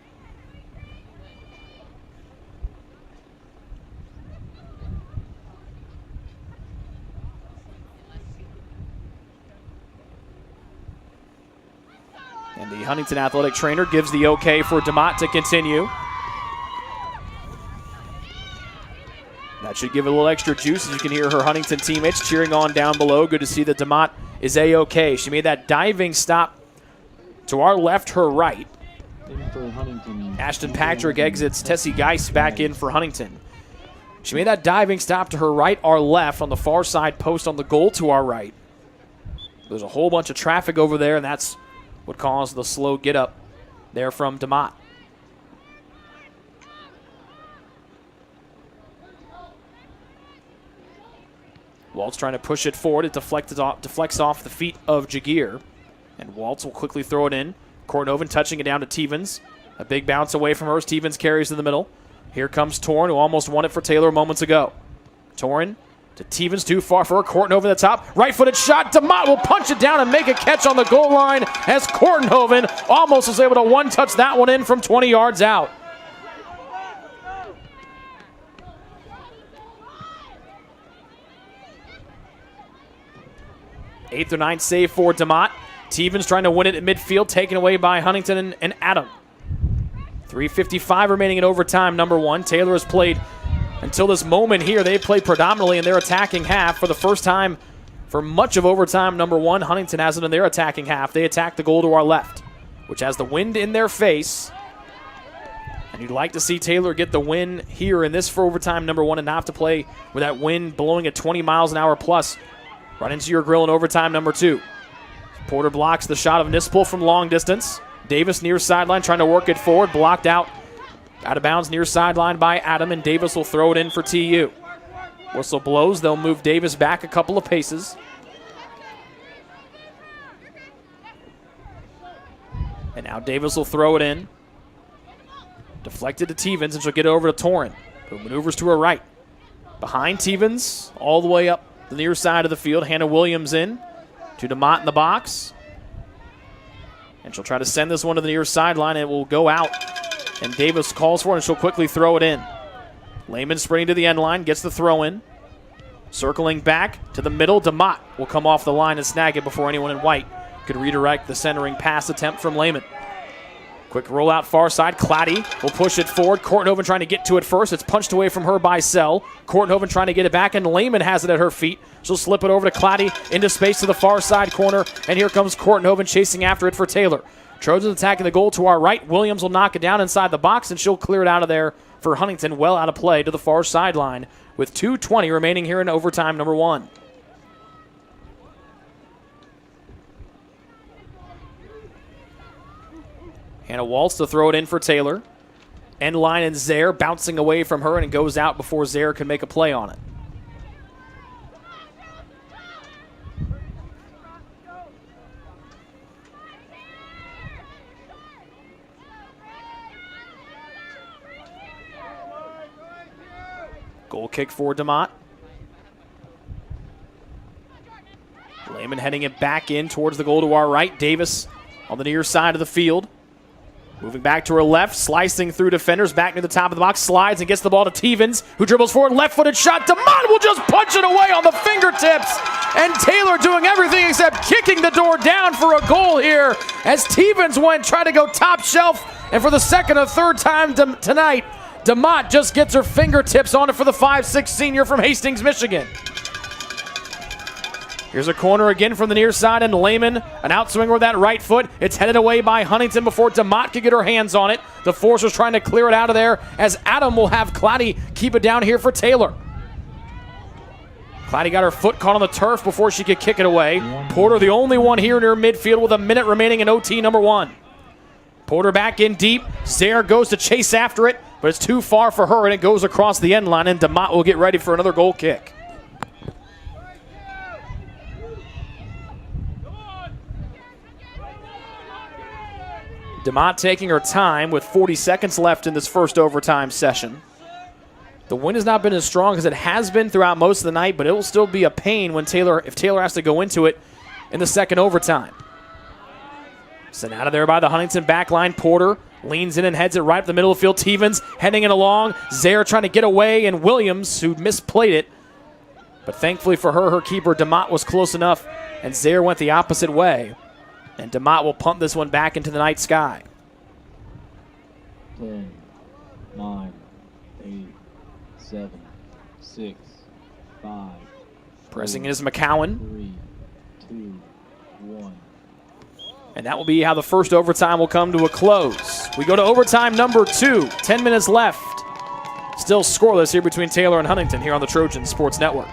And the Huntington athletic trainer gives the okay for DeMott to continue. That should give it a little extra juice, as you can hear her Huntington teammates cheering on down below. Good to see that DeMott is A-okay. She made that diving stop to our left, her right. In for Huntington. Ashton Patrick exits. Tessie Geist back in for Huntington. She made that diving stop to her right, our left, on the far side post on the goal to our right. There's a whole bunch of traffic over there, and that's what caused the slow get up there from DeMott. Waltz trying to push it forward. It deflects off the feet of Jagir. And Waltz will quickly throw it in. Korthoven touching it down to Stevens. A big bounce away from her. Stevens carries in the middle. Here comes Torn, who almost won it for Taylor moments ago. Torn to Stevens, too far for her. Korthoven the top. Right-footed shot. DeMott will punch it down and make a catch on the goal line as Korthoven almost was able to one-touch that one in from 20 yards out. Eighth or ninth save for DeMott. Stevens trying to win it at midfield, taken away by Huntington and Adam. 3:55 remaining in overtime, number one. Taylor has played until this moment here. They played predominantly in their attacking half for the first time for much of overtime, number one. Huntington hasn't in their attacking half. They attack the goal to our left, which has the wind in their face. And you'd like to see Taylor get the win here in this for overtime, number one, and not have to play with that wind blowing at 20 miles an hour plus. Right into your grill in overtime, number two. Porter blocks the shot of Nispel from long distance. Davis near sideline trying to work it forward. Blocked out of bounds near sideline by Adam, and Davis will throw it in for TU. Whistle blows. They'll move Davis back a couple of paces. And now Davis will throw it in. Deflected to Stevens, and she'll get it over to Torrin, who maneuvers to her right. Behind Stevens, all the way up the near side of the field. Hannah Williams in to DeMott in the box. And she'll try to send this one to the near sideline, and it will go out. And Davis calls for it, and she'll quickly throw it in. Lehman sprinting to the end line, gets the throw in. Circling back to the middle, DeMott will come off the line and snag it before anyone in white could redirect the centering pass attempt from Lehman. Quick rollout far side. Claddy will push it forward. Korthoven trying to get to it first. It's punched away from her by Sell. Korthoven trying to get it back, and Lehman has it at her feet. She'll slip it over to Claddy into space to the far side corner, and here comes Korthoven chasing after it for Taylor. Trojans attacking the goal to our right. Williams will knock it down inside the box, and she'll clear it out of there for Huntington, well out of play to the far sideline with 2:20 remaining here in overtime, number one. Hannah Waltz to throw it in for Taylor. End line and Zaire bouncing away from her, and it goes out before Zaire can make a play on it. Goal kick for DeMott. Lehman heading it back in towards the goal to our right. Davis on the near side of the field. Moving back to her left, slicing through defenders, back near the top of the box, slides and gets the ball to Stevens, who dribbles forward, left-footed shot. DeMott will just punch it away on the fingertips. And Taylor doing everything except kicking the door down for a goal here as Stevens went, tried to go top shelf, and for the second or third time tonight, DeMott just gets her fingertips on it for the 5'6" senior from Hastings, Michigan. Here's a corner again from the near side, and Lehman, an outswinger with that right foot. It's headed away by Huntington before DeMott could get her hands on it. The Forcers trying to clear it out of there as Adam will have Claddy keep it down here for Taylor. Claddy got her foot caught on the turf before she could kick it away. Porter the only one here near midfield with a minute remaining in OT number 1. Porter back in deep. Zaire goes to chase after it, but it's too far for her, and it goes across the end line, and DeMott will get ready for another goal kick. DeMott taking her time with 40 seconds left in this first overtime session. The wind has not been as strong as it has been throughout most of the night, but it will still be a pain when if Taylor has to go into it in the second overtime. Sent out of there by the Huntington back line. Porter leans in and heads it right up the middle of the field. Stevens heading it along. Zaire trying to get away, and Williams, who misplayed it. But thankfully for her keeper, DeMott was close enough, and Zaire went the opposite way. And DeMott will punt this one back into the night sky. 10, 9, 8, 7, 6, 5. Pressing in is McCowan. 3, 2, 1. And that will be how the first overtime will come to a close. We go to overtime number 2. 10 minutes left. Still scoreless here between Taylor and Huntington here on the Trojan Sports Network.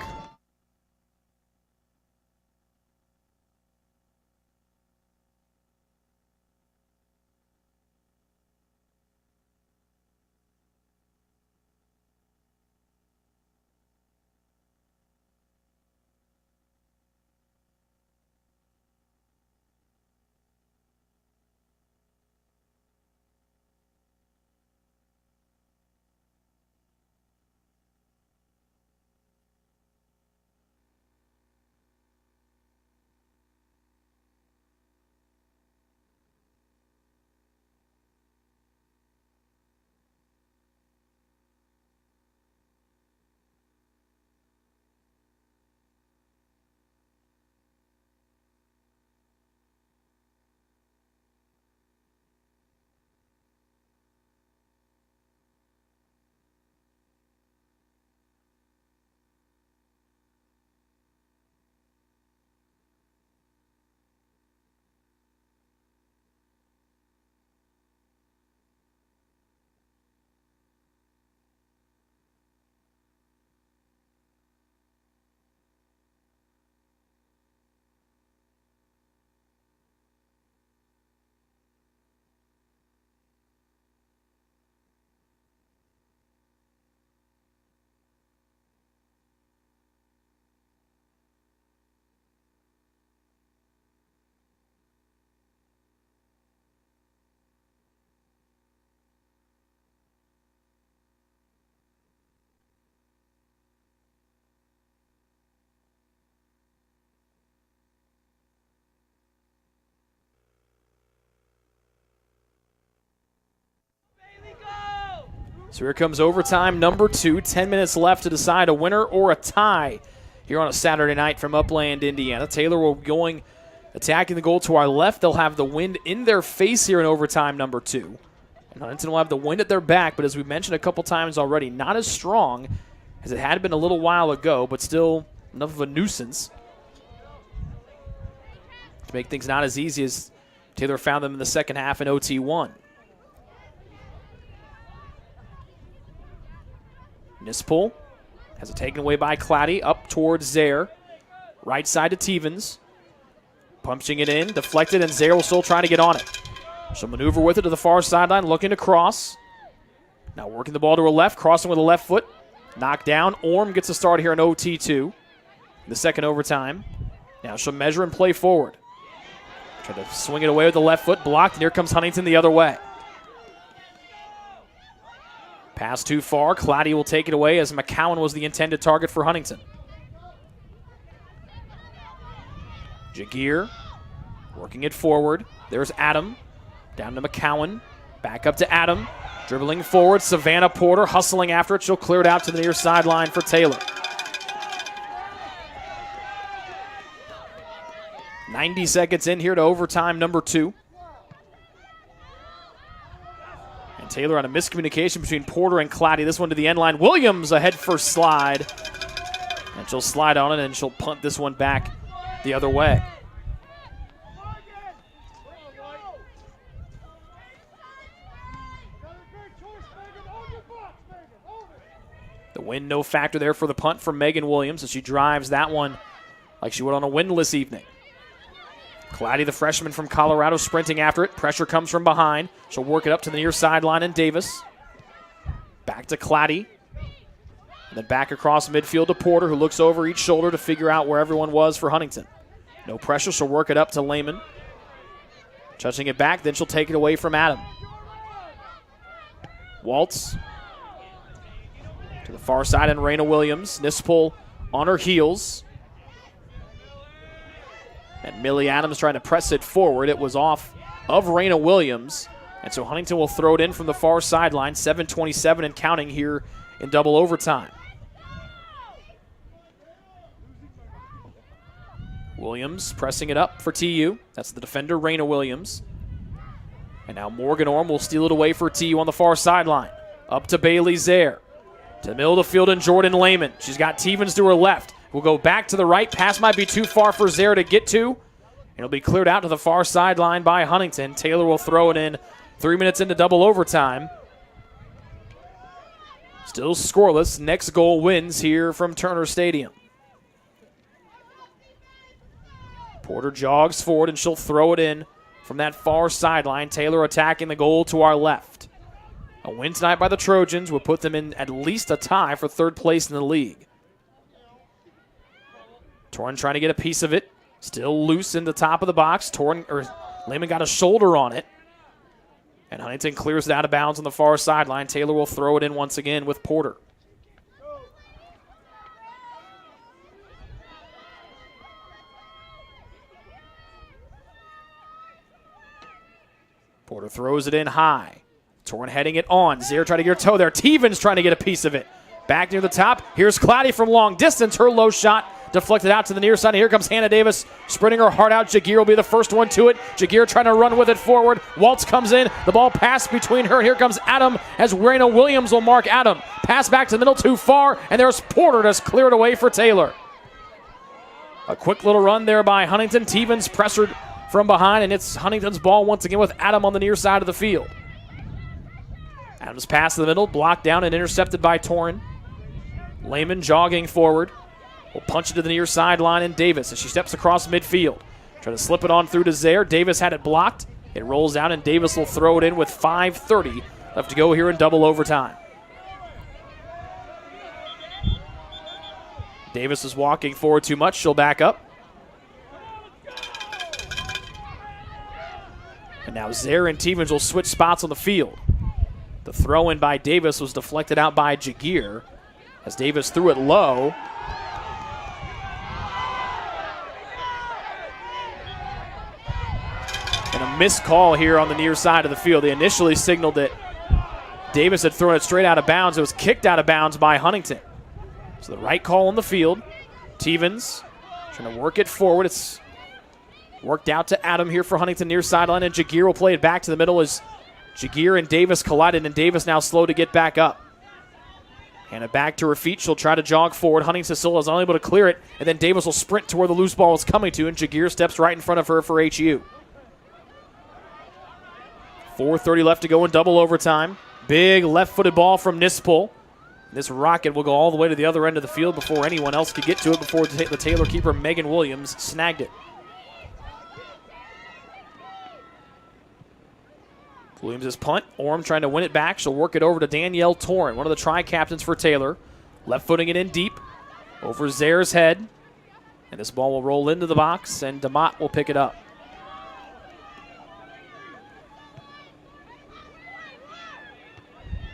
So here comes overtime number 2. 10 minutes left to decide a winner or a tie here on a Saturday night from Upland, Indiana. Taylor will be going attacking the goal to our left. They'll have the wind in their face here in overtime number 2. And Huntington will have the wind at their back, but as we mentioned a couple times already, not as strong as it had been a little while ago, but still enough of a nuisance to make things not as easy as Taylor found them in the second half in OT1. Nispel has it taken away by Claddy, up towards Zaire. Right side to Stevens. Punching it in, deflected, and Zaire will still try to get on it. She'll maneuver with it to the far sideline, looking to cross. Now working the ball to her left, crossing with a left foot. Knocked down. Orm gets a start here in OT2. The second overtime. Now she'll measure and play forward. Try to swing it away with the left foot, blocked, and here comes Huntington the other way. Pass too far. Claddy will take it away as McCowan was the intended target for Huntington. Jagir working it forward. There's Adam. Down to McCowan. Back up to Adam. Dribbling forward. Savannah Porter hustling after it. She'll clear it out to the near sideline for Taylor. 90 seconds in here to overtime number 2. And Taylor on a miscommunication between Porter and Claddy. This one to the end line. Williams a head first slide. And she'll slide on it and she'll punt this one back the other way. The wind no factor there for the punt from Megan Williams as she drives that one like she would on a windless evening. Claddy, the freshman from Colorado, sprinting after it. Pressure comes from behind. She'll work it up to the near sideline and Davis. Back to Claddy. And then back across midfield to Porter, who looks over each shoulder to figure out where everyone was for Huntington. No pressure, she'll work it up to Lehman. Touching it back, then she'll take it away from Adam. Waltz to the far side and Raina Williams. Nispel on her heels. And Millie Adams trying to press it forward. It was off of Raina Williams. And so Huntington will throw it in from the far sideline. 7:27 and counting here in double overtime. Williams pressing it up for TU. That's the defender, Raina Williams. And now Morgan Orm will steal it away for TU on the far sideline. Up to Bailey Zaire. To the middle of the field and Jordan Lehman. She's got Tevens to her left. Will go back to the right. Pass might be too far for Zaire to get to. And it'll be cleared out to the far sideline by Huntington. Taylor will throw it in 3 minutes into double overtime. Still scoreless. Next goal wins here from Turner Stadium. Porter jogs forward and she'll throw it in from that far sideline. Taylor attacking the goal to our left. A win tonight by the Trojans would put them in at least a tie for third place in the league. Torn trying to get a piece of it. Still loose in the top of the box. Lehman got a shoulder on it. And Huntington clears it out of bounds on the far sideline. Taylor will throw it in once again with Porter. Porter throws it in high. Torn heading it on. Zaire trying to get her toe there. Tevens trying to get a piece of it. Back near the top. Here's Claddy from long distance. Her low shot deflected out to the near side. And here comes Hannah Davis sprinting her heart out. Jagir will be the first one to it. Jagir trying to run with it forward. Waltz comes in. The ball passed between her. Here comes Adam as Raina Williams will mark Adam. Pass back to the middle too far. And there's Porter to clear it away for Taylor. A quick little run there by Huntington. Tevens pressured from behind. And it's Huntington's ball once again with Adam on the near side of the field. Adams pass to the middle. Blocked down and intercepted by Torren. Lehman jogging forward. Will punch it to the near sideline and Davis as she steps across midfield. Trying to slip it on through to Zaire. Davis had it blocked. It rolls out and Davis will throw it in with 5:30 left to go here in double overtime. Davis is walking forward too much. She'll back up. And now Zaire and Tevens will switch spots on the field. The throw in by Davis was deflected out by Jagir as Davis threw it low. And a missed call here on the near side of the field. They initially signaled that Davis had thrown it straight out of bounds. It was kicked out of bounds by Huntington. So the right call on the field. Tevens trying to work it forward. It's worked out to Adam here for Huntington near sideline, and Jagir will play it back to the middle as Jagir and Davis collided, and Davis now slow to get back up. Hand it back to her feet. She'll try to jog forward. Huntington still is unable to clear it, and then Davis will sprint to where the loose ball is coming to, and Jagir steps right in front of her for HU. 4:30 left to go in double overtime. Big left-footed ball from Nispel. This rocket will go all the way to the other end of the field before anyone else could get to it before the Taylor keeper, Megan Williams, snagged it. Williams' punt. Orm trying to win it back. She'll work it over to Danielle Torren, one of the tri-captains for Taylor. Left footing it in deep over Zaire's head. And this ball will roll into the box, and DeMott will pick it up.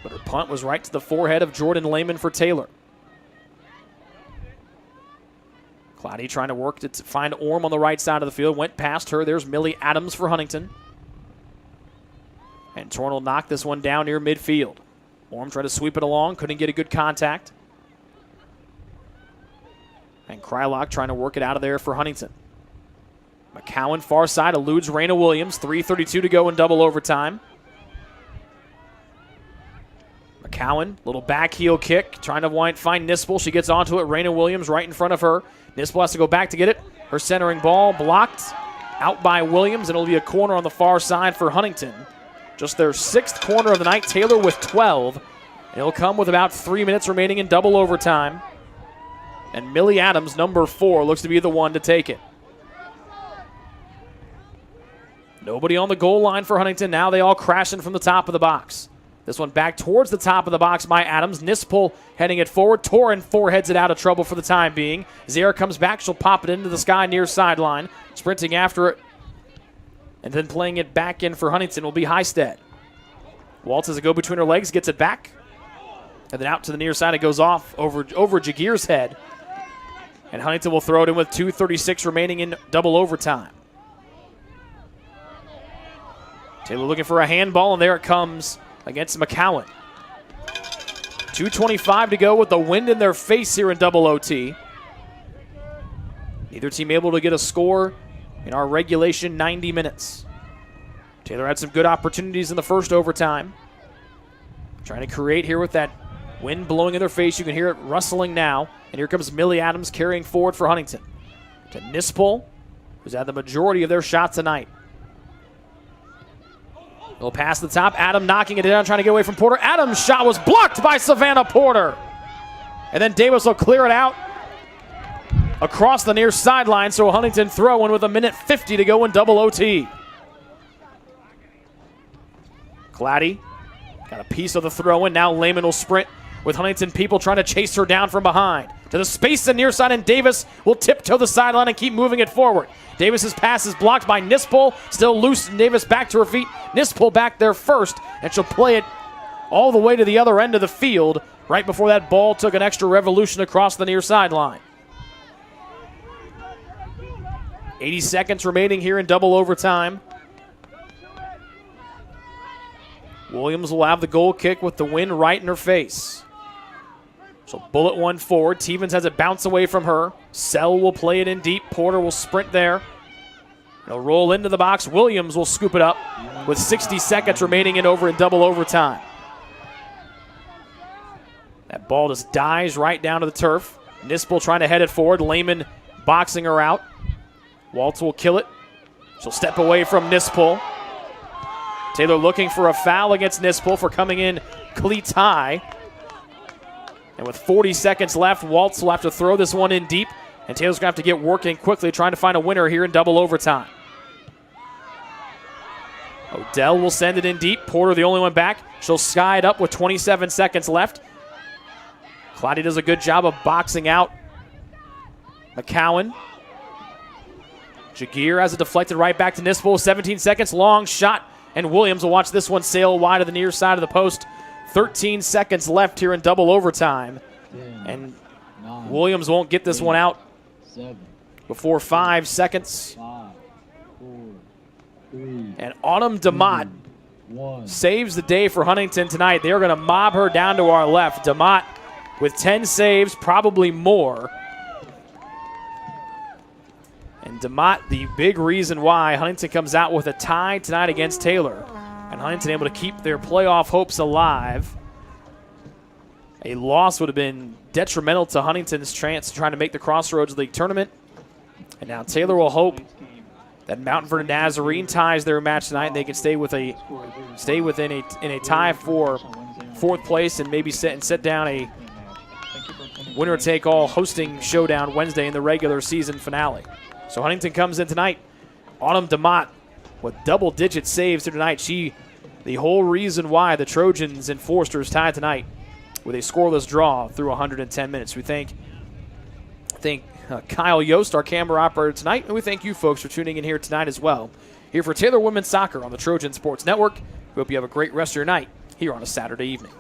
But her punt was right to the forehead of Jordan Lehman for Taylor. Cloudy trying to work to find Orm on the right side of the field. Went past her. There's Millie Adams for Huntington. And Torn will knock this one down near midfield. Orm tried to sweep it along. Couldn't get a good contact. And Krylock trying to work it out of there for Huntington. McCowan far side eludes Raina Williams. 3:32 to go in double overtime. McCowan, little back heel kick, trying to find Nispel. She gets onto it. Raina Williams right in front of her. Nispel has to go back to get it. Her centering ball blocked out by Williams, and it'll be a corner on the far side for Huntington. Just their 6th corner of the night. Taylor with 12. It'll come with about 3 minutes remaining in double overtime. And Millie Adams, number 4, looks to be the one to take it. Nobody on the goal line for Huntington. Now they all crashing from the top of the box. This one back towards the top of the box by Adams. Nispel heading it forward. Torin foreheads it out of trouble for the time being. Zara comes back. She'll pop it into the sky near sideline. Sprinting after it. And then playing it back in for Huntington will be Highstead. Waltz has a go between her legs. Gets it back. And then out to the near side. It goes off over Jagir's head. And Huntington will throw it in with 2:36 remaining in double overtime. Taylor looking for a handball, and there it comes against McCowan. 2:25 to go with the wind in their face here in double OT. Neither team able to get a score in our regulation 90 minutes. Taylor had some good opportunities in the first overtime. Trying to create here with that wind blowing in their face. You can hear it rustling now. And here comes Millie Adams carrying forward for Huntington. To Nispel, who's had the majority of their shots tonight. They'll pass the top. Adam knocking it down, trying to get away from Porter. Adams' shot was blocked by Savannah Porter. And then Davis will clear it out across the near sideline, so Huntington throwing with 1:50 to go in double OT. Claddy got a piece of the throw in. Now Lehman will sprint with Huntington people trying to chase her down from behind. To the space and near side, and Davis will tiptoe the sideline and keep moving it forward. Davis's pass is blocked by Nispel. Still loose, and Davis back to her feet. Nispel back there first, and she'll play it all the way to the other end of the field right before that ball took an extra revolution across the near sideline. 80 seconds remaining here in double overtime. Williams will have the goal kick with the wind right in her face. She'll bullet one forward. Tevens has it bounce away from her. Sell will play it in deep. Porter will sprint there. They'll roll into the box. Williams will scoop it up with 60 seconds remaining in double overtime. That ball just dives right down to the turf. Nispel trying to head it forward. Lehman boxing her out. Waltz will kill it. She'll step away from Nispel. Taylor looking for a foul against Nispel for coming in cleats high. And with 40 seconds left, Waltz will have to throw this one in deep. And Taylor's going to have to get working quickly trying to find a winner here in double overtime. Odell will send it in deep. Porter the only one back. She'll sky it up with 27 seconds left. Claddy does a good job of boxing out McCowan. Jagir has it deflected right back to Nispel. 17 seconds, long shot. And Williams will watch this one sail wide to the near side of the post. 13 seconds left here in double overtime. 10, And 9, Williams won't get this 8, one out 7, before 5 seconds. 5, 4, 3, And Autumn DeMott 1. saves the day for Huntington tonight. They're going to mob her down to our left. DeMott with 10 saves, probably more. And DeMott, the big reason why Huntington comes out with a tie tonight against Taylor. And Huntington able to keep their playoff hopes alive. A loss would have been detrimental to Huntington's chance trying to make the Crossroads League tournament. And now Taylor will hope that Mountain Vernon Nazarene ties their match tonight and they can stay within a tie for 4th place and maybe set down a winner-take-all hosting showdown Wednesday in the regular season finale. So Huntington comes in tonight. Autumn DeMott with double-digit saves here tonight. She, the whole reason why the Trojans and Forsters tied tonight with a scoreless draw through 110 minutes. We thank Kyle Yost, our camera operator tonight, and we thank you folks for tuning in here tonight as well. Here for Taylor Women's Soccer on the Trojan Sports Network. We hope you have a great rest of your night here on a Saturday evening.